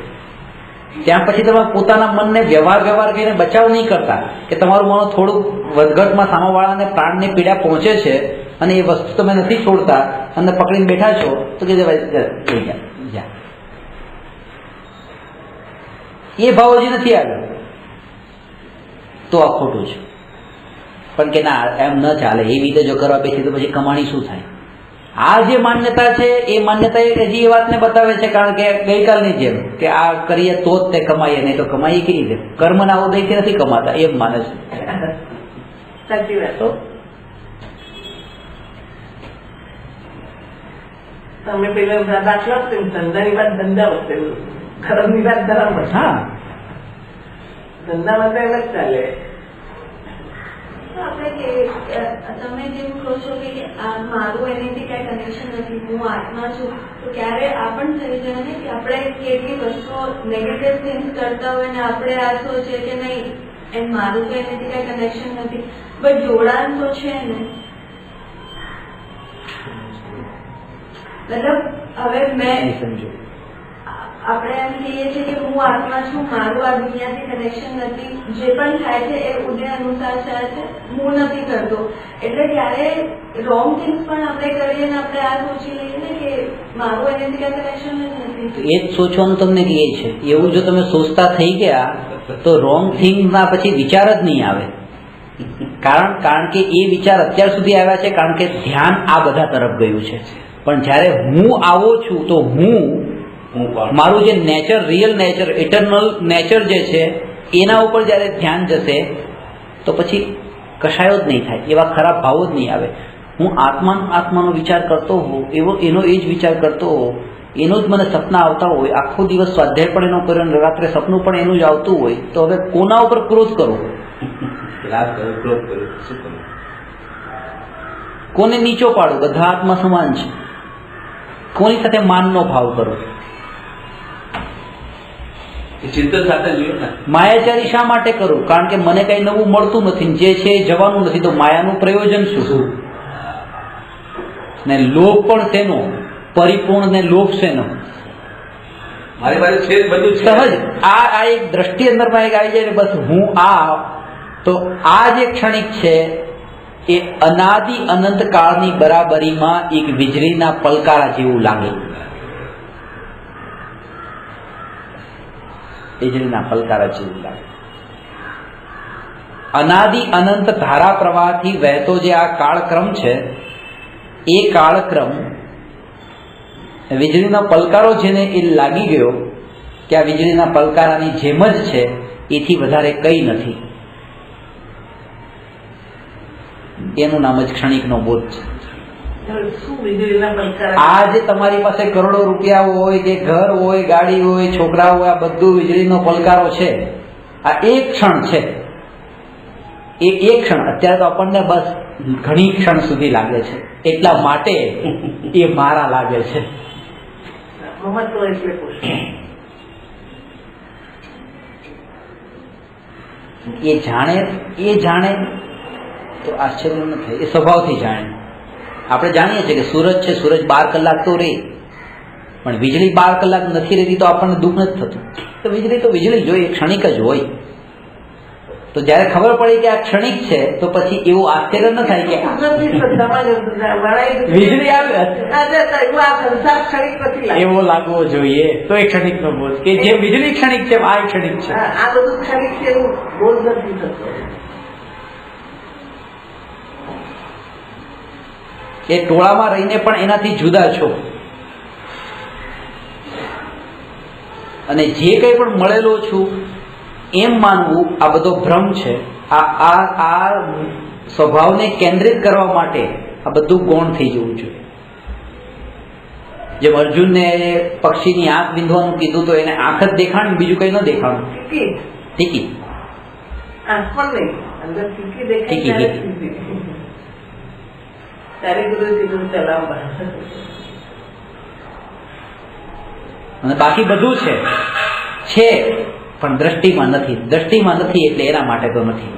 ત્યાં પછી તમે પોતાના મનને વ્યવહાર કહીને બચાવ નહીં કરતા કે તમારું મન થોડુંક વધઘટમાં સામાવાળાને પ્રાણને પીડા પહોંચે છે અને એ વસ્તુ તમે નથી છોડતા અને પકડીને બેઠા છો તો કે જા, એ ભાવ હજી નથી આવ્યો તો આ ખોટું છે. પણ કે ના એમ ન ચાલે, એવી રીતે જો કરવા બેસી તો પછી કમાણી શું થાય. આ જે માન્યતા છે એ માન્યતા હજી એ વાતને બતાવે છે, કારણ કે ગઈકાલની જેમ કે આ કરીએ તો જ તે કમાઈએ, નહીં તો કમાઈએ કેવી રીતે, કર્મના ઉદયથી નથી કમાતા એમ માને છે. સાચી વાત. તમે પેલા દાખલા ધંધાની વાત ધંધા વખતે, ધર્મની વાત ધર્મ વખતે. હા, ધંધામાં તો એમ જ ચાલે. તમે જેમ કહો છો કે મારું એનાથી કઈ કનેક્શન નથી, હું આત્મા છું, તો ક્યારે આ પણ થઈ જાય ને કે આપણે કેટલી વસ્તુઓ નેગેટિવ થિંગ્સ કરતા હોય ને આપણે આ સોચીએ કે નહીં એમ મારું તો એનાથી કઈ કનેક્શન નથી, બટ જોડાણ તો છે ને. મતલબ હવે મેં સમજો, આપણે એમ કહીએ છીએ કે હું આત્મા છું, મારું આ દુનિયાથી કનેક્શન નથી, જે પણ થાય છે એ ઉદય અનુસાર થાય છે, હું નથી કરતો. એટલે ત્યારે રોંગ થિંગ્સ પણ આપણે કરીએ ને આપણે આ સોચી લઈએ ને કે મારું એનાથી કઈ કનેક્શન જ નથી. એ જ સોચવાનું તમને કહે છે. એવું જો તમે સોચતા થઈ ગયા તો રોંગ થિંગના પછી વિચાર જ નહીં આવે. કારણ કે એ વિચાર અત્યાર સુધી આવ્યા છે કારણ કે ધ્યાન આ બધા તરફ ગયું છે. પણ જ્યારે હું આવો છું તો હું મારું જે nature, real nature, eternal nature જે છે એના ઉપર જ્યારે ધ્યાન જશે તો પછી કશાયો જ નહીં થાય, એવા ખરાબ ભાવો જ નહીં આવે. હું આત્માનો વિચાર કરતો હોઉં, એનો એ જ વિચાર કરતો હોઉં, એનો જ મને સપના આવતા હોય, આખો દિવસ સ્વાધ્યાય પણ એનો કર્યો અને રાત્રે સપનું પણ એનું જ આવતું હોય, તો હવે કોના ઉપર ક્રોધ કરો? કોને નીચો પાડો? બધા આત્મા સમાન છે. કોની સાથે માનનો ભાવ કરો? ચિંતન સાથે જોઈએ ને. માયાચારી શા માટે કરું? કારણ કે મને કઈ નવું મળતું નથી, જે છે એ જવાનું નથી, તો માયાનું પ્રયોજન શું? ને લોભ પણ તેનો પરિપૂર્ણ ને લોભ શેનો? મારી પાસે છે બધું સહજ આ એક દ્રષ્ટિ અંદરમાં એક આવી જાય ને બસ હું તો આ જે ક્ષણિક છે એ અનાદિ અનંત કાળની બરાબરીમાં એક વીજળીના પલકારા જેવું લાગે. વીજળીના પલકારા જેવું લાગે. અનાદિ અનંત ધારા પ્રવાહથી વહેતો જે આ કાળક્રમ છે એ કાળક્રમ વીજળીનો પલકારો છે ને એ લાગી ગયો કે આ વીજળીના પલકારાની જેમ જ છે, એથી વધારે કંઈ નથી. એનું નામ જ ક્ષણિકનો બોધ છે. આ જે તમારી પાસે કરોડો રૂપિયા હોય કે ઘર હોય, ગાડી હોય, છોકરા હોય, આ બધું વીજળીનો પલકારો છે. આ એક ક્ષણ છે. એ એક ક્ષણ અત્યારે તો આપણને બસ ઘણી ક્ષણ સુધી લાગે છે, એટલા માટે એ મારા લાગે છે. એ જાણે તો આશ્ચર્ય ન થાય, એ સ્વભાવથી જાણે. આપણે જાણીએ છીએ કે સૂરજ છે, સૂરજ 12 કલાક તો રહે, પણ વીજળી 12 કલાક નથી રહેતી તો આપણને દુઃખ નથી થતું. તો વીજળી જોઈએ, ક્ષણિક જ હોય. તો જયારે ખબર પડી કે આ ક્ષણિક છે તો પછી એવું આશ્ચર્ય ન થાય કે વીજળી એવો લાગવો જોઈએ. તો એ ક્ષણિક નો બોધ કે જે વીજળી ક્ષણિક છે આ ક્ષણિક છે. આ બધું ક્ષણિક છે એવું બોધ નથી થતો. એ ટોળામાં રહીને પણ એનાથી જુદા છો, અને જે કંઈ પણ મળેલો છું એમ માનવું આ બધો ભ્રમ છે. આ સ્વભાવને કેન્દ્રિત કરવા માટે આ બધું ગૌણ થઈ જવું જોઈએ. જેમ અર્જુનને પક્ષીની આંખ વિંધવાનું કીધું તો એને આંખ જ દેખાણી, બીજું કઈ ન દેખાણું. ટીકી અને બાકી બધું છે પણ દ્રષ્ટિમાં નથી એટલે એના માટે તો નથી.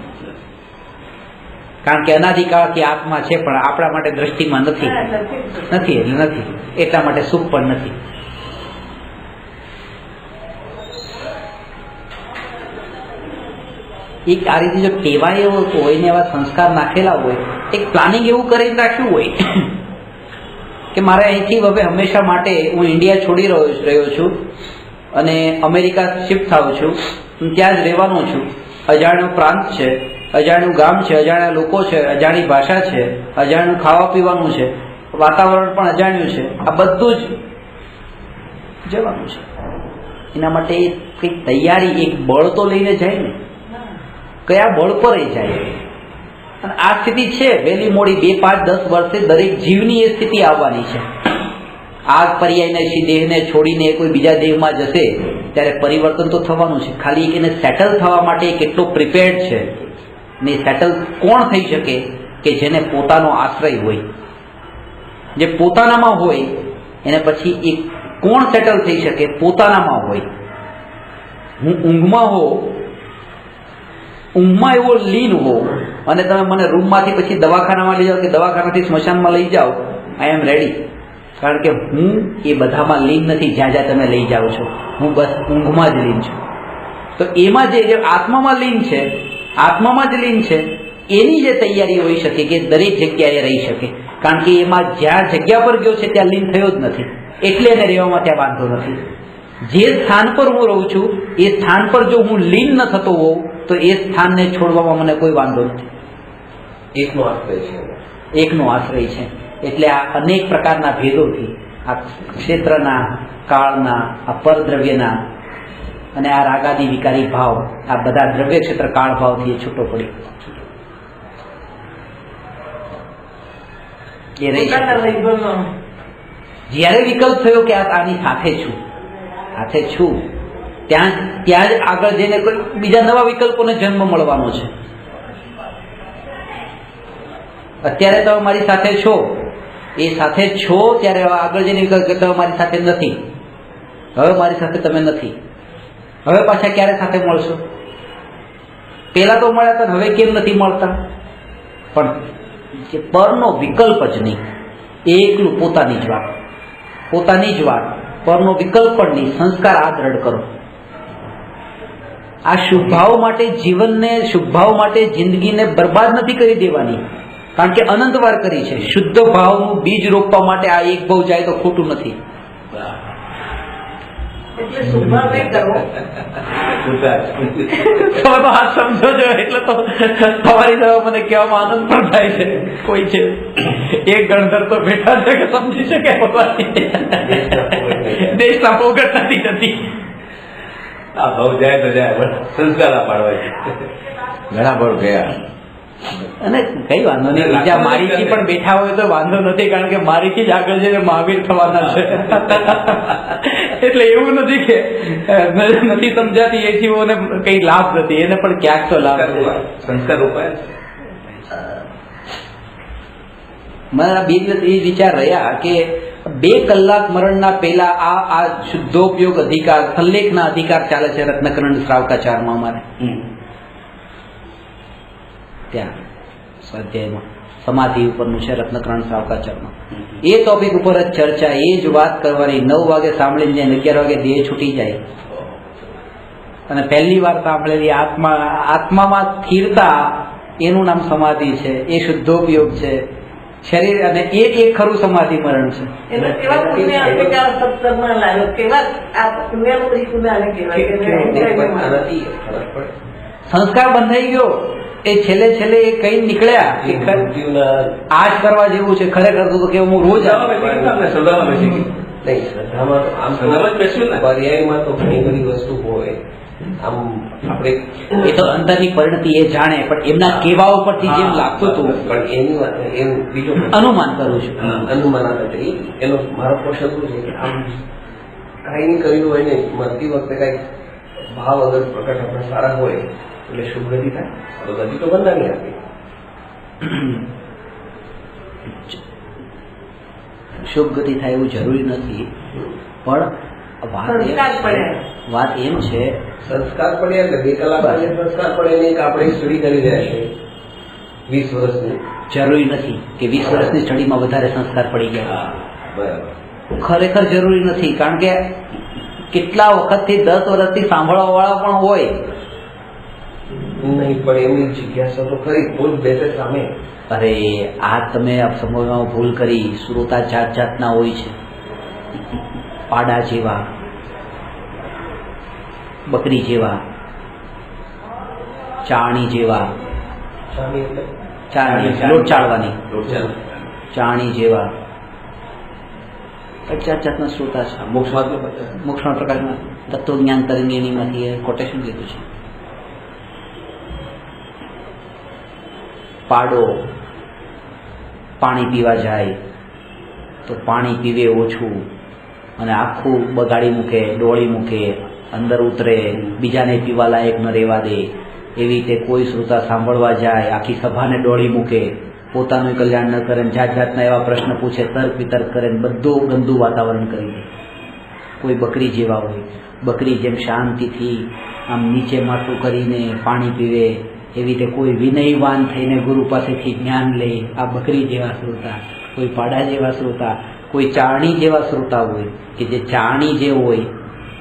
કારણ કે અનાદિકાળથી આત્મા છે પણ આપણા માટે દ્રષ્ટિમાં નથી એટલે નથી, એટલા માટે સુખ પણ નથી. એક આ રીતે જો ટેવાય એવો હોય ને એવા સંસ્કાર નાખેલા હોય, એક પ્લાનિંગ એવું કરીને રાખ્યું હોય કે મારે અહીંથી હવે હંમેશા માટે હું ઇન્ડિયા છોડી રહ્યો છું અને અમેરિકા શિફ્ટ થાઉં છું, ત્યાં જ રહેવાનો છું. અજાણ્યો પ્રાંત છે, અજાણ્યું ગામ છે, અજાણ્યા લોકો છે, અજાણી ભાષા છે, અજાણ્યું ખાવા પીવાનું છે, વાતાવરણ પણ અજાણ્યું છે. આ બધું જ જવાનું છે. એના માટે કંઈક તૈયારી, એક બળ તો લઈને જાય ને. કયા બળ પર એ જાય? અને આ સ્થિતિ છે વહેલી મોડી 2, 5, 10 વર્ષે દરેક જીવની એ સ્થિતિ આવવાની છે. આ પર્યાયને દેહને છોડીને કોઈ બીજા દેહમાં જશે ત્યારે પરિવર્તન તો થવાનું છે. ખાલી એને સેટલ થવા માટે કેટલો પ્રિપેર્ડ છે ને સેટલ કોણ થઈ શકે કે જેને પોતાનો આશ્રય હોય, જે પોતાનામાં હોય એને પછી એક કોણ સેટલ થઈ શકે? પોતાનામાં હોય. હું ઊંઘમાં એવો લીન હો અને તમે મને રૂમમાંથી પછી દવાખાનામાં લઈ જાઓ કે દવાખાનાથી સ્મશાનમાં લઈ જાઓ, આઈ એમ રેડી. કારણ કે હું એ બધામાં લીન નથી જ્યાં જ્યાં તમે લઈ જાઓ છો. હું બસ ઊંઘમાં જ લીન છું. તો એમાં જે આત્મામાં લીન છે, આત્મામાં જ લીન છે, એની જે તૈયારી હોઈ શકે કે દરેક જગ્યાએ રહી શકે. કારણ કે એમાં જ્યાં જગ્યા પર ગયો છે ત્યાં લીન થયો જ નથી, એટલે એને રહેવામાં ત્યાં વાંધો નથી. જે સ્થાન પર હું રહું છું એ સ્થાન પર જો હું લીન ન થતો હોઉં તો એ સ્થાનને છોડવામાં મને કોઈ વાંધો નથી. એકનો આશ્રય છે. એટલે આ અનેક પ્રકારના ભેદોથી, આ ક્ષેત્રના, કાળના, આ પરદ્રવ્યના અને આ રાગાદી વિકારી ભાવ, આ બધા દ્રવ્ય ક્ષેત્ર કાળ ભાવથી એ છૂટો પડી. એ રહી શકે. પોતાના વૈભવનો જ્યારે વિકલ્પ થયો કે આની સાથે છું ત્યાં જ આગળ જઈને કોઈ બીજા નવા વિકલ્પોને જન્મ મળવાનો છે. અત્યારે તમે મારી સાથે છો, એ સાથે છો ત્યારે હવે આગળ જઈને વિકલ્પ કે તમે મારી સાથે નથી, હવે મારી સાથે તમે નથી, હવે પાછા ક્યારે સાથે મળશો? પેલા તો મળ્યા હતા, હવે કેમ નથી મળતા? પણ જે પરનો વિકલ્પ જ નહીં, એકલું પોતાની જ વાત, પરનો વિકલ્પ પણ નહીં, સંસ્કાર આ દ્રઢ કરો. આ શુભભાવ માટે જીવનને, શુભભાવ માટે જિંદગીને બરબાદ નથી કરી દેવાની, કારણ કે અનંતવાર કરી છે. શુદ્ધ ભાવનું બીજ રોપવા માટે આ એક ભાવ જાય તો ખોટું નથી. એટલે શુભભાવ નહીં કરવો. તમે તો હાથ સમજો છો એટલે તો તમારી સાથે મને કહેવામાં આનંદ પણ થાય છે. કોઈ છે એક ગણધર તો બેઠા છે કે સમજી શકે દેશના પોગટ નથી. આ ભાવ જાય તો જાય, સંસ્કાર પાડવા છે. ઘણા ભાવ ગયા. અને કઈ વાંધો નહીં, બીજા મારીથી પણ બેઠા હોય તો વાંધો નથી, કારણ કે મારીથી જ આગળ જઈને મહાવીર થવાના છે. એટલે એવું નથી કે નથી સમજાતી એ જીવોને કઈ લાભ નથી, એને પણ ક્યાંક તો લાભ છે. સંસ્કાર ઉપાય મારા બે દિવસ એ વિચાર રહ્યા કે 2 કલાક મરણના પહેલા આ શુદ્ધોપયોગ અધિકાર, સંલેખના અધિકાર ચાલે છે રત્નકરણ શ્રાવકાચારમાં અમારે ત્યાં સ્વાધ્યાયમાં સમાધિ ઉપરનું છે રત્નકરણ શ્રાવકાચારમાં. એ ટોપિક ઉપર જ ચર્ચા, એ જ વાત કરવાની. 9 વાગે સાંભળીને 11 વાગે દેહ છૂટી જાય. અને પહેલી વાર સાંભળેલી આત્મામાં સ્થિરતા, એનું નામ સમાધિ છે. એ શુદ્ધોપયોગ છે શરીર, અને એ ખરું સમાધિ મરણ છે. એનો કેવા પુણ્ય આપણે કે આ સત્સંગમાં લાવ્યો, કેવા આ પુણ્યનું પછી પુણ્ય આને કહેવાય. સંસ્કાર બંધાઈ ગયો. એ છેલ્લે એ કઈ નીકળ્યા કે આ જ કરવા જેવું છે ખરેખર તો કે હું રોજ શ્રદ્ધામાં તો આમ પર્યાયમાં તો ઘણી બધી વસ્તુ હોય. આમ આપણે એ તો અંદરની પરિણતિ એ જાણે, પણ એમના કહેવા ઉપરથી જેમ લાગતું હતું, પણ એની વાત એમ બીજો અનુમાન કરું છું. અનુમાન આપે એનો મારો પ્રશ્ન શું છે કે આમ કઈ નહીં કર્યું હોય ને મરતી વખતે કઈ ભાવ અગર પ્રકટ આપણે સારા હોય એટલે શુભ ગતિ થાય. ગતિ તો બંધાની આપી, શુભ ગતિ થાય એવું જરૂરી નથી, પણ વાત એમ છે સંસ્કાર પડે એટલે 2 કલાક સંસ્કાર પડે નહીં કે આપણે સ્ટડી કરી રહ્યા છે 20 વર્ષની. જરૂરી નથી કે 20 વર્ષની સ્ટડીમાં વધારે સંસ્કાર પડી ગયા. બરાબર, ખરેખર જરૂરી નથી, કારણ કે કેટલા વખતથી 10 વર્ષથી સાંભળવા વાળા પણ હોય. નહીં પણ એમની જિજ્ઞાસા તો ખરી, ભૂલ બેસે સામે. અરે આ તમે સમજવામાં ભૂલ કરી. શ્રોતા જાતના હોય છે, પાડા જેવા, બકરી જેવા, ચાણી જેવા, લોટ ચાળવાની ચાણી જેવા, જાતના શ્રોતા છે. મોક્ષમાં પ્રકાશમાં તત્વજ્ઞાન તરંગીણીમાંથી કોટેશન લીધું છે. પાડો પાણી પીવા જાય તો પાણી પીવે ઓછું અને આખું બગાડી મૂકે, ડોળી મૂકે, અંદર ઉતરે, બીજાને પીવા લાયક ન રહેવા દે. એવી રીતે કોઈ શ્રોતા સાંભળવા જાય, આખી સભાને ડોળી મૂકે, પોતાનું કલ્યાણ ન કરે, જાતના એવા પ્રશ્ન પૂછે, તર્ક વિતર્ક કરે, બધું ગંદુ વાતાવરણ કરી દે. કોઈ બકરી જેવા હોય, બકરી જેમ શાંતિથી આમ નીચે માથું કરીને પાણી પીવે, એવી રીતે કોઈ વિનયવાન થઈને ગુરુ પાસેથી જ્ઞાન લે. આ બકરી જેવા શ્રોતા. કોઈ પાડા જેવા શ્રોતા, કોઈ ચારણી જેવા શ્રોતા હોય કે જે ચારણી જે હોય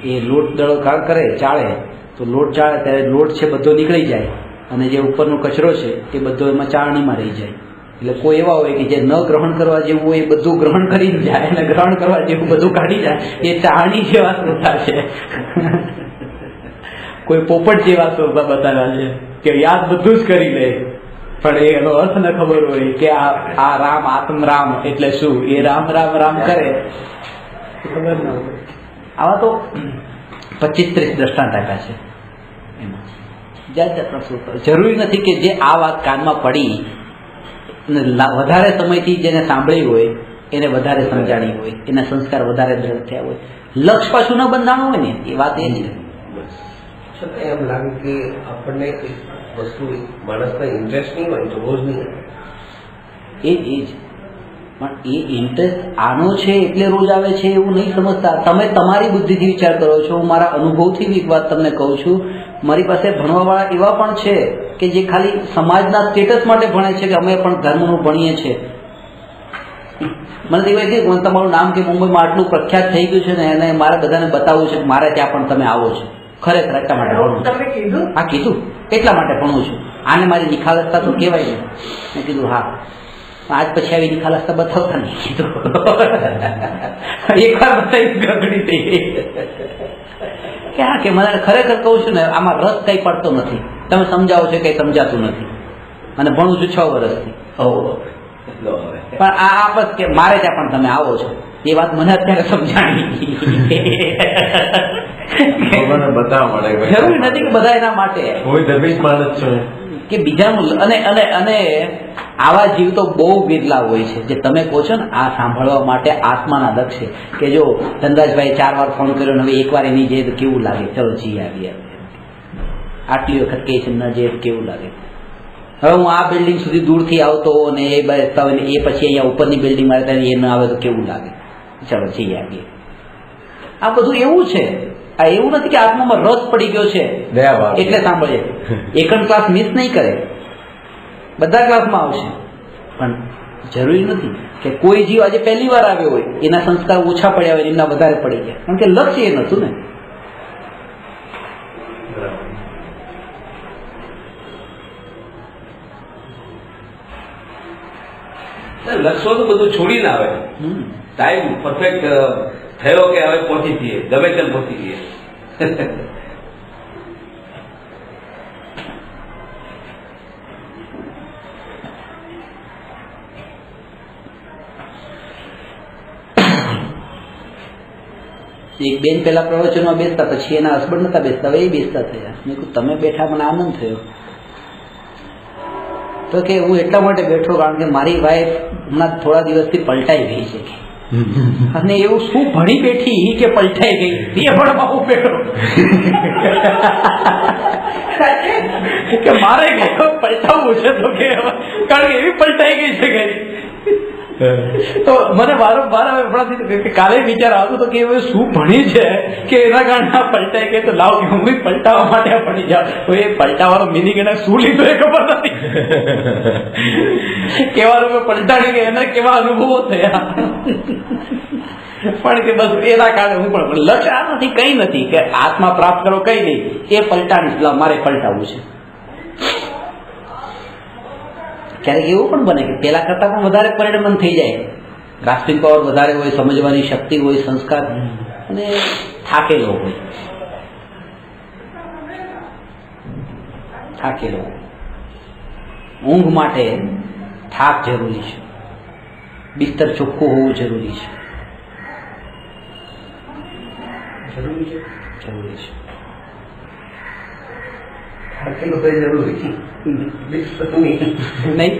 એ લોટ દળો કરે, ચાળે તો લોટ ચાળે ત્યારે લોટ છે બધો નીકળી જાય અને જે ઉપરનો કચરો છે એ બધો એમાં ચારણીમાં રહી જાય. એટલે કોઈ એવા હોય કે જે ન ગ્રહણ કરવા જેવું હોય એ બધું ગ્રહણ કરીને જાય અને ગ્રહણ કરવા જેવું બધું કાઢી જાય. એ ચારણી જેવા શ્રોતા છે. કોઈ પોપટ જેવા શ્રોતા બતાવ્યા છે કે યાદ બધું જ કરી લે, પણ એનો અર્થ ન ખબર હોય કે આ રામ આત્મ રામ એટલે શું, એ રામ રામ રામ કરે ખબર ન હોય. આવા તો 25-30 દ્રષ્ટાંત આપ્યા છે. એમાં જાતના શ્રોતા. જરૂરી નથી કે જે આ વાત કાનમાં પડી વધારે સમયથી જેને સાંભળી હોય એને વધારે સમજાણી હોય, એના સંસ્કાર વધારે દ્રઢ થયા હોય, લક્ષ પાછું ન બંધાણું હોય ને, એ વાત એ છે. છતાં એમ લાગે કે આપણને વસ્તુ માણસને ઇન્ટરેસ્ટ નહીં હોય તો રોજ નહીં એ જ પણ એ ઇન્ટરેસ્ટ આનો છે એટલે રોજ આવે છે એવું નહીં સમજતા. તમે તમારી બુદ્ધિથી વિચાર કરો છો, હું મારા અનુભવથી એક વાત તમને કહું છું. મારી પાસે ભણવાવાળા એવા પણ છે કે જે ખાલી સમાજના સ્ટેટસ માટે ભણે છે કે અમે પણ ધર્મનું ભણીએ છીએ. મને તો એવું કે તમારું નામ કે મુંબઈમાં આટલું પ્રખ્યાત થઈ ગયું છે ને, એને મારે બધાને બતાવવું છે કે મારે ત્યાં પણ તમે આવો છો. ખરેખર એટલા માટે ભણું છું. તમે કીધું? હા કીધું, એટલા માટે ભણું છું. આને મારી નિખાલસતા તો કહેવાય ને. મેં કીધું હા, આજ પછી આવી નિખાલસતા બતાવતા નહીં કીધું. એકવાર બતાવી ગગડી થઈ ગઈ કે હા કે મને ખરેખર કહું છું ને, આમાં રસ કઈ પડતો નથી. તમે સમજાવો છો કઈ સમજાતું નથી, અને ભણું છું 6 વર્ષથી. પણ આ બસ કે મારે ત્યાં પણ તમે આવો છો, એ વાત મને અત્યારે સમજાણી. બતાવવા મળે જરૂરી નથી કે બધા એના માટે કે બીજાનું. અને આવા જીવ તો બહુ બિરલા હોય છે જે તમે કહો છો ને આ સાંભળવા માટે આત્માના દક્ષ છે. કે જો ધનરાજભાઈ 4 વાર ફોન કર્યો, હવે એકવાર એની જે કેવું લાગે, ચલો જી આવીએ. આટલી વખત કહે છે ન જે કેવું લાગે. હવે હું આ બિલ્ડિંગ સુધી દૂરથી આવતો ને એ બેસતા હોય ને એ પછી અહીંયા ઉપરની બિલ્ડિંગમાં રહેતા એ ન આવે તો કેવું લાગે, ચલો જઈ આવીએ. આ બધું એવું છે. આ એવું નથી કે આત્મામાં રસ પડી ગયો છે એટલે સાંભળે. એકન ક્લાસ મિસ નહીં કરે, બધા ક્લાસમાં આવશે. પણ જરૂરી નથી કે કોઈ જીવ આજે પહેલી વાર આવ્યો હોય એના સંસ્કાર ઓછા પડ્યા હોય, એમના વધારે પડી ગયા, કારણ કે લક્ષ્ય એ નતું ને. લક્ષ્યો તો બધું છોડીને આવે. ટાઈમ પરફેક્ટ થયો કે હવે પહોંચી જઈએ, ગમે તેમ પહોંચી જઈએ. એક બેન પેલા પ્રવચનમાં બેસતા, પછી એના હસબન્ડ નતા બેસતા, હવે એ બેસતા થયા. મેં કહ્યું તમે બેઠા, મને આનંદ થયો. તો કે હું એટલા માટે બેઠો કારણ કે મારી વાઈફ હમણાં થોડા દિવસથી પલટાઈ ગઈ છે. અને એવું શું ભણી બેઠી કે પલટાઈ ગઈ, એ ભણવા હું બેઠો કે મારે પલટાવવું છે. તો કે કારણ કે એવી પલટાઈ ગઈ છે કે તો મને વારંવાર હમણાંથી કાલે વિચાર આવતો હતો કે હવે શું ભણી છે કે એના કારણે આ પલટાઈ ગઈ. તો લાવ કે હું પલટાવવા માટે ભણી જાઉં. તો એ પલટાવાનો મિનિંગ એને શું લીધો એ ખબર નથી. કેવા રૂપે પલટાડી ગઈ, એના કેવા અનુભવો થયા. પણ કે બસ એના કારણે હું પણ લક્ષ્ય આ નથી, કઈ નથી કે આત્મા પ્રાપ્ત કરો, કઈ નહીં, એ પલટાડી મારે પલટાવવું છે. ક્યારેક એવું પણ બને કે પેલા કરતા પણ વધારે પરિણમન થઈ જાય. ગ્રાસ્પિંગ પાવર વધારે હોય, સમજવાની શક્તિ હોય, સંસ્કાર, અને થાકેલો હોય. ઊંઘ માટે થાક જરૂરી છે, બિસ્તર ચોખ્ખું હોવું જરૂરી છે. થાકેલું તો જરૂરી છે, નહીં.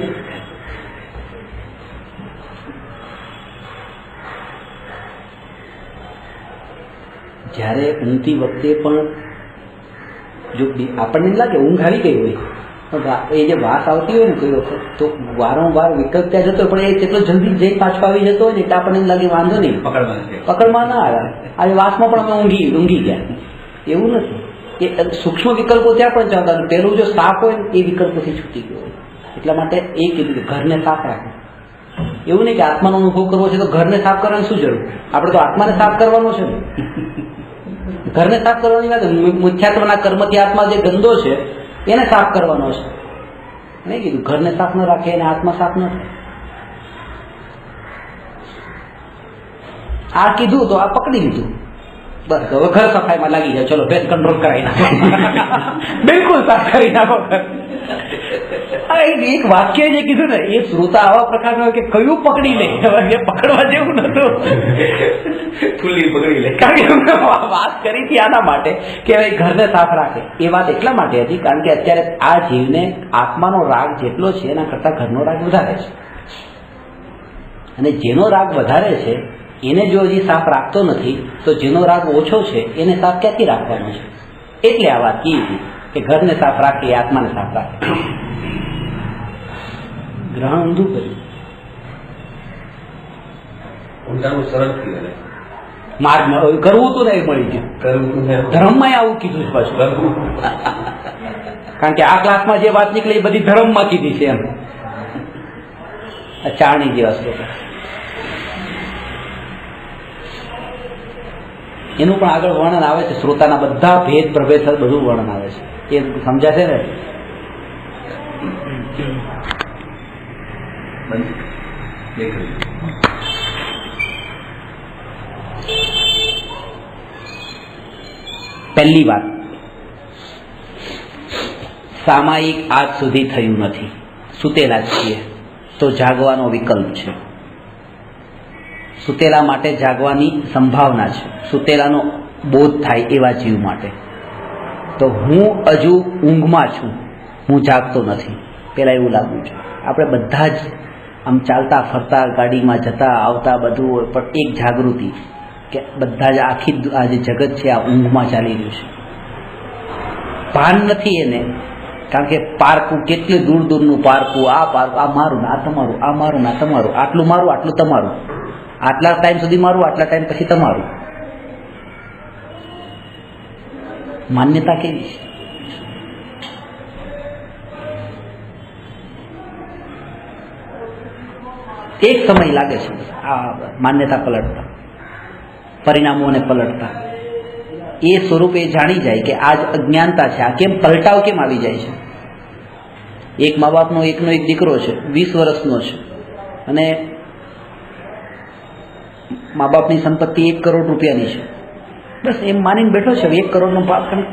જ્યારે ઊંઘતી વખતે પણ જો આપણને લાગે ઊંઘ આવી ગઈ હોય, એ જે વાસ આવતી હોય ને કોઈ વખત, તો વારંવાર વિકલ્પ ત્યાં જતો હોય, પણ એ જેટલો જલ્દી જઈ પાછો આવી જતો હોય ને એટલે આપણને લાગે વાંધો નહીં, પકડમાં ના આવે. આજે વાસમાં પણ અમે ઊંઘી ગયા. એવું નથી કે સૂક્ષ્મ વિકલ્પો ત્યાં પણ ચાલતા. પેલું જો સાફ હોય ને એ વિકલ્પોથી છૂટી ગયો હોય. એટલા માટે એ કીધું કે ઘરને સાફ રાખો. એવું નહીં કે આત્માનો અનુભવ કરવો છે તો ઘરને સાફ કરવાની શું જરૂર? આપણે તો આત્માને સાફ કરવાનો છે ને. ઘરને સાફ કરવાની વાત, મુખ્યત્વના કર્મથી આત્મા જે ગંદો છે એને સાફ કરવાનો છે. નહીં કીધું ઘરને સાફ ન રાખે અને આત્મા સાફ ન થાય. આ કીધું તો આ પકડી લીધું. બસ હવે ઘર સફાઈમાં લાગી જાય, ચલો પેસ્ટ કંટ્રોલ કરાવી નાખો. બિલકુલ સાફ કરી નાખો ઘર. એક વાક્ય જે કીધું ને એ શ્રોતા આવા પ્રકારનો કે કયું પકડી લે, એ પકડવા જેવું નતું. ફૂલી પકડી લે. કારણ કે વાત કરી હતી આના માટે કે ઘરને સાફ રાખે. એ વાત એટલા માટે હતી કારણ કે અત્યારે આ જીવને આત્માનો રાગ જેટલો છે એના કરતા ઘરનો રાગ વધારે છે, અને જેનો રાગ વધારે છે એને જો હજી સાફ રાખતો નથી તો જેનો રાગ ઓછો છે એને સાફ ક્યાંથી રાખવાનો છે? એટલે આ વાત કીધી કે ઘરને સાફ રાખે, આત્માને સાફ રાખે. ગ્રહણ ઊંધું કર્યું, ઊંધાનું સરળ થયું. માર્ગ કરવું તો નહીં મળી ગયું. ધર્મમાં આવું કીધું છે પાછું. કારણ કે આ ક્લાસમાં જે વાત નીકળી એ બધી ધર્મમાં કીધી છે. એમ ચારણી જેવા શ્લોક એનું પણ આગળ વર્ણન આવે છે. શ્રોતાના બધા ભેદ પ્રભેદ બધું વર્ણન આવે છે. એ સમજાશે ને? પહેલી વાત, સામાયિક આજ સુધી થયું નથી. સુતેલા જ છીએ તો જાગવાનો વિકલ્પ છે. સુતેલા માટે જાગવાની સંભાવના છે. સુતેલાનો બોધ થાય એવા જીવ માટે. તો હું હજુ ઊંઘમાં છું, હું જાગતો નથી, પેલા એવું લાગવું છે. આપણે બધા જ આમ ચાલતા ફરતા ગાડીમાં જતા આવતા બધું હોય, પણ એક જાગૃતિ કે બધા જ આખી આ જે જગત છે આ ઊંઘમાં ચાલી રહ્યું છે. ભાન નથી એને, કારણ કે પારકું કેટલું દૂર દૂરનું પારકું, આ પારકું, આ મારું ને આ તમારું, આ મારું ને આ તમારું, આટલું મારું આટલું તમારું, આટલા ટાઈમ સુધી મારું, આટલા ટાઈમ પછી તમારું. માન્યતા કેવી છે? એક સમય લાગે છે આ માન્યતા પલટતા, પરિણામોને પલટતા. એ સ્વરૂપે જાણી જાય કે આ જ અજ્ઞાનતા છે. આ કેમ પલટાવ કેમ આવી જાય છે? એક મા બાપનો એકનો એક દીકરો છે, 20 વર્ષનો છે, અને મા બાપની સંપત્તિ 1 કરોડ રૂપિયાની છે. બસ એમ માનીને બેઠો છે 1 કરોડનો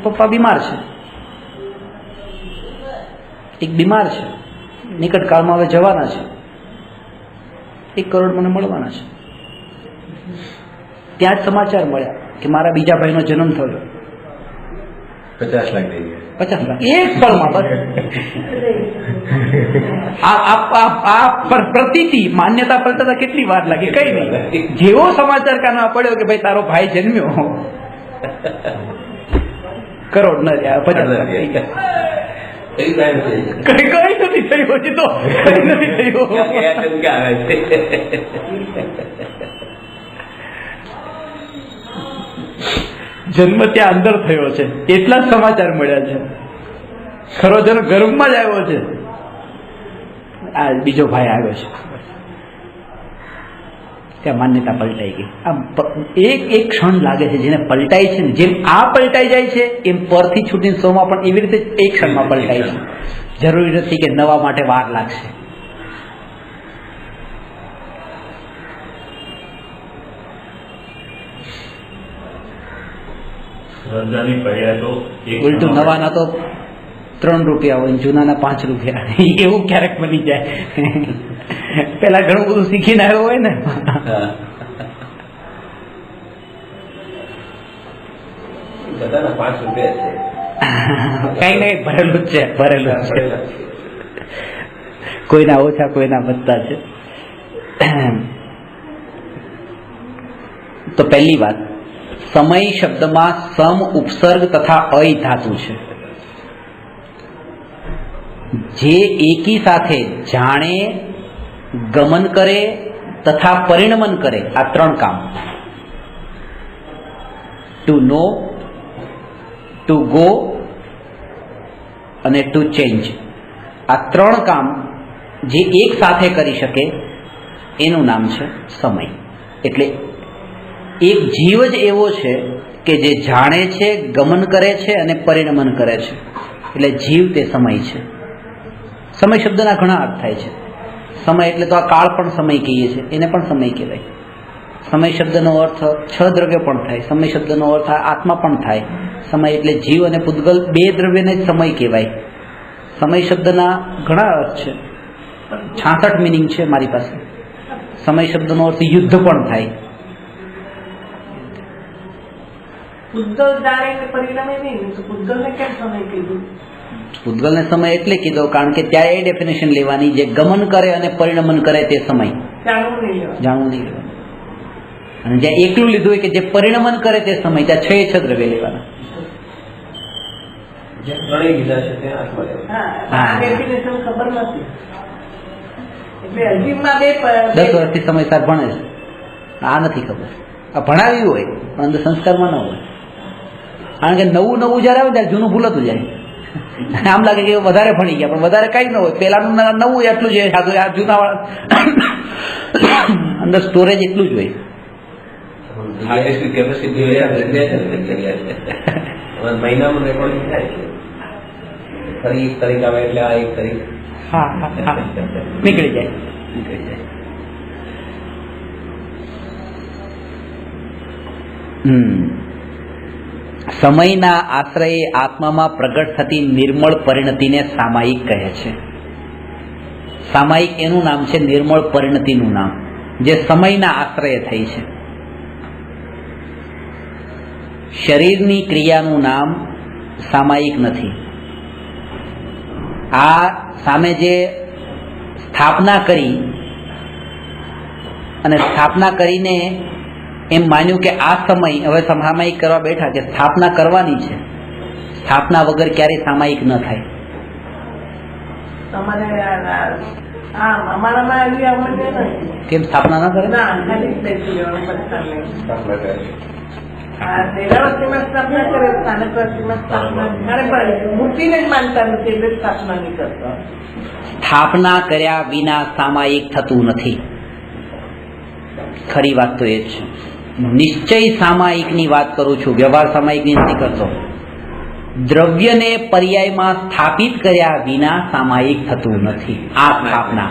પપ્પા બીમાર છે, એક બીમાર છે, નિકટ કાળમાં હવે જવાના છે, 1 કરોડ મને મળવાના છે. ત્યાં જ સમાચાર મળ્યા કે મારા બીજા ભાઈનો જન્મ થયો, 50 લાખ થઈ ગયા. 50 લાખ એક પળમાં. બસ આ પ્રતીતિ માન્યતા પલટાતા કેટલી વાર લાગે? કઈ નહીં. જેવો સમાચાર કાનમાં પડ્યો કે ભાઈ તારો ભાઈ જન્મ્યો, કરોડ ન 50 લાખ થઈ ગયા. કઈ નથી થયું હજી તો, કઈ નથી થયું. જન્મ ત્યાં અંદર થયો છે એટલા જ સમાચાર મળ્યા છે. ખરો જન્મ ગર્ભમાં જ આવ્યો છે, આ બીજો ભાઈ આવ્યો છે. ત્યાં માન્યતા પલટાઈ ગઈ. આમ એક એક ક્ષણ લાગે છે જેને પલટાય છે ને, જેમ આ પલટાઈ જાય છે એમ પરથી છૂટીને સોમાં પણ એવી રીતે એક ક્ષણમાં પલટાય છે. જરૂરી નથી કે નવા માટે વાર લાગશે. ઉલટું નવાના તો 3 રૂપિયા હોય, જૂનાના 5 રૂપિયા. એવું ક્યારેક બની જાય. પેલા ઘણું બધું શીખીને આવ્યો હોય ને. બધાના 5 રૂપિયા છે. કઈ નહીં, ભરેલું જ છે, ભરેલું છે. કોઈના ઓછા કોઈના વધતા છે. તો પહેલી વાત, સમય શબ્દમાં સમ, ઉપસર્ગ તથા અય ધાતુ છે. જે એકી સાથે જાણે, ગમન કરે તથા પરિણમન કરે, આ 3 કામ. ટુ નો, ટુ ગો અને ટુ ચેન્જ. આ 3 કામ જે એક સાથે કરી શકે એનું નામ છે સમય. એટલે એક જીવ જ એવો છે કે જે જાણે છે, ગમન કરે છે અને પરિણમન કરે છે. એટલે જીવ તે સમય છે. સમય શબ્દના ઘણા અર્થ થાય છે. સમય એટલે તો આ કાળ પણ સમય કહીએ છીએ, એને પણ સમય કહેવાય. સમય શબ્દનો અર્થ 6 દ્રવ્ય પણ થાય. સમય શબ્દનો અર્થ આત્મા પણ થાય. સમય એટલે જીવ અને પૂતગલ 2 દ્રવ્યને જ સમય કહેવાય. સમય શબ્દના ઘણા અર્થ છે, 66 મિનિંગ છે મારી પાસે. સમય શબ્દનો અર્થ યુદ્ધ પણ થાય. પૂતગલ જાણે કે પરિણામે નહીં, તો પૂતગલને કેમ સમય કીધું? પૂતગલને સમય એટલે કીધો કારણ કે ત્યાં એ ડેફિનેશન લેવાની જે ગમન કરે અને પરિણમન કરે તે સમય જાણવું નહીં લેવાનું. જાણવું નહીં લેવાનું. અને જ્યાં એકલું લીધું હોય કે જે પરિણમન કરે તે સમય, ત્યાં 6 દ્રવ્ય લેવાના. ત્રણેય લીધા છે ત્યાં આત્મા લેવાનું. હા, આ ડેફિનેશન ખબર નથી એટલે અજીબમાં 10 વર્ષથી સમયસર ભણે છે, આ નથી ખબર. આ ભણાવ્યું હોય પણ અંદર સંસ્કારમાં ન હોય. કારણ કે નવું જયારે આવે ત્યારે જૂનું ભૂલતું જાય. આમ લાગે કે વધારે ભણી ગયા પણ વધારે કઈ ન હોય. પેલાનું નવું એટલું જ હોય, આ જૂના વાળા અંદર સ્ટોરેજ એટલું જ હોય. મહિનામાં રેકોર્ડિંગ થાય છે. ફરી 1 તારીખ આવે એટલે આ 1 તારીખ નીકળી જાય. સમયના આશ્રયે આત્મામાં પ્રગટ થતી નિર્મળ પરિણતિને સામાયિક કહે છે. સામાયિક એનું નામ છે, નિર્મળ પરિણતિનું નામ, જે સમયના આશ્રયે થઈ છે. શરીરની ક્રિયાનું નામ સામાયિક નથી. આ સામે જે સ્થાપના કરી અને સ્થાપના કરીને એમ માન્યું કે આ સમય હવે સામાયિક કરવા બેઠા કે સ્થાપના કરવાની છે. સ્થાપના વગર ક્યારેય સામાયિક ન થાય. કેમ સ્થાપના ન કરે? સ્થાપના કર્યા વિના સામાયિક થતું નથી. ખરી વાત તો એ જ છે. નિશ્ચય સામાયિકની વાત કરું છું, વ્યવહાર સામાયિકની નથી કરતો. દ્રવ્યને પર્યાયમાં સ્થાપિત કર્યા વિના સામાયિક થતું નથી. આ સ્થાપના,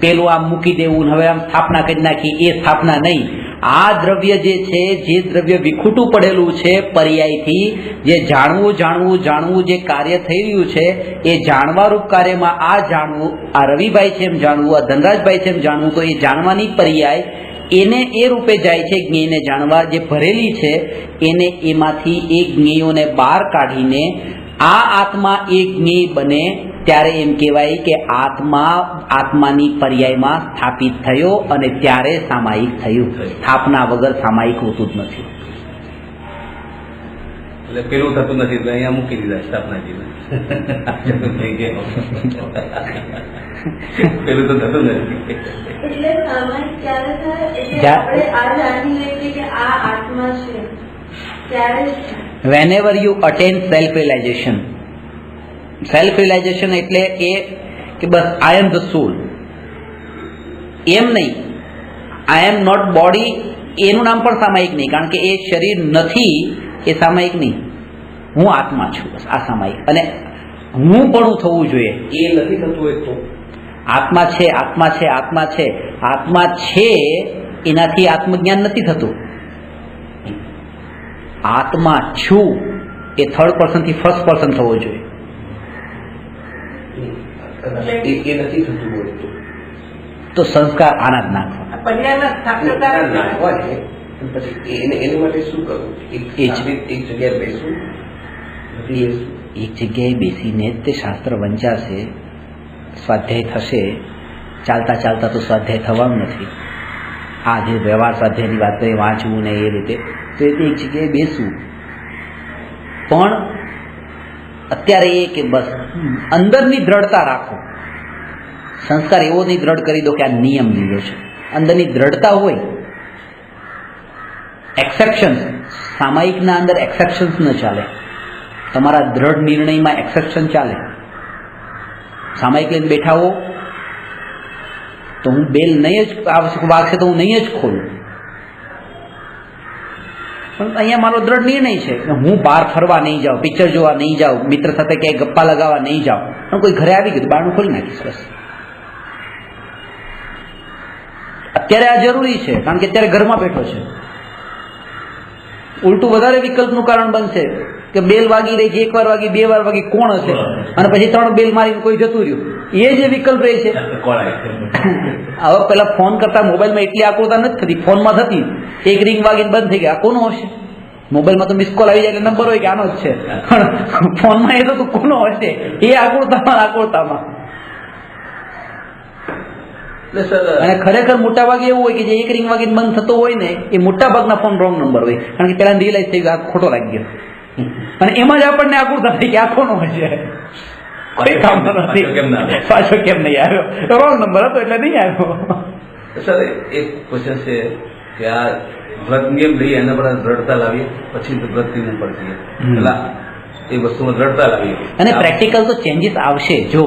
પેલું આમ મૂકી દેવું હવે આમ સ્થાપના કરી નાખી, એ સ્થાપના નહીં. આ દ્રવ્ય જે છે, જે દ્રવ્ય વિખૂટું પડેલું છે પર્યાયથી, જે જાણવું જે કાર્ય થઈ રહ્યું છે, એ જાણવારૂપ કાર્યમાં આ જાણવું, આ રવિભાઈ છે એમ જાણવું, આ ધનરાજભાઈ છે એમ જાણવું, તો એ જાણવાની પર્યાય એને એ રૂપે જાય છે. જ્ઞેયને જાણવા જે ભરેલી છે એને એમાંથી એ જ્ઞેયોને બહાર કાઢીને આ આત્મા એ જ્ઞેય બને, ત્યારે એમ કહેવાય કે આત્માની પર્યાયમાં સ્થાપિત થયો અને ત્યારે સામાયિક થયું. સ્થાપના વગર સામાયિક હોતું જ નથી. એટલે પેલું થતું નથી તો અહીંયા મૂકી દીધા સ્થાપનાજીને. પેલું તો થતું નથી. એટલે સામાયિક ક્યારે થાય? એટલે આપણે આ જાણી લઈએ કે આ આત્મા છે ત્યારે. whenever you attain self realization, self realization એટલે એ કે બસ આઈ એમ ધ સોલ, એમ નહીં આઈ એમ નોટ બોડી, એનું નામ પણ સામાયિક નહીં. કારણ કે એ શરીર નથી, એ સામાયિક નહીં. હું આત્મા છું, બસ આ સામાયિક. અને હું પણ થવું જોઈએ, એ નથી થતું હોય તો આત્મા છે, આત્મા છે, આત્મા છે, આત્મા છે, એનાથી આત્મજ્ઞાન નથી થતું. આત્મા છું એ થર્ડ પર્સન થી ફર્સ્ટ પર્સન થવો જોઈએ. એ નથી થતું હોય તો સંસ્કાર આના જ નાખવા. નાખવા છે. પછી એના માટે શું કરવું? એક જગ્યાએ બેસવું, એક જગ્યાએ બેસીને જ તે શાસ્ત્ર વંચાશે, સ્વાધ્યાય થશે. ચાલતા ચાલતા તો સ્વાધ્યાય થવાનું નથી. આ જે વ્યવહાર સ્વાધ્યાયની વાત કરીએ, વાંચવું ને એ રીતે, તો એ એક જગ્યાએ બેસવું. પણ અત્યારે એ કે બસ અંદરની દ્રઢતા રાખો. સંસ્કાર એવો નહીં દ્રઢ કરી દો કે આ નિયમ લીધો છે. અંદરની દ્રઢતા હોય. એક્સેપ્શન્સ, સામાયિકના અંદર એક્સેપ્શન્સ ન ચાલે. તમારા દ્રઢ નિર્ણયમાં એક્સેપ્શન ચાલે. સામાયિક લઈને બેઠા હો તો હું બેલ નહીં જ વાગશે તો હું નહીં જ ખોલું. પણ અહીંયા મારો દ્રઢ નિર્ણય છે કે હું બહાર ફરવા નહીં જાઉં, પિક્ચર જોવા નહીં જાઉં, મિત્ર સાથે ક્યાંય ગપ્પા લગાવવા નહીં જાઉં. પણ કોઈ ઘરે આવી ગયું બહારનું ખોલી નાખીશ બસ. અત્યારે આ જરૂરી છે કારણ કે અત્યારે ઘરમાં બેઠો છે. ઉલટું વધારે વિકલ્પનું કારણ બનશે. કે બેલ વાગી રહી છે, 1 વાર વાગી, 2 વાર વાગી, કોણ હશે, અને પછી 3 બેલ મારીને કોઈ જતું રહ્યું, એ જે વિકલ્પ રહે છે. હવે પેલા ફોન કરતા મોબાઈલમાં એટલી આકૃતા નથી થતી, ફોનમાં થતી, 1 રિંગ વાગીને બંધ થઈ ગયા, આ કોનો હશે? મોબાઈલમાં તો મિસ કોલ આવી જાય એટલે નંબર હોય કે આનો જ છે, પણ ફોનમાં એ તો કોનો હશે? એ આકૃતામાં અને ખરેખર મોટા ભાગે એવું હોય કે જે 1 રિંગ વાગીને બંધ થતો હોય ને, એ મોટા ભાગના ફોન રોંગ નંબર હોય, કારણ કે પેલા રિયલાઇઝ થઈ ગયું આ ખોટો લાગી ગયો, અને એમાં જ આપણને આકૃતા થઈ કે આ કોનો હશે, કોઈ કામ નથી, પાછો કેમ નહીં આવ્યો, રોંગ નંબર હતો એટલે નહીં આવ્યો. સર એક ક્વેશ્ચન છે કે આ વ્રત નિયમ લઈએ એના પર દ્રઢતા લાવીએ, પછી વ્રતથી ઉપર જઈએ, પેલા એ વસ્તુમાં દ્રઢતા લાવીએ, અને પ્રેક્ટિકલ તો ચેન્જીસ આવશે. જો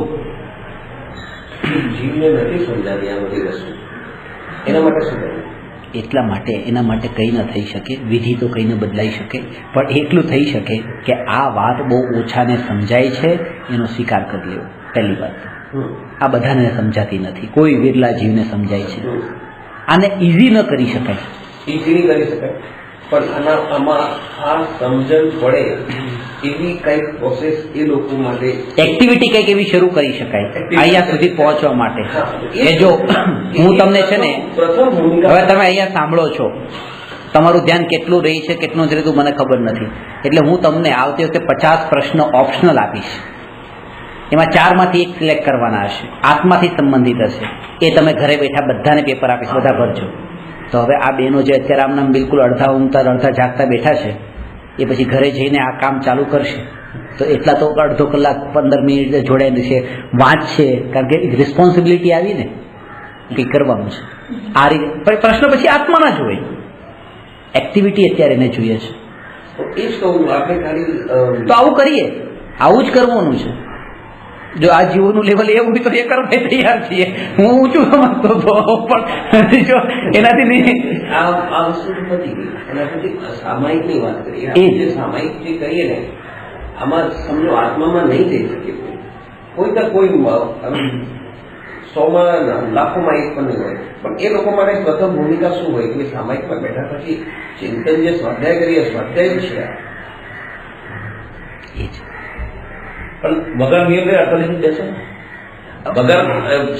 જીવને નથી સમજાવી આ બધી વસ્તુ, એના માટે શું કરવું? એટલા માટે એના માટે કંઈ ન થઈ શકે, વિધિ તો કંઈ ન બદલાઈ શકે, પણ એટલું થઈ શકે કે આ વાત બહુ ઓછાને સમજાય છે, એનો સ્વીકાર કરી લેવો. પહેલી વાત, આ બધાને સમજાતી નથી, કોઈ વિરલા જીવને સમજાય છે. આને ઇઝી ન કરી શકાય, ઇઝી નહીં કરી શકાય, પણ આમાં આ સમજણ પડે એવી કઈક પ્રોસેસ એ લોકો માટે, એક્ટિવિટી કંઈક એવી શરૂ કરી શકાય અહીંયા સુધી પહોંચવા માટે. એ જો હું તમને છે ને, હવે તમે અહીંયા સાંભળો છો, તમારું ધ્યાન કેટલું રહી છે કેટલું જ રહેતું મને ખબર નથી, એટલે હું તમને આવતી વખતે 50 પ્રશ્ન ઓપ્શનલ આપીશ, એમાં 4 માંથી 1 સિલેક્ટ કરવાના હશે, આત્માથી સંબંધિત હશે, એ તમે ઘરે બેઠા બધાને પેપર આપીશ, બધા ભરજો. તો હવે આ બેનો જે અત્યારે આમનામ બિલકુલ અડધા ઊંઘતા અડધા જાગતા બેઠા છે, એ પછી ઘરે જઈને આ કામ ચાલુ કરશે, તો એટલા તો અડધો કલાક 15 મિનિટ જોડાઈ છે, વાંચશે, કારણ કે રિસ્પોન્સિબિલિટી આવી ને કંઈ કરવાનું છે. આ રીતે પ્રશ્ન પછી આત્માના જ હોય, એક્ટિવિટી અત્યારે એને જોઈએ છે. એ જ કહું આપણે ખાલી તો આવું કરીએ, આવું જ કરવાનું છે. જો આ જીવોનું લેવલ એવું હોય તો એ કરવા તૈયાર છીએ, હું ઊંચું સમજતો હતો, પણ જો એનાથી આ વસ્તુ તો પતી ગઈ. એના પછી સામાયિકની વાત કરીએ, જે સામાયિક જે કહીએ ને, આમાં સમજો આત્મામાં નહીં જઈ શકે કોઈ તો કોઈ 100માં લાખોમાં 1 પણ નહીં હોય, પણ એ લોકો માટે પ્રથમ ભૂમિકા શું હોય કે સામાયિકમાં બેઠા પછી ચિંતન જે સ્વાધ્યાય કરીએ, સ્વાધ્યાય છે, પણ વગર નિયમ અઠવાડિયે બેસે, વગર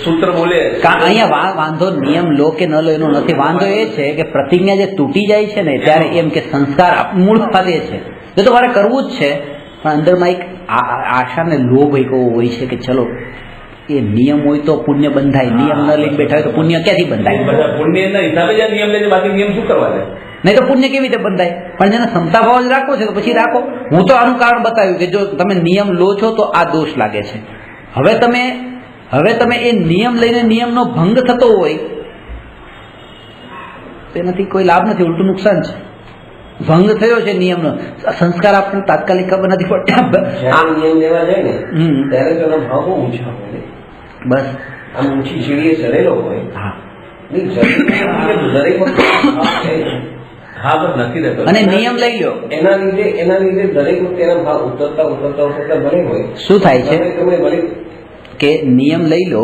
સૂત્ર બોલે. અહીંયા વાંધો નિયમ લો કે ન લો એનો નથી, વાંધો એ છે કે પ્રતિજ્ઞા જે તૂટી જાય છે ને ત્યારે એમ કે સંસ્કાર મૂળ વાત એ છે, જો તો મારે કરવું જ છે, પણ અંદરમાં એક આશા ને લોભ એક હોય છે કે ચલો એ નિયમ હોય તો પુણ્ય બંધાય, નિયમ ન લઈને બેઠા હોય તો પુણ્ય ક્યાંથી બંધાય? પુણ્યના હિસાબે જ નિયમ લઈને બાકી નિયમ શું કરવા દે? નહીં તો પુણ્ય કેવી રીતે બંધાય? પણ જેને ક્ષમતા ભાવ જ રાખવો છે તો પછી રાખો. હું તો આનું કારણ બતાવ્યું કે જો તમે નિયમ લો છો તો આ દોષ લાગે છે. હવે તમે એ નિયમ લઈને નિયમનો ભંગ થતો હોય તેનાથી કોઈ લાભ નથી, ઉલટું નુકસાન છે. ભંગ થયો છે નિયમનો, સંસ્કાર આપણને તાત્કાલિક ખબર નથી પડતી. નિયમ લેવા જાય ને ત્યારે તેનો ભાવ બહુ ઊંચા હોય, બસ આમ ઊંચી સીડીએ ચડેલો હોય. હા, દરેક વખતે હા બસ નથી રહેતો, અને નિયમ લઈ લો એના લીધે દરેક વખતે એના ભાવ ઉતરતા ભલે હોય. શું થાય છે કે નિયમ લઈ લો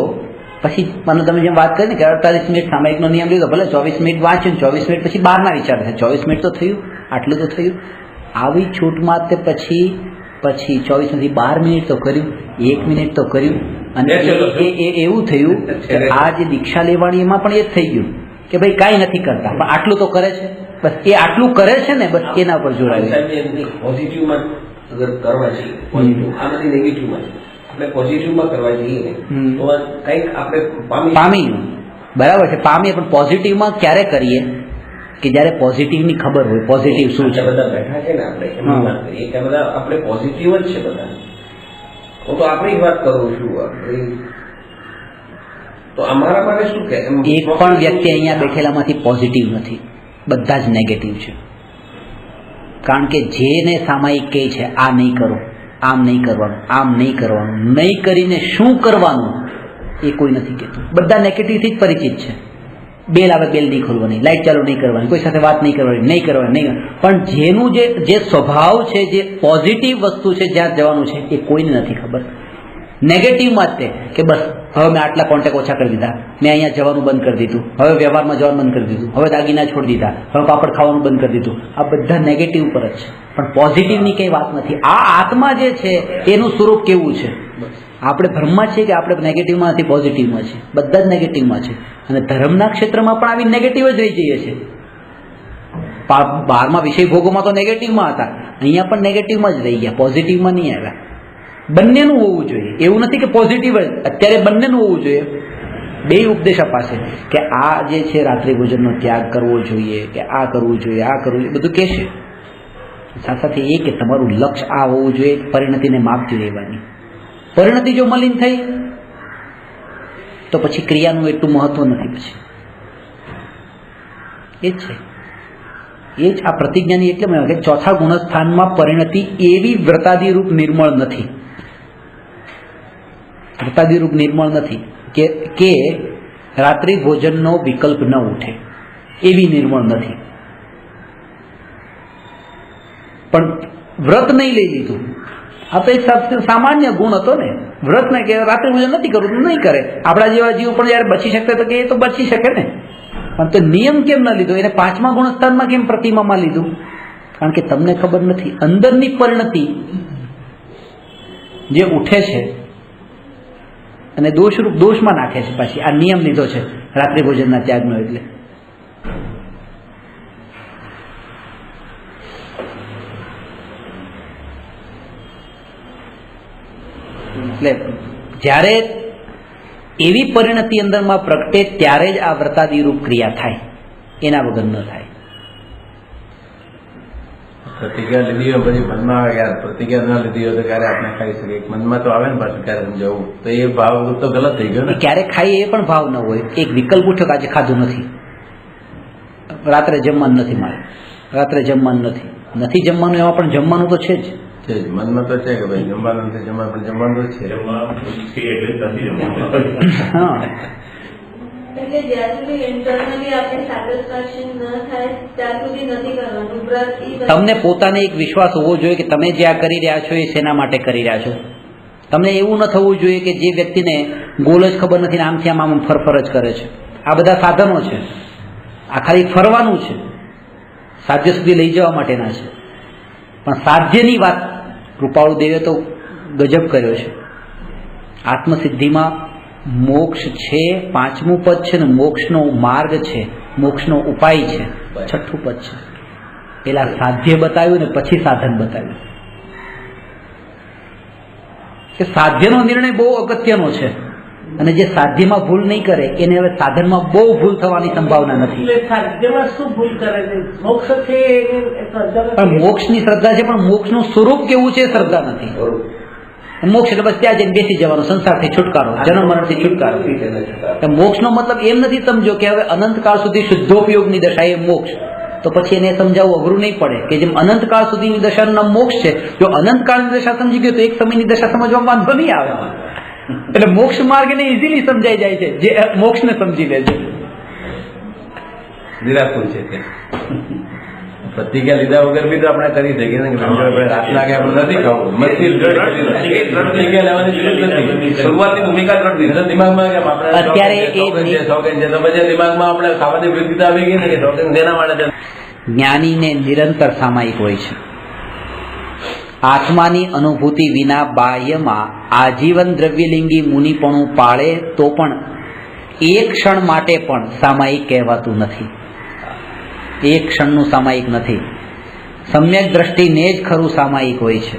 પછી મને તમે જેમ વાત કરી ને કે 48 મિનિટ સામાયિકનો નિયમ લીધો, ભલે 24 મિનિટ વાંચ્યું, 24 મિનિટ પછી બહારના વિચાર છે, 24 મિનિટ તો થયું, આટલું તો થયું. આવી છૂટમાં તે પછી 24 માંથી 12 મિનિટ તો કર્યું, 1 મિનિટ તો કર્યું, અને એ એવું થયું કે આ જે દીક્ષા લેવાની એમાં પણ એ જ થઈ ગયું કે ભાઈ કાંઈ નથી કરતા પણ આટલું તો કરે છે, બસ એ આટલું કરે છે ને બસ એના પર જોડાયું. પોઝિટિવમાં અગર કરવા જઈએ, પોઝિટિવ આ નથી નેગેટિવમાં, આપણે પોઝિટિવમાં કરવા જઈએ તો કંઈક આપણે પામી બરાબર છે, પામીએ, પણ પોઝિટિવમાં ક્યારે કરીએ કે જ્યારે પોઝિટિવની ખબર હોય પોઝિટિવ શું છે. બધા બેઠા છે ને આપણે એમની વાત કરીએ કે બધા આપણે પોઝિટિવ જ છે બધા. હું તો આપણી વાત કરું છું, તો અમારા માટે શું કે એક પણ વ્યક્તિ અહીંયા બેઠેલામાંથી પોઝિટિવ નથી, બધા જ નેગેટિવ છે. કારણ કે જેને સામાયિક કહે છે આ નહીં કરો, આમ નહીં કરવાનું, આમ નહીં કરવાનું, નહીં કરીને શું કરવાનું એ કોઈ નથી કહેતું. બધા નેગેટિવથી જ પરિચિત છે. બેલ આવે બેલ નહીં ખોલવાની, લાઇટ ચાલુ નહીં કરવાની, કોઈ સાથે વાત નહીં કરવાની, નહીં કરવાની. પણ જેનું જે સ્વભાવ છે, જે પોઝિટિવ વસ્તુ છે, જ્યાં જવાનું છે એ કોઈને નથી ખબર. નેગેટિવમાં જ તે કે બસ હવે મેં આટલા કોન્ટેક્ટ ઓછા કરી દીધા, મેં અહીંયા જવાનું બંધ કરી દીધું, હવે વ્યવહારમાં જવાનું બંધ કરી દીધું, હવે દાગીના છોડી દીધા, હવે પાપડ ખાવાનું બંધ કરી દીધું. આ બધા નેગેટિવ પર જ છે, પણ પોઝિટિવની કંઈ વાત નથી. આ આત્મા જે છે એનું સ્વરૂપ કેવું છે? આપણે ભ્રમમાં છીએ કે આપણે નેગેટિવમાં નથી, પોઝિટિવમાં છીએ. બધા જ નેગેટિવમાં છે. અને ધર્મના ક્ષેત્રમાં પણ આવી નેગેટિવ જ રહી જઈએ છીએ. બહારમાં વિષય ભોગોમાં તો નેગેટિવમાં હતા, અહીંયા પણ નેગેટિવમાં જ રહી ગયા, પોઝિટિવમાં નહીં આવ્યા. બંનેનું હોવું જોઈએ, એવું નથી કે પોઝિટિવ જ, અત્યારે બંનેનું હોવું જોઈએ. બે ઉપદેશ અપાશે કે આ જે છે રાત્રિ ભોજનનો ત્યાગ કરવો જોઈએ, કે આ કરવું જોઈએ, આ કરવું જોઈએ, બધું કહેશે. સાથે સાથે એ કે તમારું લક્ષ્ય આ હોવું જોઈએ, પરિણતિને માપતી રહેવાની. પરિણતિ જો મલિન થઈ તો પછી ક્રિયાનું એટલું મહત્વ નથી. પછી એ જ છે, એ જ આ પ્રતિજ્ઞાની એટલે મને કે ચોથા ગુણસ્થાનમાં પરિણતિ એવી વ્રતાદિરૂપ નિર્મળ નથી, વ્રતાદિરૂપ નિર્મળ નથી કે રાત્રિ ભોજનનો વિકલ્પ ન ઉઠે, એવી નિર્મળ નથી. પણ વ્રત નહીં લઈ લીધું, આ તો એક સામાન્ય ગુણ હતો ને. વ્રત ને કે રાત્રિ ભોજન નથી કરવું તો નહીં કરે. આપણા જેવા જીવ પણ જયારે બચી શકતા તો કે એ તો બચી શકે ને, પણ તો નિયમ કેમ ન લીધો? એને પાંચમા ગુણસ્થાનમાં કેમ પ્રતિમામાં લીધું? કારણ કે તમને ખબર નથી અંદરની પરિણતિ જે ઉઠે છે અને દોષરૂપ દોષમાં નાખે છે. પાછી આ નિયમ લીધો છે રાત્રિ ભોજનના ત્યાગનો. એટલે જ્યારે એવી પરિણતિ અંદરમાં પ્રગટે ત્યારે જ આ વ્રતાદિરૂપ ક્રિયા થાય, એના વગર ન થાય. પ્રતિજ્ઞા લીધી હોય પછી મનમાં આવે યાર પ્રતિજ્ઞા ના લીધી હોય તો ક્યારે આપણે ખાઈ શકીએ, મનમાં તો આવે ને પાછું ક્યારે સમજાવવું, તો એ ભાવ તો ગલત થઈ ગયો ને. ક્યારે ખાઈએ એ પણ ભાવ ન હોય. એક વિકલ્પ ઉઠ્યો કે આજે ખાધું નથી, રાત્રે જમવાનું નથી, મારે રાત્રે જમવાનું નથી જમવાનું, એમાં પણ જમવાનું તો છે જ. મનમાં તો છે કે ભાઈ જમવાનું નથી, જમવાનું પણ જમવાનું જ છે. હા, એટલે જ્યાં સુધી ઇન્ટરનલી આપણે સેટિસ્ફેક્શન ન થાય ત્યાં સુધી નથી કરવાનું વ્રત. તમને પોતાને એક વિશ્વાસ હોવો જોઈએ કે તમે જે આ કરી રહ્યા છો એ શેના માટે કરી રહ્યા છો. તમને એવું ન થવું જોઈએ કે જે વ્યક્તિને ગોલ જ ખબર નથી ને આમથી આમ ફરફર જ કરે છે. આ બધા સાધનો છે, આ ખાલી ફરવાનું છે, સાધ્ય સુધી લઈ જવા માટેના છે. પણ સાધ્યની વાત કૃપાળુ દેવે તો ગજબ કર્યો છે. આત્મસિદ્ધિમાં મોક્ષ છે, પાંચમું પદ છે ને મોક્ષનો માર્ગ છે, મોક્ષનો ઉપાય છે, છઠ્ઠું પદ છે. પેલા સાધ્ય બતાવ્યું ને પછી સાધન બતાવ્યું. કે સાધ્યનો નિર્ણય બહુ અગત્યનો છે, અને જે સાધ્યમાં ભૂલ નહીં કરે એને હવે સાધનમાં બહુ ભૂલ થવાની સંભાવના નથી. સાધ્યમાં શું ભૂલ કરે છે? મોક્ષ છે પણ મોક્ષની શ્રદ્ધા છે, પણ મોક્ષનું સ્વરૂપ કેવું છે શ્રદ્ધા નથી. મોક્ષ એટલે બસ ત્યાં જઈને બેસી જવાનો, સંસારથી છુટકારો, જન્મ મરણથી છુટકારો. મોક્ષનો મતલબ એમ નથી સમજો કે હવે અનંતકાળ સુધી શુદ્ધોપયોગની દશા એ મોક્ષ. તો પછી એને સમજાવવું અઘરું નહીં પડે કે જેમ અનંતકાળ સુધીની દશાનું નામ મોક્ષ છે, જો અનંતકાળની દશા સમજી ગયો તો એક સમયની દશા સમજવામાં વાંધો નહીં આવે. એટલે મોક્ષ માર્ગ એને ઇઝીલી સમજાઈ જાય છે જે મોક્ષને સમજી લે છે. નિરાકુલ છે તે પ્રતિજ્ઞા લીધા વગર બી તો આપણે કરી શકીએ ને. રાત લાગે આપણે નથી ખાવું, પ્રતિજ્ઞા લેવાની જરૂર નથી. શરૂઆતની ભૂમિકા દિમાગમાં અત્યારે દિમાગમાં આપણે ખાવાની વૃત્તિ આવી ગઈ ને કે શોખીન તેના માટે. જ્ઞાનીને નિરંતર સામાયિક હોય છે. આત્માની અનુભૂતિ વિના બાહ્યમાં આજીવન દ્રવ્યલિંગી મુનિપણું પાળે તો પણ એક ક્ષણ માટે પણ સામાયિક કહેવાતું નથી. એક ક્ષણનું સામાયિક નથી. સમ્યક દ્રષ્ટિને જ ખરું સામાયિક હોય છે.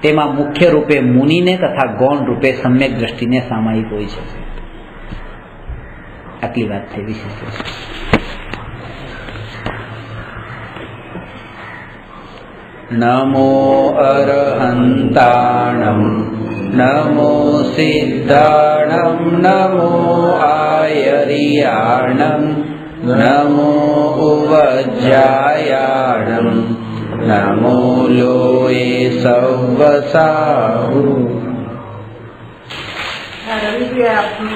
તેમાં મુખ્ય રૂપે મુનિને તથા ગૌણ રૂપે સમ્યક દ્રષ્ટિને સામાયિક હોય છે. આટલી વાત થઈ વિશેષ. નમો અરહંતાણમ નમો સિદ્ધાણમ નમો આયરિયાણમ નમો ઉવજ્જાયાણમ નમો લોએ સવસાહુ. રવિજી આપનું